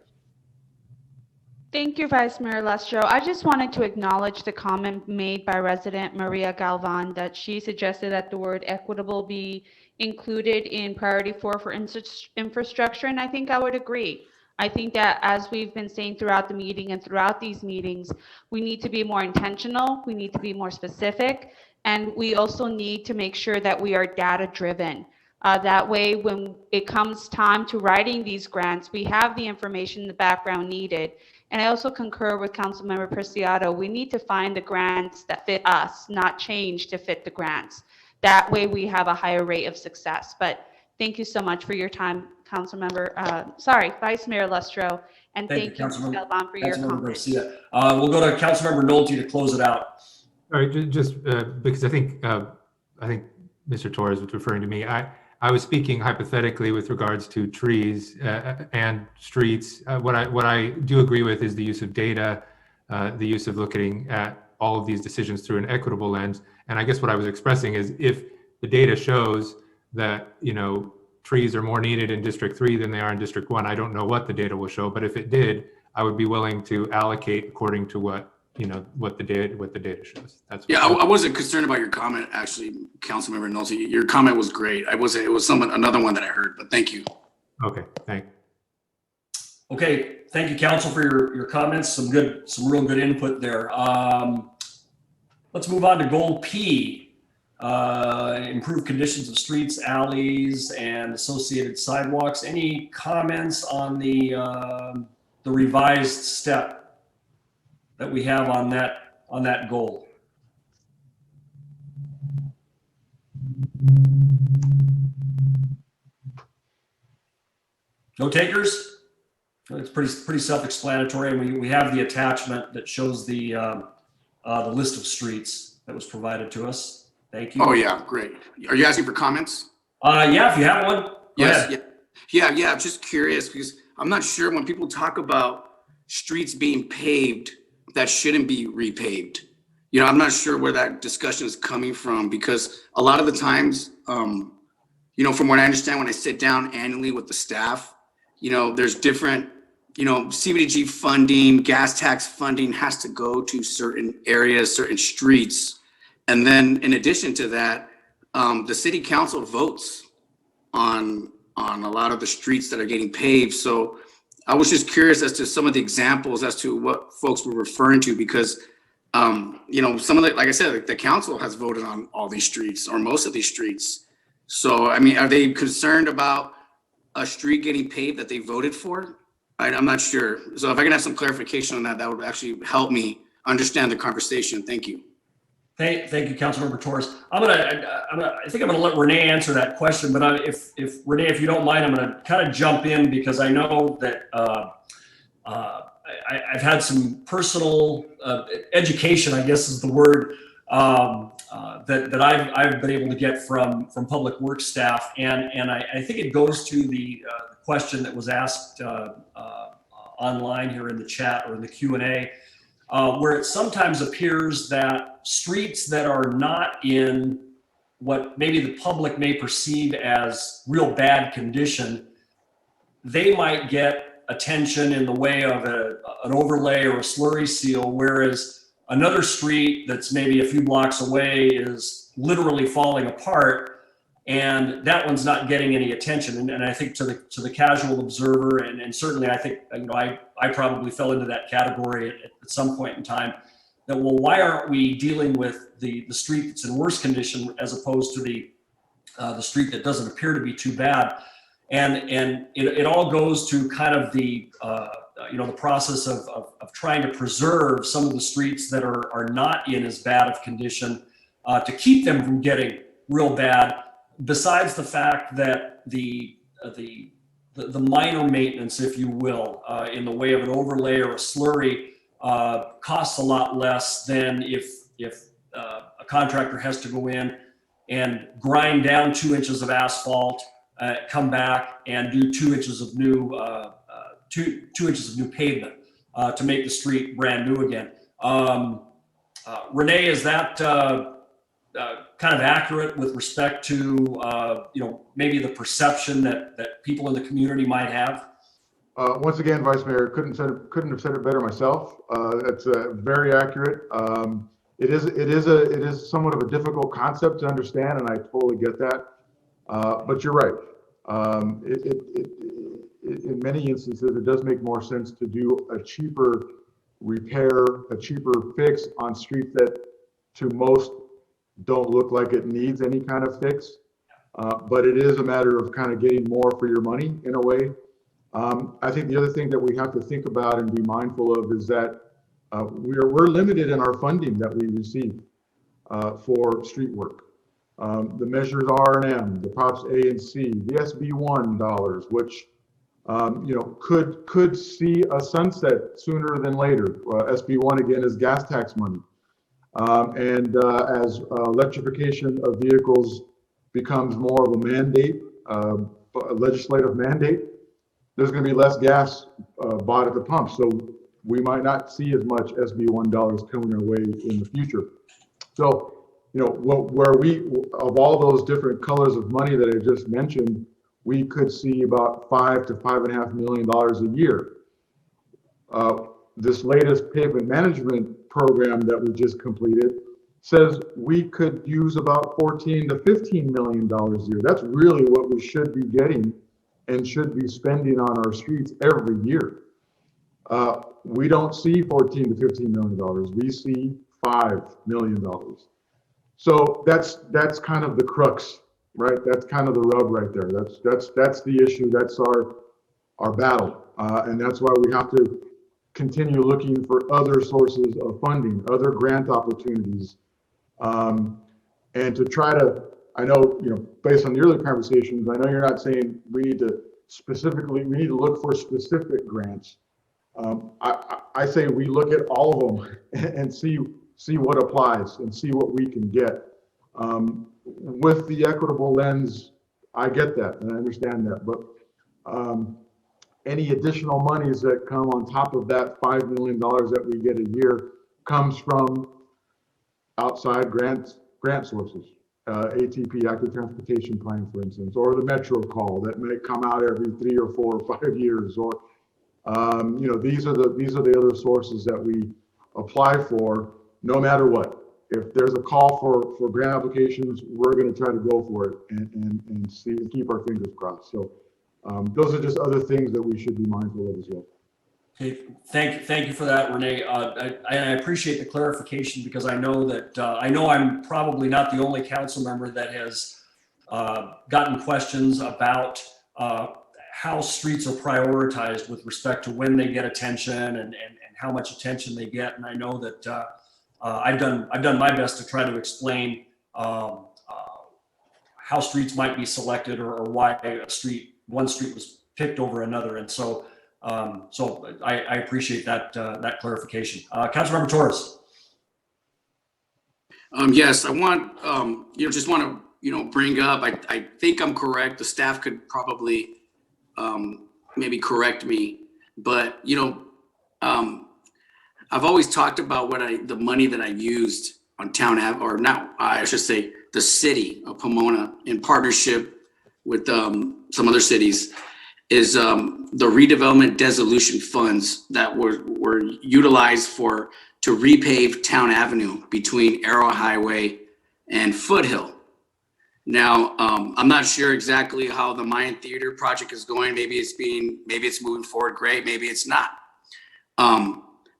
Speaker 1: Thank you, Vice Mayor Lestro. I just wanted to acknowledge the comment made by resident Maria Galvan that she suggested that the word equitable be included in priority 4 for infrastructure, and I think I would agree. I think that, as we've been saying throughout the meeting and throughout these meetings, we need to be more intentional, we need to be more specific, and we also need to make sure that we are data driven. That way, when it comes time to writing these grants, we have the information in the background needed. And I also concur with Councilmember Preciado. We need to find the grants that fit us, not change to fit the grants. That way we have a higher rate of success. But thank you so much for your time, Vice Mayor Lestro. And thank you, Galvan, for your comments.
Speaker 9: We'll go to Councilmember Nolte to close it out.
Speaker 5: All right, just because I think Mr. Torres was referring to me. I was speaking hypothetically with regards to trees and streets. What I do agree with is the use of data, the use of looking at all of these decisions through an equitable lens. And I guess what I was expressing is, if the data shows that, you know, trees are more needed in District 3 than they are in District 1, I don't know what the data will show, but if it did, I would be willing to allocate according to what the data shows. That's
Speaker 10: I wasn't concerned about your comment, actually, Councilmember Nolte. Your comment was great. It was another one that I heard, but thank you.
Speaker 5: Okay, thanks.
Speaker 9: Okay, thank you, Council, for your comments. Some real good input there. Let's move on to goal P, improve conditions of streets, alleys, and associated sidewalks. Any comments on the revised step that we have on that goal? No takers? It's pretty self-explanatory. And we have the attachment that shows the list of streets that was provided to us. Thank you.
Speaker 10: Oh, yeah, great. Are you asking for comments?
Speaker 9: Yeah, if you have one.
Speaker 10: Yes. Yeah. I'm just curious because I'm not sure when people talk about streets being paved that shouldn't be repaved. You know, I'm not sure where that discussion is coming from because a lot of the times, you know, from what I understand, when I sit down annually with the staff, you know, there's different, you know, CBDG funding, gas tax funding has to go to certain areas, certain streets. And then in addition to that, the city council votes on a lot of the streets that are getting paved. So I was just curious as to some of the examples as to what folks were referring to because, you know, some of the, like I said, like the council has voted on all these streets or most of these streets. So, I mean, are they concerned about a street getting paved that they voted for? I'm not sure. So if I can have some clarification on that, that would actually help me understand the conversation. Thank you.
Speaker 9: Thank you, Councilmember Torres. I think I'm gonna let Renee answer that question, but if Renee, if you don't mind, I'm gonna kind of jump in because I know that I've had some personal education, I guess is the word, that I've been able to get from public works staff, and I think it goes to the question that was asked online here in the chat or in the Q&A. Where it sometimes appears that streets that are not in what maybe the public may perceive as real bad condition, they might get attention in the way of an overlay or a slurry seal, whereas another street that's maybe a few blocks away is literally falling apart, and that one's not getting any attention. And I think to the casual observer, and certainly I think, you know, I probably fell into that category at some point in time, that, well, why aren't we dealing with the street that's in worse condition as opposed to the street that doesn't appear to be too bad? And it all goes to kind of the you know, the process of trying to preserve some of the streets that are not in as bad of condition to keep them from getting real bad. Besides the fact that the minor maintenance, if you will, in the way of an overlay or a slurry, costs a lot less than if a contractor has to go in and grind down 2 inches of asphalt, come back and do 2 inches of new 2 inches of new pavement to make the street brand new again. Renee, is that kind of accurate with respect to you know, maybe the perception that people in the community might have?
Speaker 11: Once again, Vice Mayor, couldn't have said it better myself. That's very accurate. It is somewhat of a difficult concept to understand, and I totally get that. But you're right. In many instances, it does make more sense to do a cheaper repair, a cheaper fix on streets that to most don't look like it needs any kind of fix. But it is a matter of kind of getting more for your money in a way. I think the other thing that we have to think about and be mindful of is that we're limited in our funding that we receive for street work. The measures R&M, the Props A and C, the SB1 dollars, which you know, could see a sunset sooner than later. SB1 again is gas tax money. And as electrification of vehicles becomes more of a mandate, a legislative mandate, there's going to be less gas bought at the pump. So we might not see as much SB1 dollars coming our way in the future. So, you know, where we, of all those different colors of money that I just mentioned, we could see about $5 to $5.5 million a year. This latest pavement management program that we just completed says we could use about $14 to $15 million a year. That's really what we should be getting and should be spending on our streets every year. We don't see $14 to $15 million. We see $5 million. So that's kind of the crux, right? That's kind of the rub right there. That's the issue. That's our battle, and that's why we have to continue looking for other sources of funding, other grant opportunities, and to try to I know, based on the earlier conversations, I know you're not saying we need to look for specific grants. I say we look at all of them and see what applies and see what we can get. With the equitable lens, I get that and I understand that, but any additional monies that come on top of that $5 million that we get a year comes from outside grant sources. ATP, Active Transportation Plan, for instance, or the Metro Call that may come out every 3 or 4 or 5 years, or these are the other sources that we apply for, no matter what. If there's a call for grant applications, we're going to try to go for it and see and keep our fingers crossed. So those are just other things that we should be mindful of as well.
Speaker 9: Okay, thank you for that, Renee. I appreciate the clarification, because I know that I'm probably not the only council member that has gotten questions about how streets are prioritized with respect to when they get attention and how much attention they get. And I know that I've done my best to try to explain how streets might be selected or why one street was picked over another. And so I appreciate that clarification. Councilmember Torres.
Speaker 10: Yes, I want just want to bring up. I think I'm correct. The staff could probably maybe correct me, but I've always talked about the money that I used on I should say the city of Pomona in partnership with some other cities, is the redevelopment dissolution funds that were utilized to repave Town Avenue between Arrow Highway and Foothill. Now, I'm not sure exactly how the Mayan Theater project is going. Maybe it's moving forward great, maybe it's not.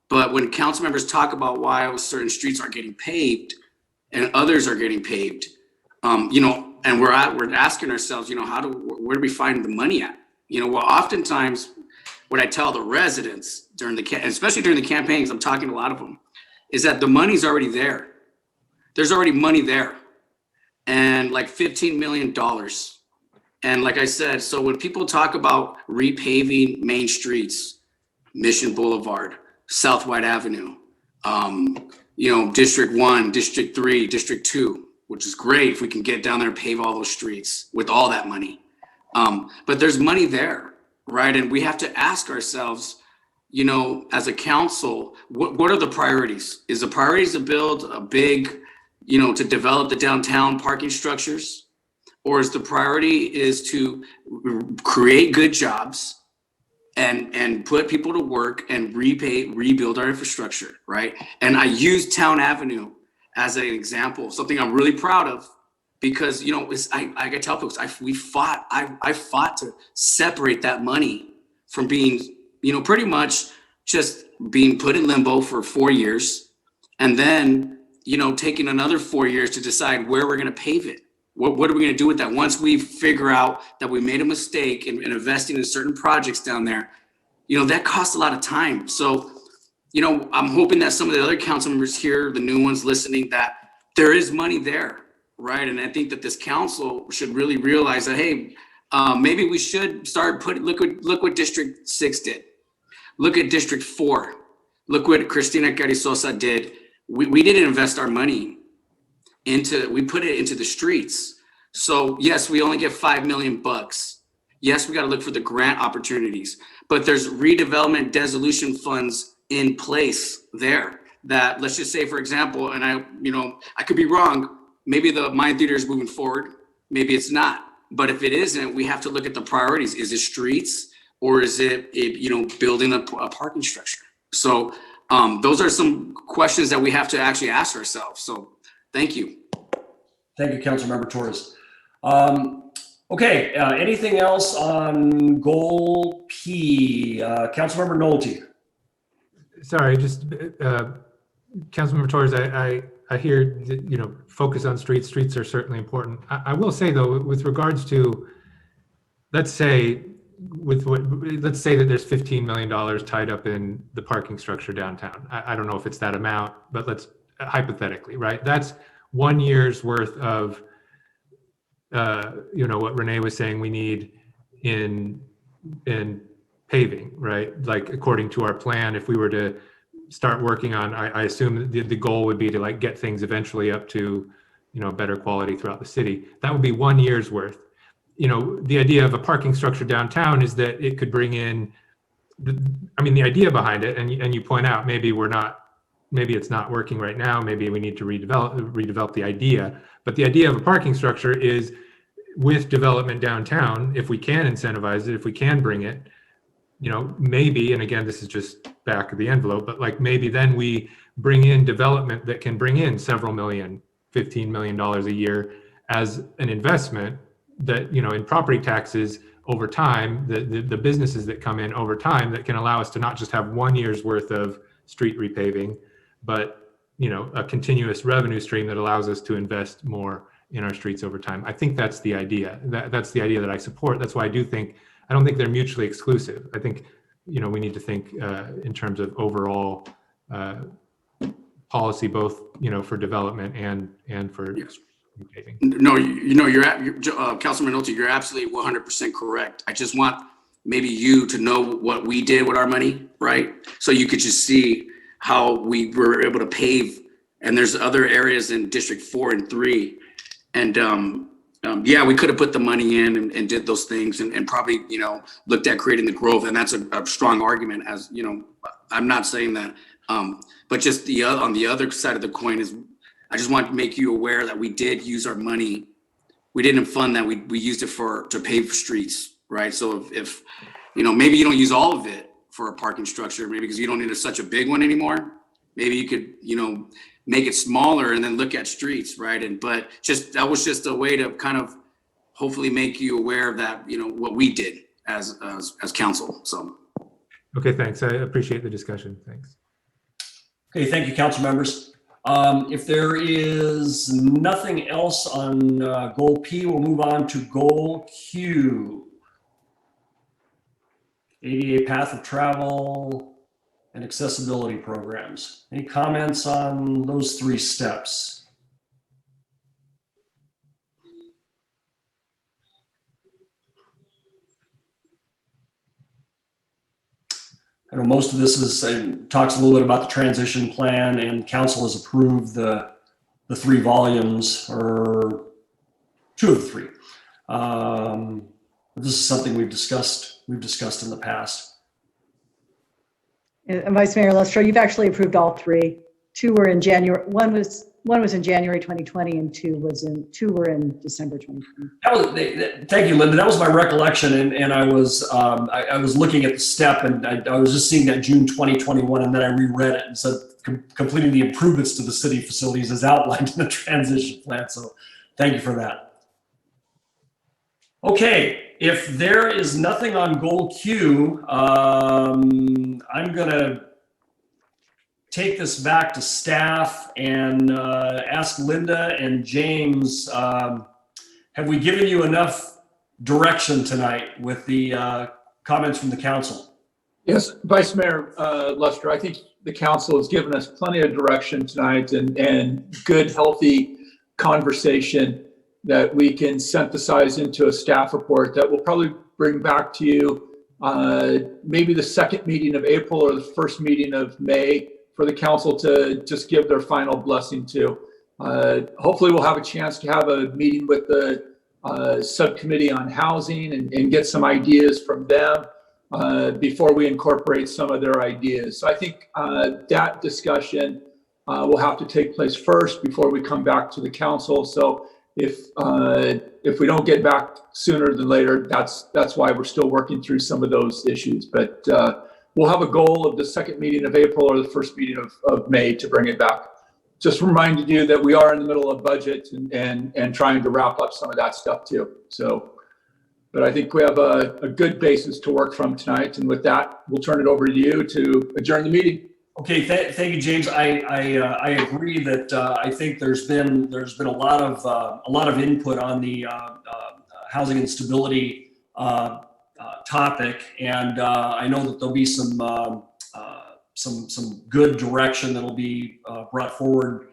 Speaker 10: But when council members talk about why certain streets aren't getting paved and others are getting paved, and we're asking ourselves, where do we find the money at? Well, oftentimes what I tell the residents especially during the campaigns, I'm talking to a lot of them, is that the money's already there. There's already money there, and like $15 million. And like I said, so when people talk about repaving main streets, Mission Boulevard, South White Avenue, District 1, District 3, District 2, which is great if we can get down there and pave all those streets with all that money. But there's money there, right? And we have to ask ourselves, as a council, what are the priorities? Is the priorities to build a big, to develop the downtown parking structures? Or is the priority to create good jobs and put people to work and rebuild our infrastructure, right? And I use Town Avenue as an example, something I'm really proud of, because I can tell folks I fought to separate that money from being pretty much just being put in limbo for 4 years, and then taking another 4 years to decide where we're going to pave it. What are we going to do with that once we figure out that we made a mistake in investing in certain projects down there? That costs a lot of time. So I'm hoping that some of the other council members here, the new ones listening, that there is money there. Right. And I think that this council should really realize that, hey, maybe we should start look what District 6 did. Look at District 4. Look what Cristina Carizosa did. We didn't invest our money we put it into the streets. So yes, we only get $5 million. Yes, we got to look for the grant opportunities, but there's redevelopment dissolution funds in place there that, let's just say, for example, and I could be wrong, maybe the Mayan Theater is moving forward, maybe it's not. But if it isn't, we have to look at the priorities. Is it streets, or is it building a parking structure? So those are some questions that we have to actually ask ourselves. So thank you.
Speaker 9: Thank you, Councilmember Torres. Okay, anything else on goal P? Councilmember Nolte.
Speaker 5: Sorry, just Councilmember Torres, I hear that, focus on streets. Streets are certainly important. I will say, though, with regards to, let's say that there's $15 million tied up in the parking structure downtown. I don't know if it's that amount, but let's hypothetically, right? That's 1 year's worth of what Renee was saying we need in paving, right? Like according to our plan, if we were to start working on, I assume the goal would be to like get things eventually up to, better quality throughout the city. That would be 1 year's worth. The idea of a parking structure downtown is that it could bring in, the idea behind it, and you point out maybe it's not working right now. Maybe we need to redevelop the idea. But the idea of a parking structure is with development downtown, if we can incentivize it, if we can bring it, maybe, and again, this is just back of the envelope, but like maybe then we bring in development that can bring in several million, $15 million a year as an investment that, in property taxes over time, the businesses that come in over time that can allow us to not just have 1 year's worth of street repaving, but, a continuous revenue stream that allows us to invest more in our streets over time. I think that's the idea. That's the idea that I support. That's why I don't think they're mutually exclusive. I think, we need to think in terms of overall policy, both, for development and for repaving.
Speaker 10: No, Councilman Nolte, you're absolutely 100% correct. I just want maybe you to know what we did with our money, right? So you could just see how we were able to pave, and there's other areas in District 4 and 3. And we could have put the money in and did those things and probably, looked at creating the growth. And that's a strong argument, as, I'm not saying that. But just on the other side of the coin is, I just want to make you aware that we did use our money. We didn't fund that. We used it to pave streets, right? So if maybe you don't use all of it for a parking structure, maybe because you don't need such a big one anymore. Maybe you could, make it smaller and then look at streets, right? But that was just a way to kind of hopefully make you aware of that, what we did as council. So.
Speaker 5: Okay, thanks. I appreciate the discussion. Thanks.
Speaker 9: Okay, thank you, council members. If there is nothing else on goal P, we'll move on to goal Q. ADA path of travel and accessibility programs. Any comments on those 3 steps? I know most of this talks a little bit about the transition plan, and council has approved the 3 volumes, or 2 of the 3. This is something we've discussed in the past.
Speaker 6: And Vice Mayor Lustro, you've actually approved all 3. 2 were in January. One was in January 2020, and 2 were in December 2020.
Speaker 9: Thank you, Linda. That was my recollection, and I was looking at the step, and I was just seeing that June 2021, and then I reread it and said completing the improvements to the city facilities as outlined in the transition plan. So, thank you for that. Okay. If there is nothing on goal Q, I'm gonna take this back to staff and ask Linda and James, have we given you enough direction tonight with the comments from the council?
Speaker 8: Yes, Vice Mayor Lustro, I think the council has given us plenty of direction tonight and good, healthy conversation that we can synthesize into a staff report that we'll probably bring back to you maybe the 2nd meeting of April or the 1st meeting of May for the council to just give their final blessing to. Hopefully we'll have a chance to have a meeting with the subcommittee on housing and get some ideas from them before we incorporate some of their ideas. So I think that discussion will have to take place first before we come back to the council. So if we don't get back sooner than later, that's why we're still working through some of those issues. But we'll have a goal of the 2nd meeting of April or the 1st meeting of May to bring it back. Just reminded you that we are in the middle of budget and trying to wrap up some of that stuff too. So, but I think we have a good basis to work from tonight. And with that, we'll turn it over to you to adjourn the meeting.
Speaker 9: Okay, thank you, James. I agree that I think there's been a lot of input on the housing instability topic, and I know that there'll be some good direction that'll be brought forward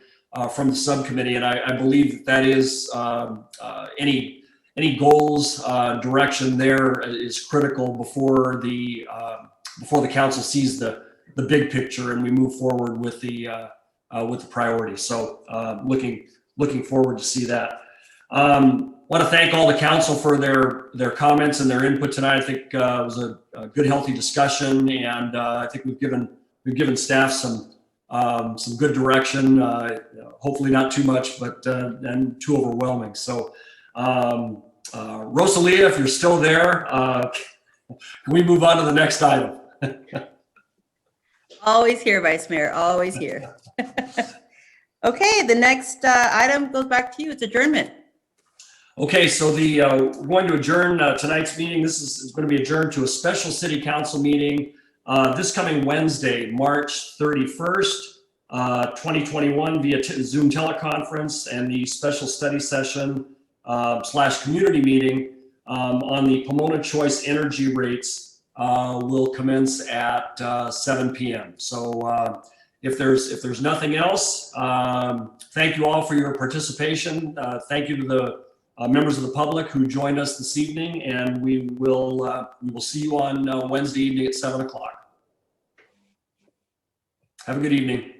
Speaker 9: from the subcommittee, and I believe that is any goals, direction there is critical before the council sees the big picture and we move forward with the priorities. So looking forward to see that. Want to thank all the council for their comments and their input tonight. I think it was a good, healthy discussion, and I think we've given staff some good direction. Hopefully not too much, but and too overwhelming. So, Rosalia, if you're still there, can we move on to the next item?
Speaker 4: Always here, Vice Mayor, always here. Okay, the next item goes back to you. It's adjournment.
Speaker 9: Okay, so we're going to adjourn tonight's meeting. This is going to be adjourned to a special city council meeting this coming Wednesday, March 31st, 2021 via Zoom teleconference, and the special study session / community meeting on the Pomona Choice energy rates will commence at 7 p.m. So if there's nothing else, thank you all for your participation. Thank you to the members of the public who joined us this evening, and we will see you on Wednesday evening at 7 o'clock. Have a good evening.